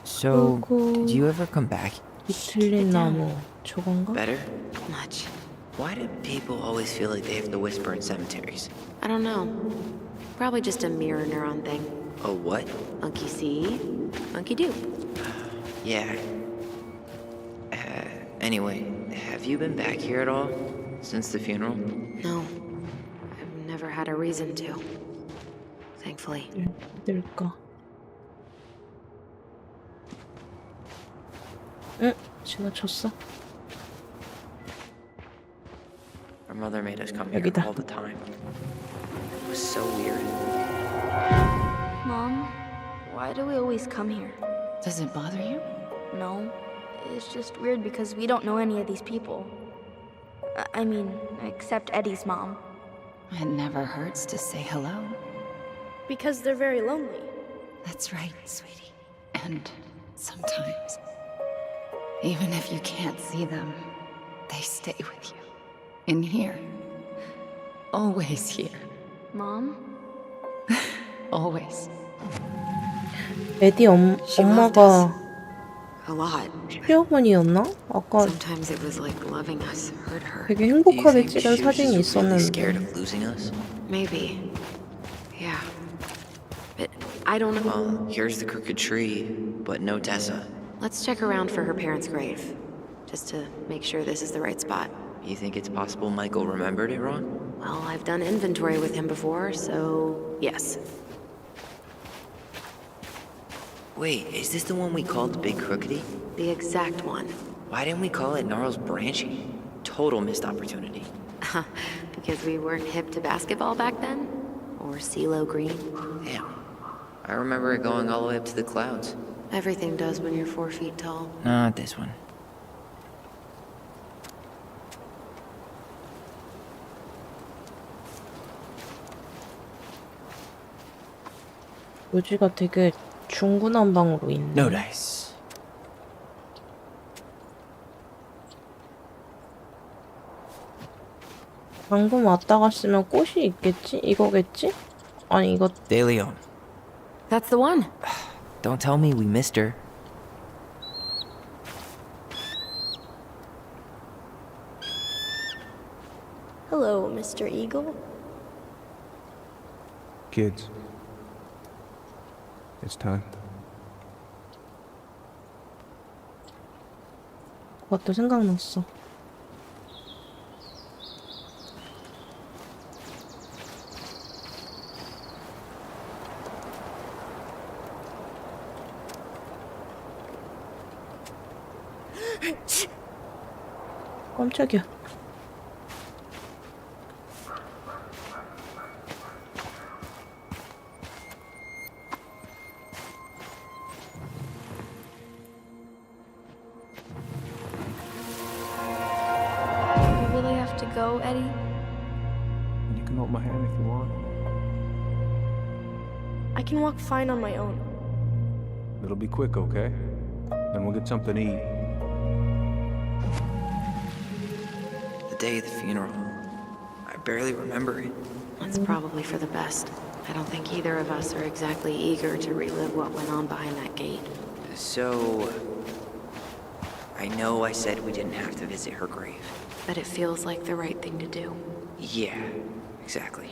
S2: So, did you ever come back?
S6: 비틀린 나무. 저건가?
S2: Better?
S1: Much.
S2: Why do people always feel like they have to whisper in cemeteries?
S1: I don't know. Probably just a mirror neuron thing.
S2: A what?
S1: Monkey see, monkey do.
S2: Yeah. Anyway, have you been back here at all? Since the funeral?
S1: No. I've never had a reason to. Thankfully.
S6: 어딜까? 응, 지나쳤어.
S2: Our mother made us come here
S6: 여기다.
S2: all the time. It was so weird.
S3: Mom, why do we always come here?
S5: Does it bother you?
S3: No. It's just weird because we don't know any of these people. I mean, except Eddie's mom.
S5: It never hurts to say hello.
S3: Because they're very lonely.
S5: That's right, sweetie. And sometimes, even if you can't see them, they stay with you. In here. Always here.
S3: Mom?
S5: Always.
S6: 에디 엄마가
S1: A lot.
S6: 시어머니였나? 아까
S1: Sometimes it was like loving us hurt her.
S6: 되게 행복하게 찍은 사진이 있었는데.
S2: Scared of losing us?
S1: Maybe. Yeah. But I don't know.
S2: Well, here's the crooked tree, but no Tessa.
S1: Let's check around for her parents' grave. Just to make sure this is the right spot.
S2: You think it's possible Michael remembered it wrong?
S1: Well, I've done inventory with him before, so yes.
S2: Wait, is this the one we called Big Crookedy?
S1: The exact one.
S2: Why didn't we call it Gnarls Branchy? Total missed opportunity.
S1: Because we weren't hip to basketball back then? Or CeeLo Green?
S2: Damn. I remember it going all the way up to the clouds.
S1: Everything does when you're 4 feet tall.
S2: Not this one.
S6: 요지가 되게 중구난방으로 있네.
S2: No dice.
S6: 방금 왔다 갔으면 꽃이 있겠지? 이거겠지? 아니 이거
S2: De Leon.
S1: That's the one.
S2: Don't tell me we missed her.
S3: Hello, Mr. Eagle.
S9: Kids. It's time.
S6: 그것도 생각났어. 깜짝이야.
S3: You really have to go, Eddie?
S9: You can hold my hand if you want.
S3: I can walk fine on my own.
S9: It'll be quick, okay? Then we'll get something to eat.
S2: The day of the funeral. I barely remember it.
S1: That's probably for the best. I don't think either of us are exactly eager to relive what went on behind that gate.
S2: So, I know I said we didn't have to visit her grave.
S1: But it feels like the right thing to do.
S2: Yeah, exactly.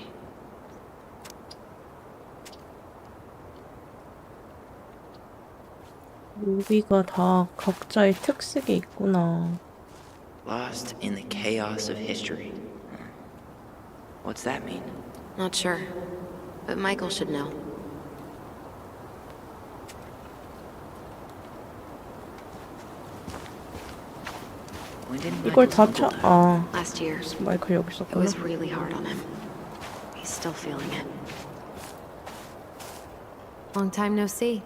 S6: 뮤비가 다 각자의 특색이 있구나.
S2: Lost in the chaos of history. What's that mean?
S1: Not sure. But Michael should know.
S2: When did
S6: 이걸 다
S2: Michael's
S6: 쳐.
S2: uncle die?
S6: 아,
S1: Last year.
S6: 마이클 여기
S1: It
S6: 있었구나.
S1: was really hard on him. He's still feeling it. Long time no see.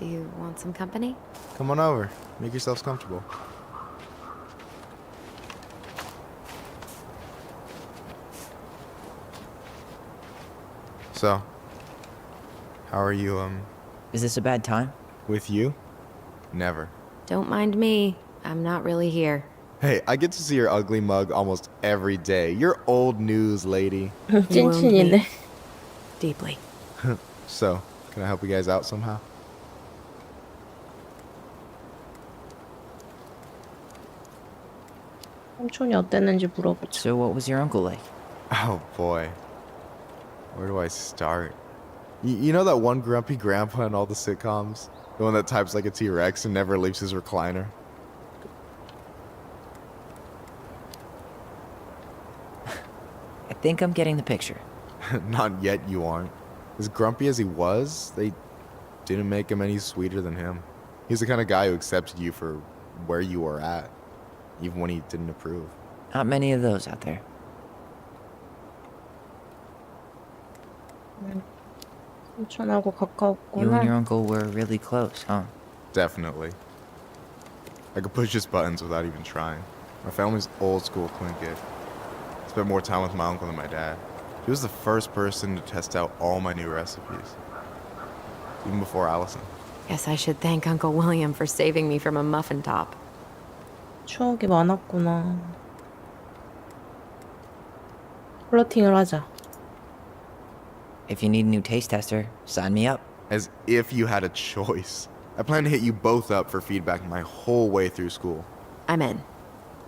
S1: Do you want some company?
S14: Come on over. Make yourselves comfortable. So, how are you,
S2: Is this a bad time?
S14: with you? Never.
S1: Don't mind me. I'm not really here.
S14: Hey, I get to see your ugly mug almost every day. You're old news, lady.
S6: 찐친이네.
S1: Deeply.
S14: So, can I help you guys out somehow?
S6: 삼촌이 어땠는지 물어보자.
S2: So what was your uncle like?
S14: Oh boy. Where do I start? You know that one grumpy grandpa in all the sitcoms? The one that types like a T-Rex and never leaves his recliner?
S2: I think I'm getting the picture.
S14: Not yet, you aren't. As grumpy as he was, they didn't make him any sweeter than him. He's the kind of guy who accepted you for where you were at, even when he didn't approve.
S2: Not many of those out there.
S6: 삼촌하고
S2: You and
S6: 가까웠구나.
S2: your uncle were really close, huh?
S14: Definitely. I could push his buttons without even trying. My family's old school Tlingit. Spent more time with my uncle than my dad. He was the first person to test out all my new recipes. Even before Allison.
S1: Guess I should thank Uncle William for saving me from a muffin top.
S6: 추억이 많았구나. 플러팅을 하자.
S2: If you need a new taste tester, sign me up.
S14: As if you had a choice. I plan to hit you both up for feedback my whole way through school.
S1: I'm in.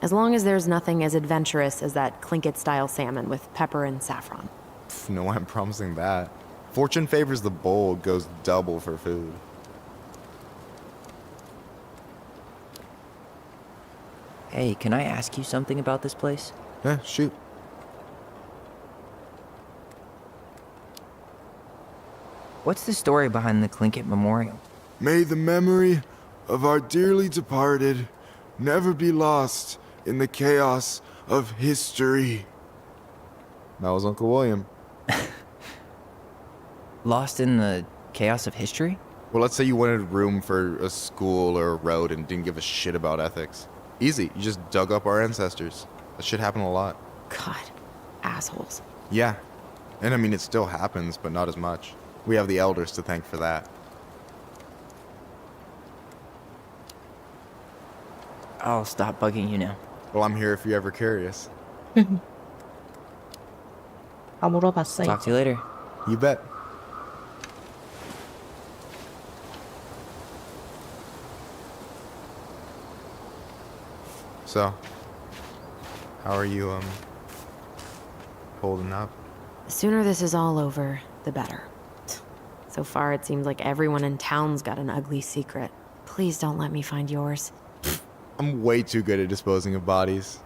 S1: As long as there's nothing as adventurous as that Tlingit-style salmon with pepper and saffron.
S14: Pff, no, I'm promising that. Fortune favors the bold, goes double for food.
S2: Hey, can I ask you something about this place?
S14: Yeah, shoot.
S2: What's the story behind the Tlingit Memorial?
S13: May the memory of our dearly departed never be lost in the chaos of history.
S14: That was Uncle William.
S2: Lost in the chaos of history?
S14: Well, let's say you wanted room for a school or a road and didn't give a shit about ethics. Easy, you just dug up our ancestors. That shit happened a lot.
S1: God, assholes.
S14: Yeah. And I mean, it still happens, but not as much. We have the elders to thank for that.
S2: I'll stop bugging you now.
S14: Well, I'm here if you're ever curious.
S6: 다 물어봤어.
S2: Talk to you later.
S14: You bet. So, how are you, holding up?
S1: The sooner this is all over, the better. So far, it seems like everyone in town's got an ugly secret. Please don't let me find yours.
S14: I'm way too good at disposing of bodies.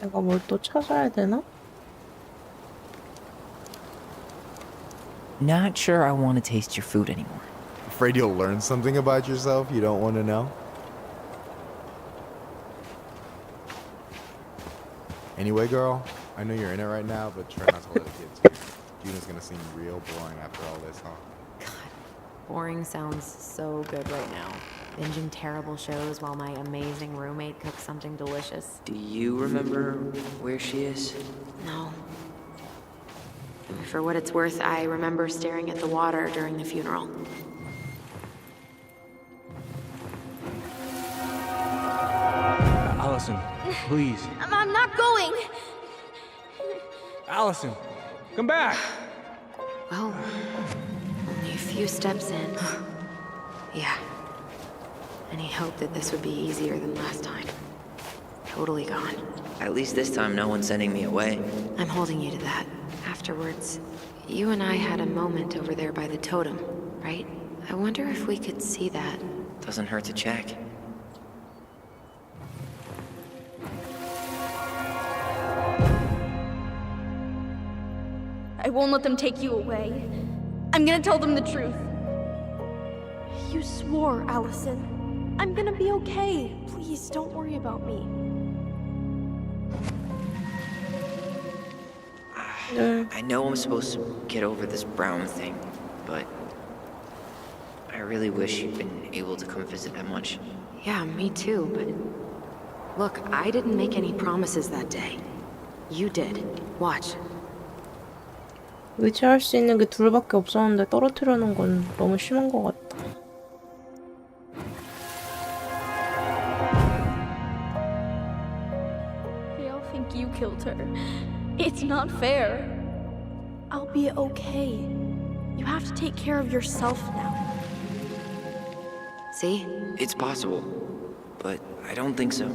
S6: 내가 뭘 또 찾아야 되나?
S2: Not sure I want to taste your food anymore.
S14: Afraid you'll learn something about yourself you don't want to know? Anyway, girl, I know you're in it right now, but try not to let it get to you. Juna's gonna seem real boring after all this, huh?
S1: God, boring sounds so good right now. Binging terrible shows while my amazing roommate cooks something delicious.
S2: Do you remember where she is?
S1: No. For what it's worth, I remember staring at the water during the funeral.
S9: Allison, please.
S4: I'm not going.
S9: Allison, come back.
S1: Well, only a few steps in. Yeah. Any hope that this would be easier than last time? Totally gone.
S2: At least this time no one's sending me away.
S1: I'm holding you to that. Afterwards, you and I had a moment over there by the totem, right? I wonder if we could see that.
S2: Doesn't hurt to check.
S3: I won't let them take you away. I'm gonna tell them the truth. You swore, Allison. I'm gonna be okay. Please, don't worry about me.
S2: I know I'm supposed to get over this Brown thing, but I really wish you'd been able to come visit that much.
S1: Yeah, me too, but... Look, I didn't make any promises that day. You did. Watch.
S6: 의지할 수 있는 게 둘밖에 없었는데 떨어뜨려는 건 너무 심한 것 같다.
S3: They all think you killed her. It's not fair. I'll be okay. You have to take care of yourself now.
S1: See?
S2: It's possible, but I don't think so.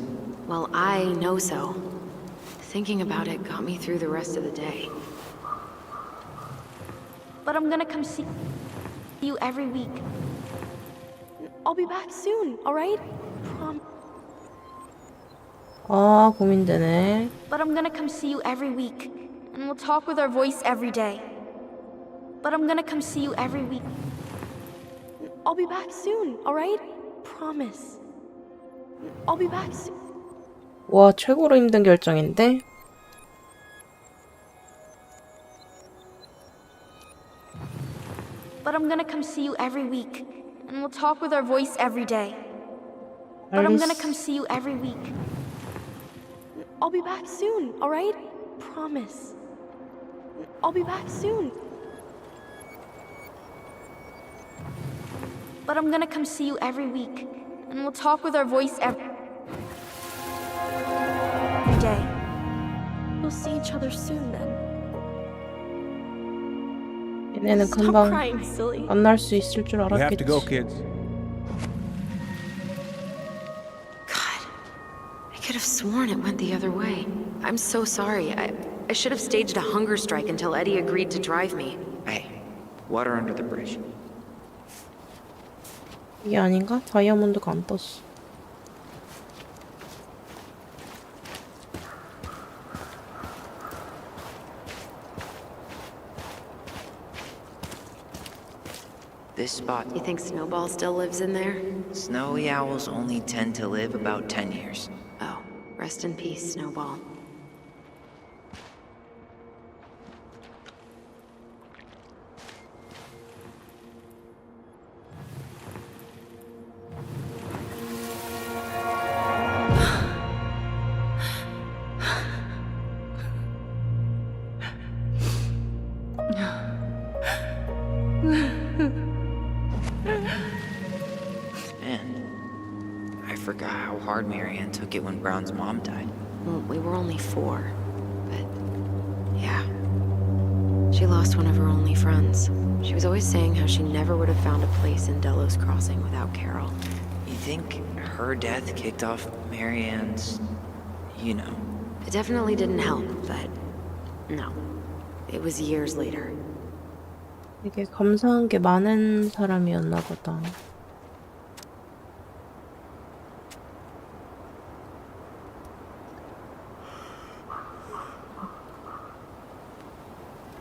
S1: Well, I know so. Thinking about it got me through the rest of the day.
S3: But I'm gonna come see you every week. I'll be back soon, alright?
S6: 아, 고민되네.
S3: But I'm gonna come see you every week. And we'll talk with our voice every day. But I'm gonna come see you every week. I'll be back soon, alright? Promise. I'll be back soon.
S6: 와, 최고로 힘든 결정인데?
S3: But I'm gonna come see you every week. And we'll talk with our voice every day. But I'm gonna come see you every week. I'll be back soon, alright? Promise. I'll be back soon. But I'm gonna come see you every week. And we'll talk with our voice every day. We'll see each other soon then.
S6: 얘네는
S3: Stop
S6: 금방
S3: crying, silly.
S6: 만날 수 있을 줄
S9: We have to
S6: 알았겠지.
S9: go, kids.
S1: I could have sworn it went the other way. I'm so sorry. I should have staged a hunger strike until Eddie agreed to drive me.
S2: Hey, water under the bridge.
S6: 이게 아닌가? 다이아몬드가 안 떴어.
S2: This spot.
S1: You think Snowball still lives in there?
S2: Snowy owls only tend to live about 10 years.
S1: Oh, rest in peace, Snowball.
S2: Man, I forgot how hard Marianne took it when Brown's mom died.
S1: Well, we were only 4, but yeah. She lost one of her only friends. She was always saying how she never would have found a place in Delos Crossing without Carol.
S2: You think her death kicked off Marianne's, you know?
S1: It definitely didn't help, but no. It was years later.
S6: 되게 감사한 게 많은 사람이었나 보다.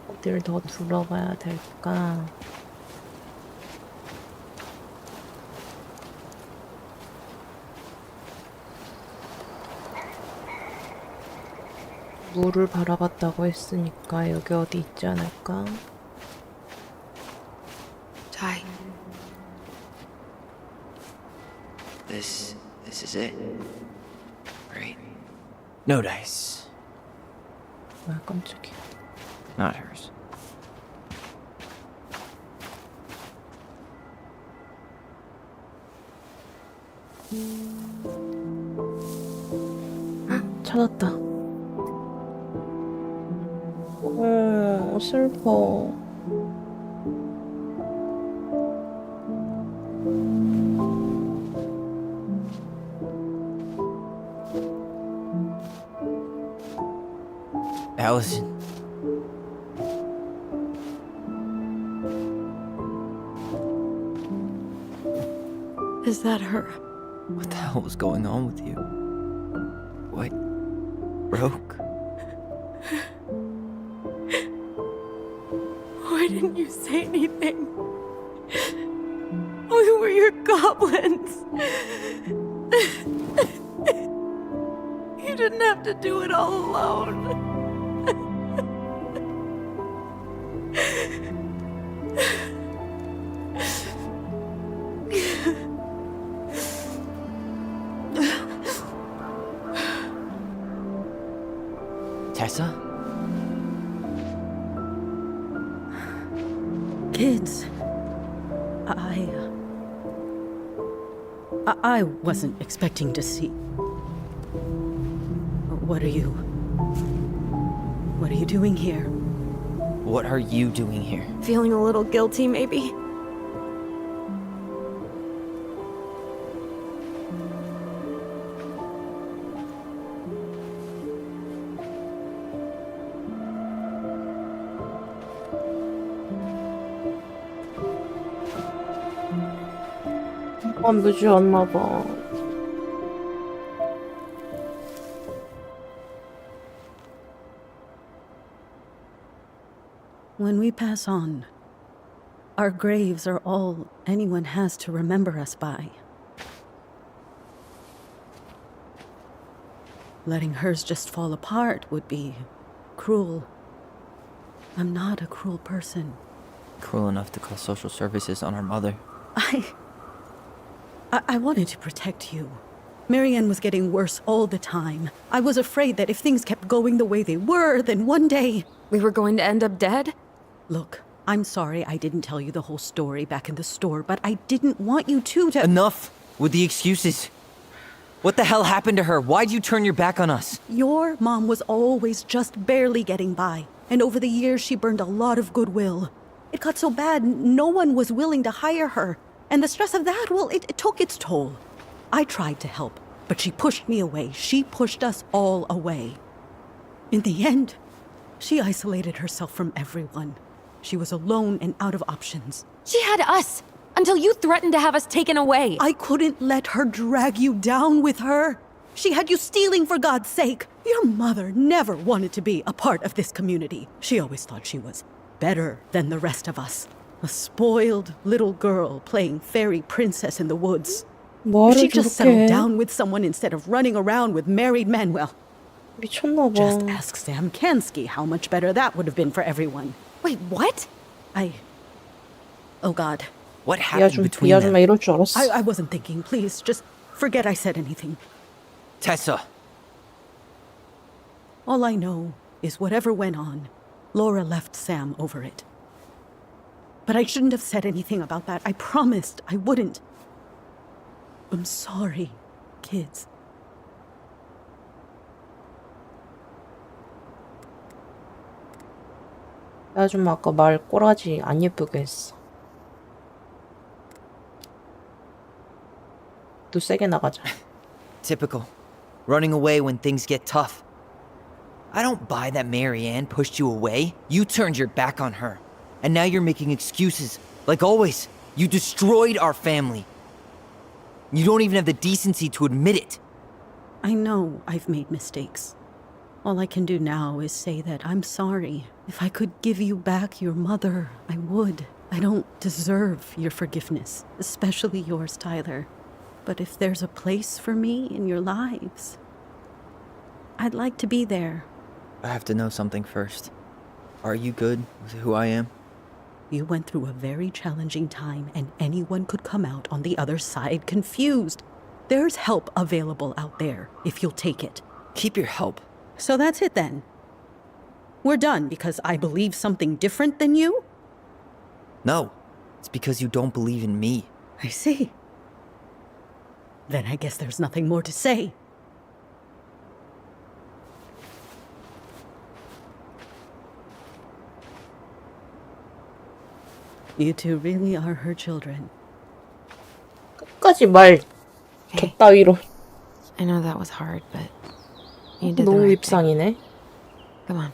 S6: 어딜 더 둘러봐야 될까? 물을 바라봤다고 했으니까 여기 어디 있지 않을까?
S1: Ty.
S2: This is it. Right? No dice.
S6: 뭐야, 깜짝이야.
S2: Not hers.
S6: 찾았다. 슬퍼.
S2: Allison.
S3: Is that her?
S2: What the hell was going on with you? What broke?
S3: Why didn't you say anything? We were your goblins. You didn't have to do it all alone.
S2: Tessa?
S15: Kids, I wasn't expecting to see. What are you doing here?
S2: What are you doing here?
S3: Feeling a little guilty, maybe?
S6: 늦었나 봐.
S15: When we pass on, our graves are all anyone has to remember us by. Letting hers just fall apart would be cruel. I'm not a cruel person.
S2: Cruel enough to call social services on our mother.
S15: I wanted to protect you. Marianne was getting worse all the time. I was afraid that if things kept going the way they were, then one day...
S3: We were going to end up dead?
S15: Look, I'm sorry I didn't tell you the whole story back in the store, but I didn't want you to...
S2: Enough with the excuses. What the hell happened to her? Why'd you turn your back on us?
S15: Your mom was always just barely getting by, and over the years she burned a lot of goodwill. It got so bad, no one was willing to hire her. And the stress of that, well, it took its toll. I tried to help, but she pushed me away. She pushed us all away. In the end, she isolated herself from everyone. She was alone and out of options.
S1: She had us until you threatened to have us taken away.
S15: I couldn't let her drag you down with her. She had you stealing for God's sake. Your mother never wanted to be a part of this community. She always thought she was better than the rest of us. A spoiled little girl playing fairy princess in the woods. If she just settled down with someone instead of running around with married men, well...
S6: 미쳤나 봐.
S15: Just ask Sam Kansky how much better that would have been for everyone.
S1: Wait, what?
S15: Oh God.
S2: What happened between them?
S6: 이럴 줄 알았어.
S15: I wasn't thinking. Please, just forget I said anything.
S2: Tessa!
S15: All I know is whatever went on, Laura left Sam over it. But I shouldn't have said anything about that. I promised I wouldn't. I'm sorry, kids.
S6: 나 좀 아까 말 꼬라지 안 예쁘게 했어. 또 세게 나가자.
S2: Typical. Running away when things get tough. I don't buy that Marianne pushed you away. You turned your back on her. And now you're making excuses. Like always, you destroyed our family. You don't even have the decency to admit it.
S15: I know I've made mistakes. All I can do now is say that I'm sorry. If I could give you back your mother, I would. I don't deserve your forgiveness, especially yours, Tyler. But if there's a place for me in your lives, I'd like to be there.
S2: I have to know something first. Are you good with who I am?
S15: You went through a very challenging time, and anyone could come out on the other side confused. There's help available out there, if you'll take it.
S2: Keep your help.
S15: So that's it then. We're done because I believe something different than you?
S2: No, it's because you don't believe in me.
S15: I see. Then I guess there's nothing more to say. You two really are her children.
S6: 끝까지 말 곁따위로.
S1: I know that was hard, but you did the
S6: 너무
S1: right thing.
S6: 입상이네.
S1: Come on.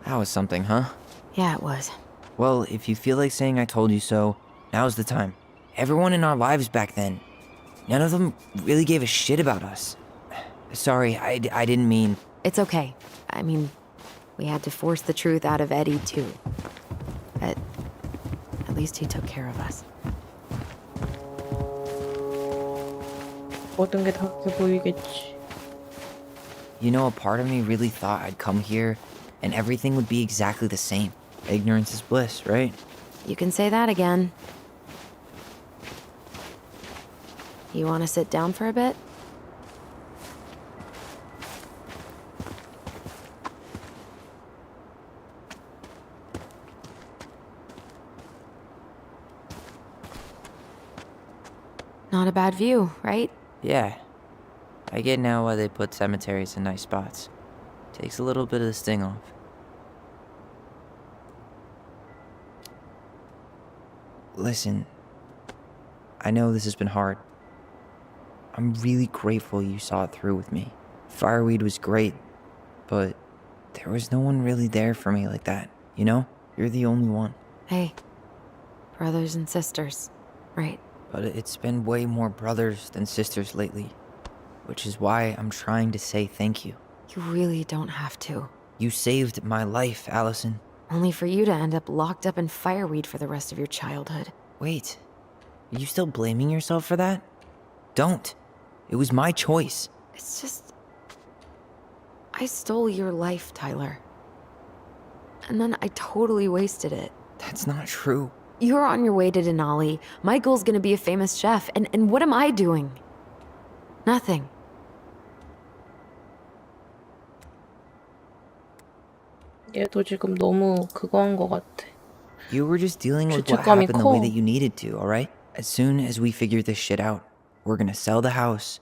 S2: That was something, huh?
S1: Yeah, it was.
S2: Well, if you feel like saying I told you so, now's the time. Everyone in our lives back then, none of them really gave a shit about us. Sorry, I didn't mean...
S1: It's okay. I mean, we had to force the truth out of Eddie, too. But at least he took care of us.
S6: 모든 게 다르게 보이겠지.
S2: You know, a part of me really thought I'd come here and everything would be exactly the same. Ignorance is bliss, right?
S1: You can say that again. You want to sit down for a bit? Not a bad view, right?
S2: Yeah. I get now why they put cemeteries in nice spots. Takes a little bit of the sting off. Listen, I know this has been hard. I'm really grateful you saw it through with me. Fireweed was great, but there was no one really there for me like that, you know? You're the only one.
S1: Hey, brothers and sisters, right?
S2: But it's been way more brothers than sisters lately, which is why I'm trying to say thank you.
S1: You really don't have to.
S2: You saved my life, Allison.
S1: Only for you to end up locked up in fireweed for the rest of your childhood.
S2: Wait, are you still blaming yourself for that? Don't. It was my choice.
S1: It's just... I stole your life, Tyler. And then I totally wasted it.
S2: That's not true.
S1: You're on your way to Denali. Michael's gonna be a famous chef. And what am I doing? Nothing.
S6: 얘도 지금 너무 그거 한 것 같아.
S2: You were just dealing with what
S6: 죄책감이
S2: happened the way
S6: 커.
S2: that you needed to, alright? As soon as we figure this shit out, we're gonna sell the house,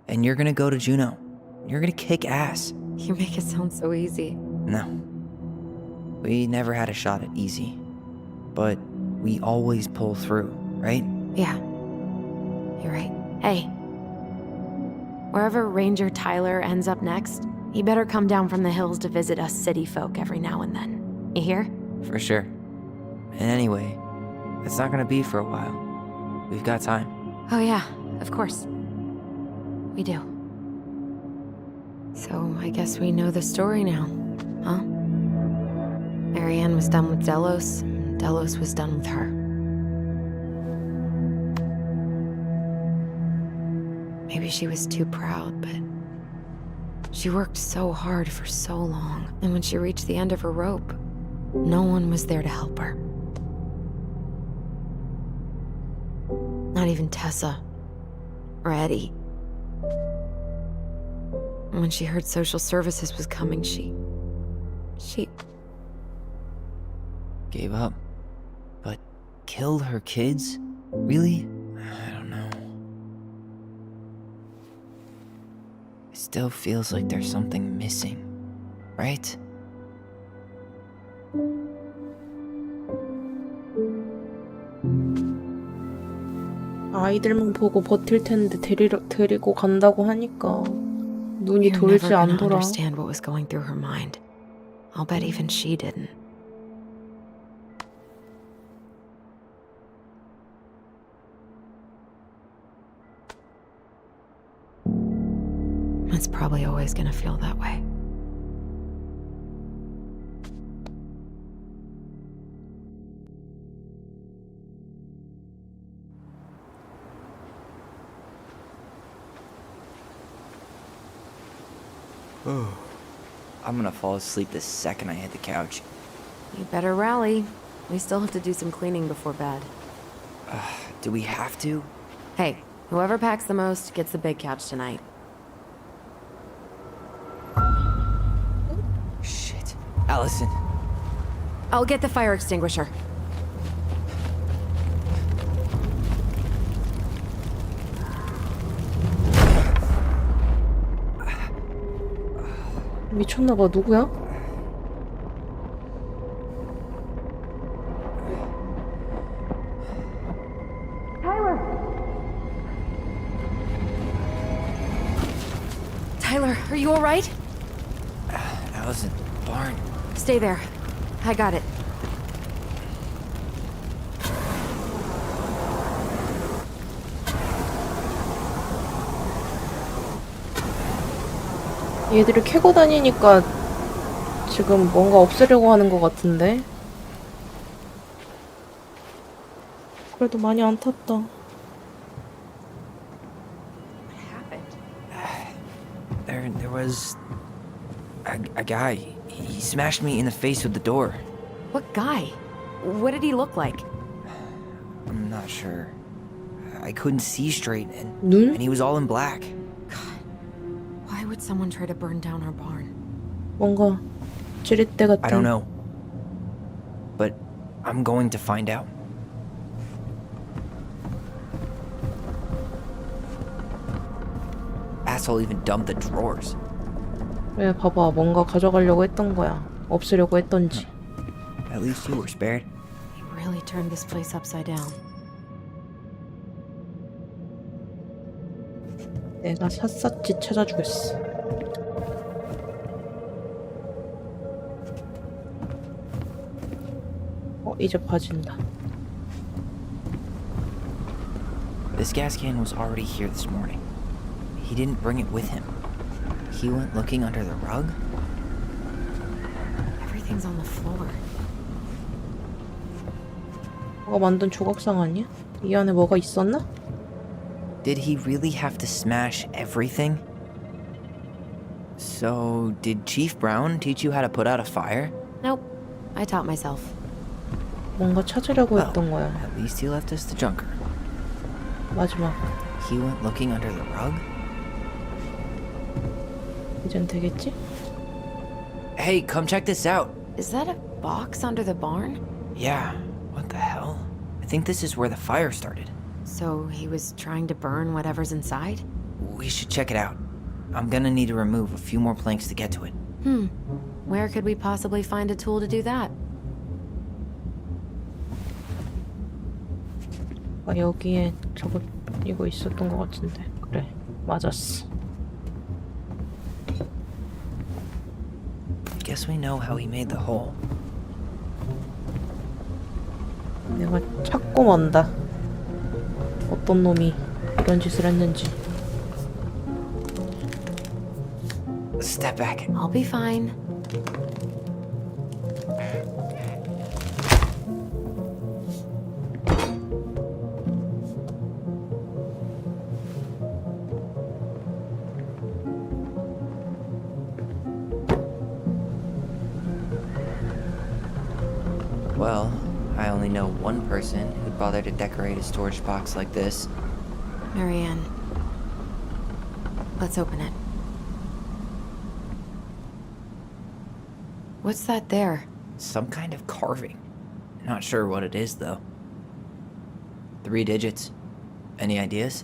S2: and you're gonna go to Juneau. You're gonna kick ass.
S1: You make it sound so easy.
S2: No. We never had a shot at easy. But we always pull through, right?
S1: Yeah. You're right. Hey. Wherever Ranger Tyler ends up next, he better come down from the hills to visit us city folk every now and then. You hear?
S2: For sure. And anyway, it's not gonna be for a while. We've got time.
S1: Oh yeah, of course. We do. So I guess we know the story now, huh? Marianne was done with Delos, and Delos was done with her. Maybe she was too proud, but she worked so hard for so long, and when she reached the end of her rope, no one was there to help her. Not even Tessa or Eddie. When she heard social services was coming, she
S2: Gave up. But killed her kids? Really? I don't know. It still feels like there's something missing, right?
S6: 아이들만 보고 버틸 텐데 데리고 간다고 하니까 눈이
S1: You're
S6: 돌지
S1: never gonna
S6: 않더라.
S1: understand what was going through her mind. I'll bet even she didn't. It's probably always gonna feel that way.
S2: I'm gonna fall asleep the second I hit the couch.
S1: You better rally. We still have to do some cleaning before bed.
S2: Do we have to?
S1: Hey, whoever packs the most gets the big couch tonight.
S2: Shit. Allison.
S1: I'll get the fire extinguisher.
S6: 미쳤나봐. 누구야?
S1: Tyler, are you all right?
S2: Allison. Barn.
S1: Stay there. I got it.
S6: 얘들이 캐고 다니니까 지금 뭔가 없애려고 하는 것 같은데. 그래도 많이 안 탔다.
S2: There was a guy. He smashed me in the face with the door.
S1: What guy? What did he look like?
S2: I'm not sure. I couldn't see straight, and
S6: 눈?
S2: he was all in black.
S1: Why would someone try to burn down our barn?
S6: 뭔가 찌릿대 같은.
S2: I don't know. But I'm going to find out. asshole even dumped the drawers?
S6: 왜 봐봐 뭔가 가져가려고 했던 거야. 없애려고 했던지.
S2: At least you were spared.
S1: He really turned this place upside down.
S6: 내가 샅샅이 찾아주겠어. 이제 봐진다.
S2: This gas can was already here this morning. He didn't bring it with him. He went looking under the rug?
S1: Everything's on the floor.
S6: 뭐가 만든 조각상 아니야? 이 안에 뭐가 있었나?
S2: Did he really have to smash everything? So, did Chief Brown teach you how to put out a fire?
S1: Nope. I taught myself.
S6: 뭔가 찾으려고 했던 거야.
S2: At least he left us the junker.
S6: 마지막.
S2: He went looking under the rug?
S6: 이젠 되겠지?
S2: Hey, come check this out.
S1: Is that a box under the barn?
S2: Yeah, what the hell? I think this is where the fire started.
S1: So he was trying to burn whatever's inside?
S2: We should check it out. I'm gonna need to remove a few more planks to get to it.
S1: Where could we possibly find a tool to do that?
S6: 여기에 저거 이거 있었던 것 같은데. 그래, 맞았어.
S2: Guess we know how he made the hole.
S6: 내가 찾고 만다. 어떤 놈이 이런 짓을 했는지.
S2: Step back.
S1: I'll be fine.
S2: Well, I only know one person who'd bother to decorate a storage box like this.
S1: Marianne. Let's open it. What's that there?
S2: Some kind of carving. Not sure what it is, though. 3 digits. Any ideas?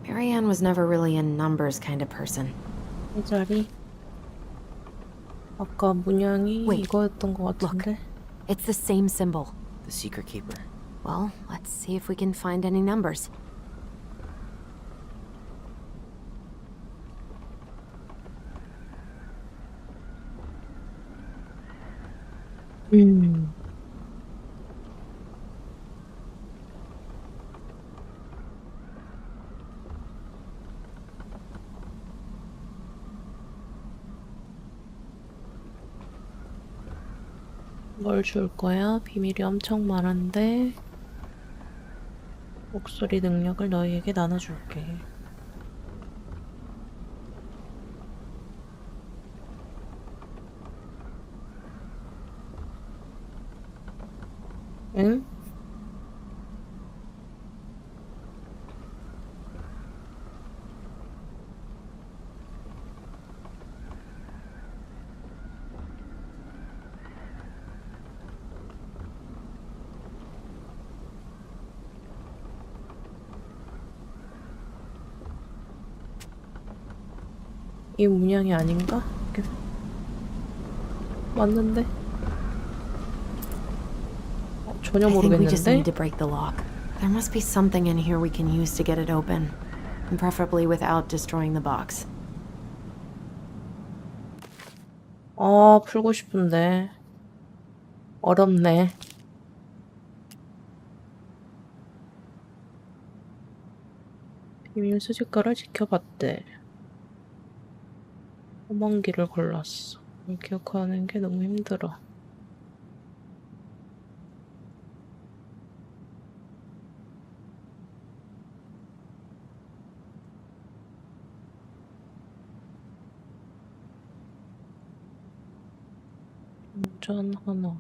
S1: Marianne was never really a numbers kind of person.
S6: 이 자리. 아까 문양이
S1: Wait,
S6: 이거였던 것 같은데.
S1: It's the same symbol.
S2: The secret keeper.
S1: Well, let's see if we can find any numbers.
S6: 뭘 줄 거야? 비밀이 엄청 많은데 목소리 능력을 너희에게 나눠줄게. 응? 이 문양이 아닌가? 맞는데? 전혀
S1: I think we just
S6: 모르겠는데?
S1: need to break the lock. There must be something in here we can use to get it open. And preferably without destroying the box.
S6: 아, 풀고 싶은데. 어렵네. 비밀 수집가를 지켜봤대. 험한 길을 골랐어. 이걸 기억하는 게 너무 힘들어. 운전 하나.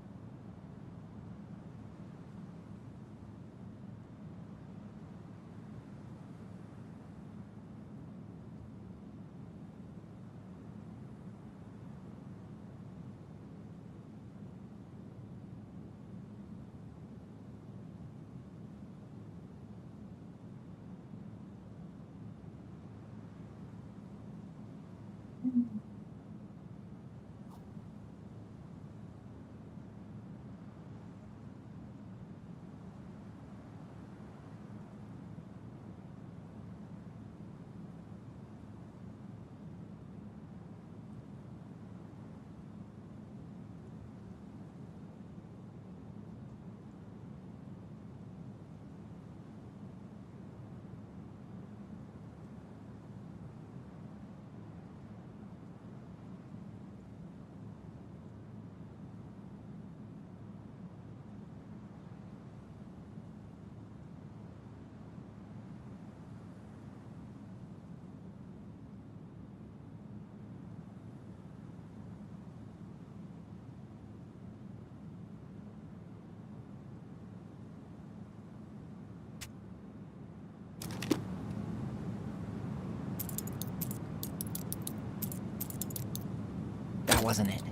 S2: wasn't it.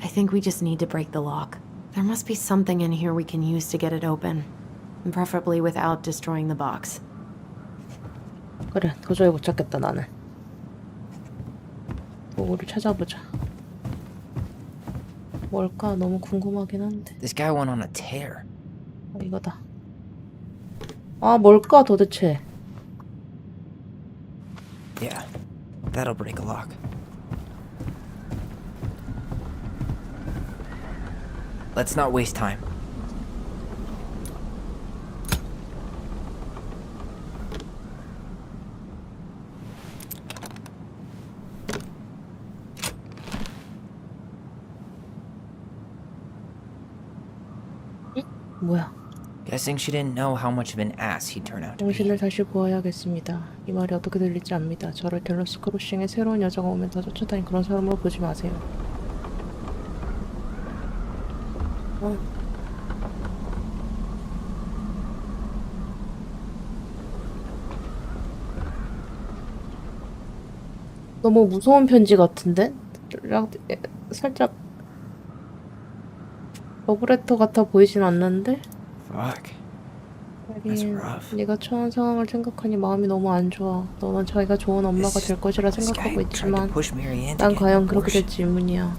S1: I think we just need to break the lock. There must be something in here we can use to get it open. Preferably without destroying the box.
S6: 그래, 도저히 못 찾겠다 나는. 도구를 찾아보자. 뭘까 너무 궁금하긴 한데.
S2: This guy went on a tear.
S6: 이거다. 아, 뭘까 도대체?
S2: Yeah, that'll break a lock. Let's not waste time.
S6: 뭐야?
S2: Guessing she didn't know how much of an ass he'd turn out to be.
S6: 당신을 다시 보아야겠습니다. 이 말이 어떻게 들릴지 압니다. 저를 델러스 크로싱에 새로운 여자가 오면 더 쫓아다닌 그런 사람으로 보지 마세요. 너무 무서운 편지 같은데? 살짝 러브레터 같아 보이진 않는데?
S2: Fuck. That's
S6: 하긴
S2: rough.
S6: 네가 처한 상황을 생각하니 마음이 너무 안 좋아. 너는 자기가 좋은 엄마가 될 것이라 생각하고 있지만 난 과연 그렇게 될지 의문이야.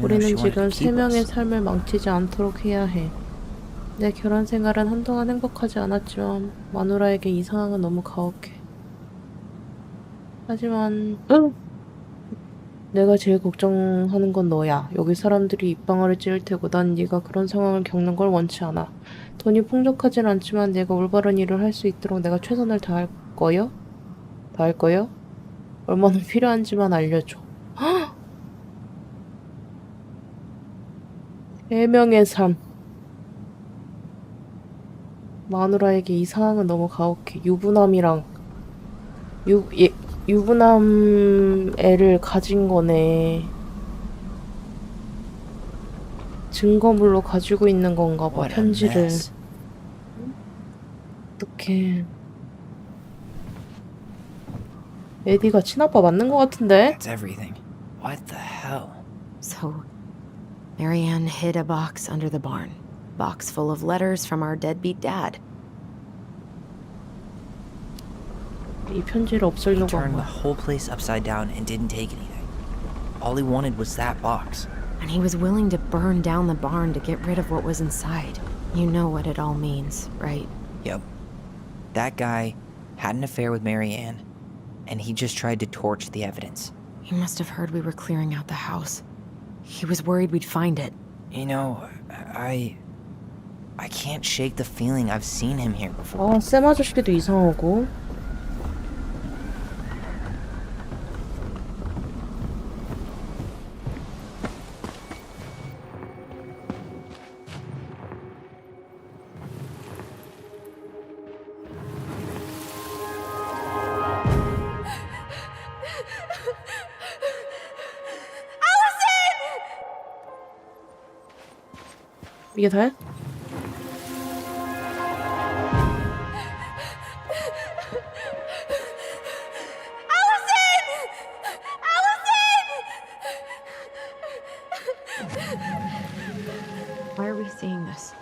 S6: 우리는 지금 세 명의 삶을 망치지 않도록 해야 해. 내 결혼 생활은 한동안 행복하지 않았지만 마누라에게 이 상황은 너무 가혹해. 하지만 내가 제일 걱정하는 건 너야. 여기 사람들이 입방아를 찌를 테고 난 네가 그런 상황을 겪는 걸 원치 않아. 돈이 풍족하진 않지만 내가 올바른 일을 할 수 있도록 내가 최선을 다할 거요? 다할 거요? 얼마나 필요한지만 알려줘. 세 명의 삶. 마누라에게 이 상황은 너무 가혹해. 유부남이랑 유부남 애를 가진 거네. 증거물로 가지고 있는 건가 봐, 편지를. 어떡해. 에디가 친아빠 맞는 거 같은데?
S2: That's everything. What the hell?
S1: So, Marianne hid a box under the barn. Box full of letters from our deadbeat dad.
S6: 이 편지를
S2: He
S6: 없애려고
S2: turned
S6: 한
S2: the
S6: 거야.
S2: whole place upside down and didn't take anything. All he wanted was that box.
S1: And he was willing to burn down the barn to get rid of what was inside. You know what it all means, right?
S2: Yep. That guy had an affair with Marianne, and he just tried to torch the evidence.
S1: He must have heard we were clearing out the house. He was worried we'd find it.
S2: You know, I can't shake the feeling I've seen him here before.
S6: 쌤 아저씨도 이상하고. 이게 다야?
S1: Why are we seeing this?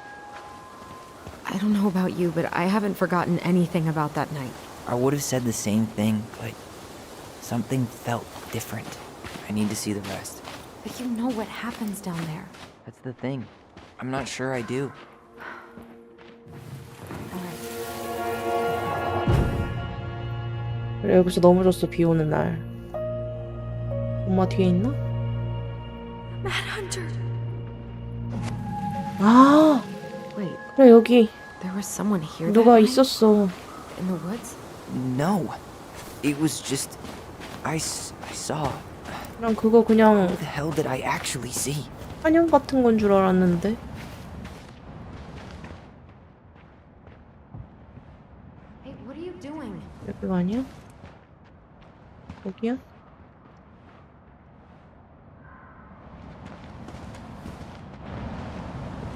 S1: I don't know about you, but I haven't forgotten anything about that night.
S2: I would have said the same thing, but something felt different. I need to see the rest.
S1: But you know what happens down there.
S2: That's the thing. I'm not sure I do.
S6: 그래, 여기서 넘어졌어, 비 오는 날. 엄마 뒤에 있나?
S3: Mad Hunter.
S6: 아,
S1: Wait,
S6: 그래, 여기
S1: there was someone here that
S6: 누가
S1: night?
S6: 있었어.
S1: In the woods?
S2: No. It was just... I saw...
S6: 난 그거 그냥
S2: What the hell did I actually see?
S6: 사냥 같은 건 줄 알았는데.
S1: Hey, what are you doing?
S6: 여기가 아니야? 여기야?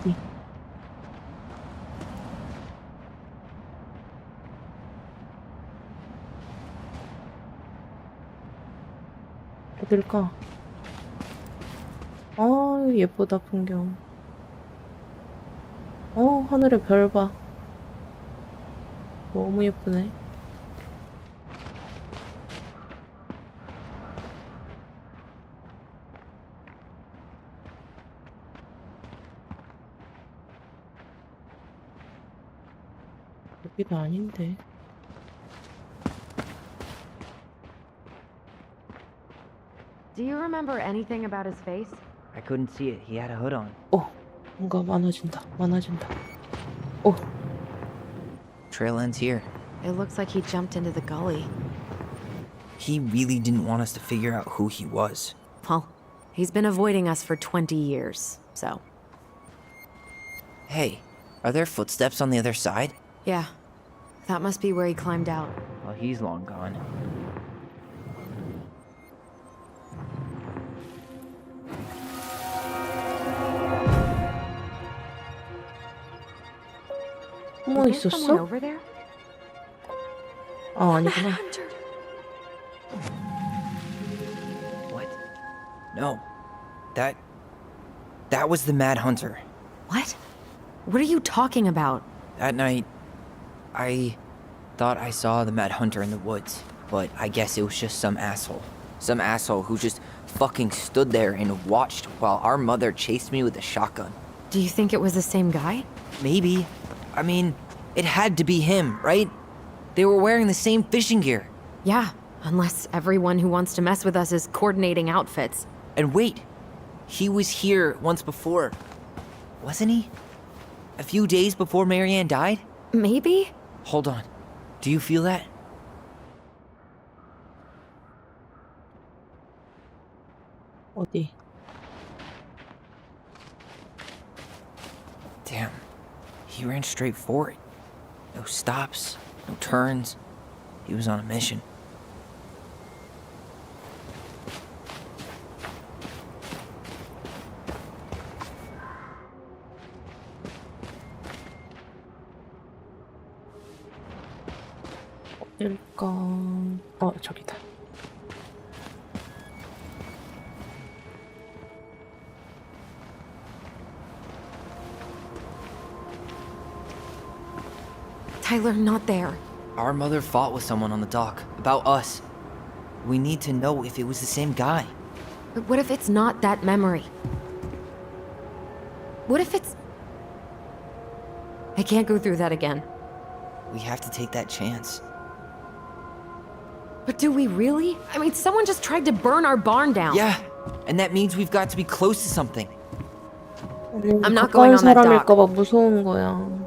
S6: 어디? 어딜까? 예쁘다 풍경. 하늘에 별 봐. 너무 예쁘네. 여기도 아닌데.
S1: Do you remember anything about his face?
S2: I couldn't see it. He had a hood on.
S6: 뭔가 많아진다.
S2: Trail ends here.
S1: It looks like he jumped into the gully.
S2: He really didn't want us to figure out who he was.
S1: Well, he's been avoiding us for 20 years, so.
S2: Hey, are there footsteps on the other side?
S1: Yeah, that must be where he climbed out.
S2: Well, he's long gone.
S6: 숨어
S1: Is there someone
S6: 있었어?
S1: over there?
S6: 아니구나.
S2: What? No. That was the Mad Hunter.
S1: What? What are you talking about?
S2: That night, I thought I saw the Mad Hunter in the woods, but I guess it was just some asshole. Some asshole who just fucking stood there and watched while our mother chased me with a shotgun.
S1: Do you think it was the same guy?
S2: Maybe. I mean, it had to be him, right? They were wearing the same fishing gear.
S1: Yeah, unless everyone who wants to mess with us is coordinating outfits.
S2: And wait, he was here once before, wasn't he? A few days before Marianne died?
S1: Maybe?
S2: Hold on. Do you feel that?
S6: 어디?
S2: Damn. He ran straight for it. No stops, no turns. He was on a mission.
S6: 어딜까? 저기다.
S1: Tyler, not there.
S2: Our mother fought with someone on the dock about us. We need to know if it was the same guy.
S1: But what if it's not that memory? What if it's... I can't go through that again.
S2: We have to take that chance.
S1: But do we really? I mean, someone just tried to burn our barn down.
S2: Yeah, and that means we've got to be close to something.
S1: I'm not going on that dock.
S6: 사람일까봐 무서운 거야.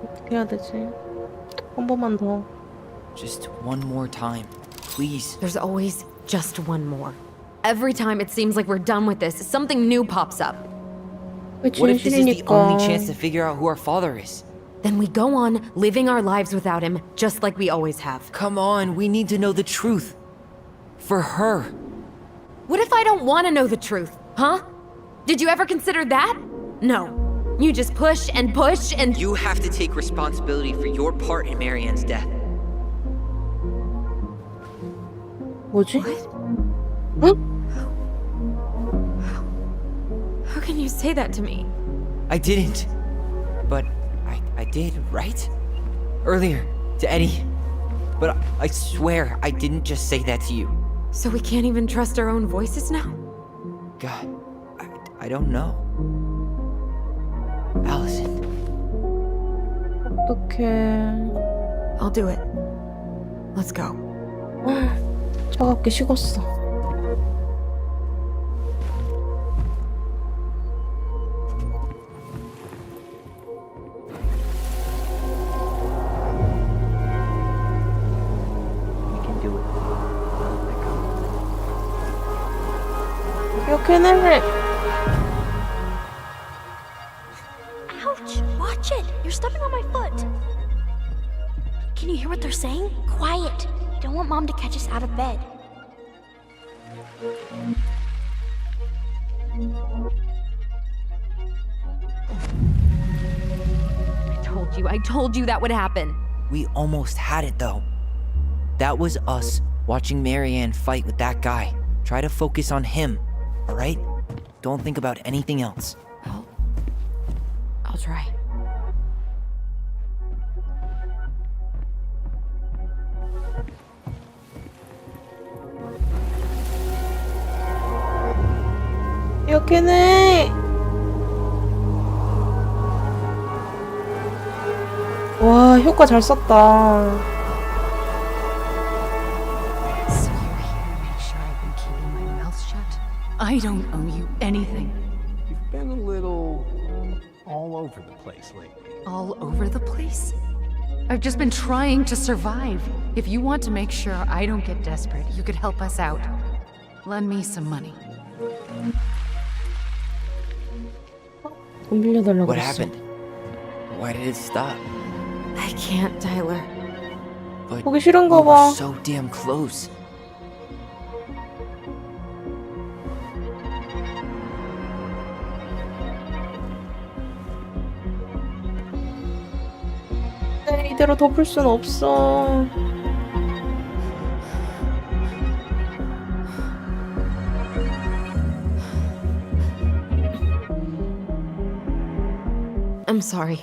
S6: 어떻게 해야 되지? 한 번만 더.
S2: Just one more time, please.
S1: There's always just one more. Every time it seems like we're done with this, something new pops up.
S2: What if this is the only chance to figure out who our father is?
S1: Then we go on living our lives without him, just like we always have.
S2: Come on, we need to know the truth. For her.
S1: What if I don't want to know the truth, huh? Did you ever consider that? No. You just push and push and...
S2: You have to take responsibility for your part in Marianne's death.
S6: 뭐지?
S1: What? How can you say that to me?
S2: I didn't. But I did, right? Earlier, to Eddie. But I swear I didn't just say that to you.
S1: So we can't even trust our own voices now?
S2: God, I don't know. Allison.
S6: 어떡해.
S1: I'll do it. Let's go.
S6: 차갑게 식었어. 이렇게는
S3: Ouch! Watch it! You're stepping on my foot. Can you hear what they're saying? Quiet. We don't want Mom to catch us out of bed.
S1: I told you that would happen.
S2: We almost had it though. That was us watching Marianne fight with that guy. Try to focus on him, alright? Don't think about anything else.
S3: I'll try.
S6: 이렇게네. 와, 효과 잘 썼다.
S5: So you're here to make sure I've been keeping my mouth shut? I don't owe you anything.
S7: You've been a little all over the place lately.
S5: All over the place? I've just been trying to survive. If you want to make sure I don't get desperate, you could help us out. Lend me some money.
S6: 돈 빌려달라고
S2: What
S6: 그랬어.
S2: happened? Why did it stop?
S3: I can't, Tyler.
S2: But
S6: 보기 싫은가
S2: we were
S6: 봐.
S2: so damn close.
S6: 네, 이대로 덮을 순 없어.
S3: I'm sorry.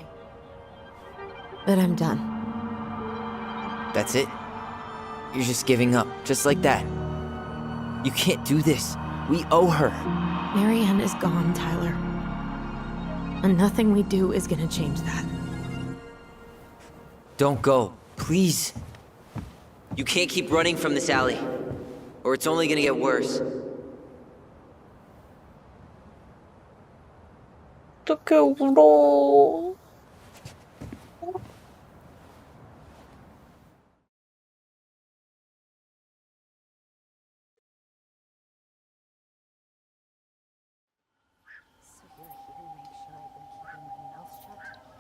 S3: But I'm done.
S2: That's it? You're just giving up, just like that. You can't do this. We owe her.
S3: Marianne is gone, Tyler. And nothing we do is gonna change that.
S2: Don't go, please. You can't keep running from this alley, or it's only gonna get worse.
S6: 어떡해, 울어.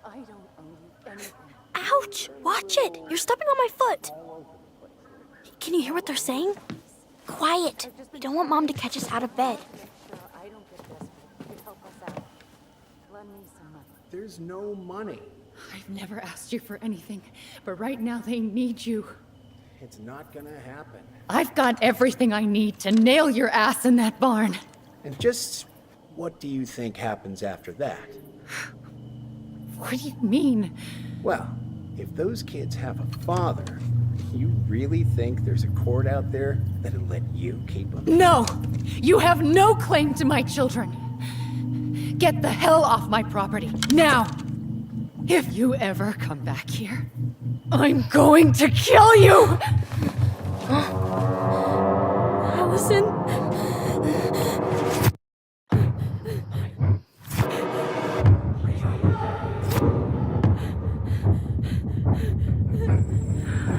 S5: I don't owe you anything.
S3: Ouch! Watch it! You're stepping on my foot! Can you hear what they're saying? Quiet! We don't want Mom to catch us out of bed.
S5: I don't get desperate. You could help us out. Lend me some money.
S7: There's no money.
S5: I've never asked you for anything, but right now they need you.
S7: It's not gonna happen.
S5: I've got everything I need to nail your ass in that barn.
S7: And just what do you think happens after that?
S5: What do you mean?
S7: Well, if those kids have a father, you really think there's a court out there that'll let you keep them?
S5: No! You have no claim to my children! Get the hell off my property, now! If you ever come back here, I'm going to kill you!
S3: Allison?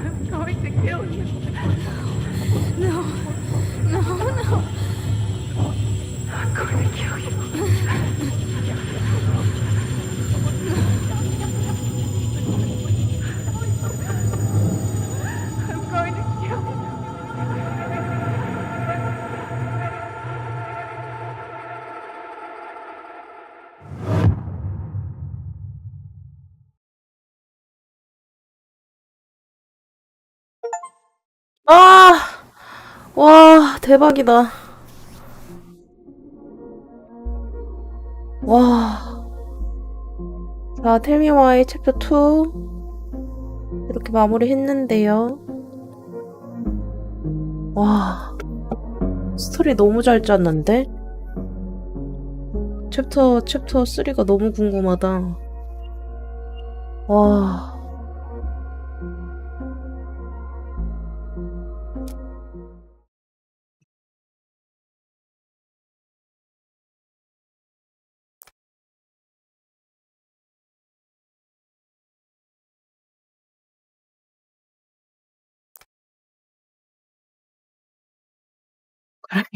S5: I'm going to kill you.
S3: No. No, no.
S5: I'm going to kill you. I'm going to kill you.
S6: 아! 와, 대박이다. 와. 자, 텔미와이 챕터 2 이렇게 마무리했는데요. 와. 스토리 너무 잘 짰는데? 챕터 3가 너무 궁금하다. 와.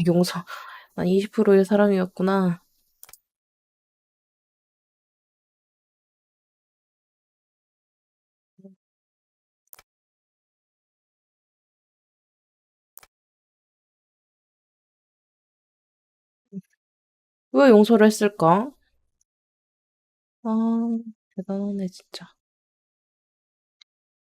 S6: 용서. 난 20%의 사람이었구나. 왜 용서를 했을까? 아, 대단하네, 진짜.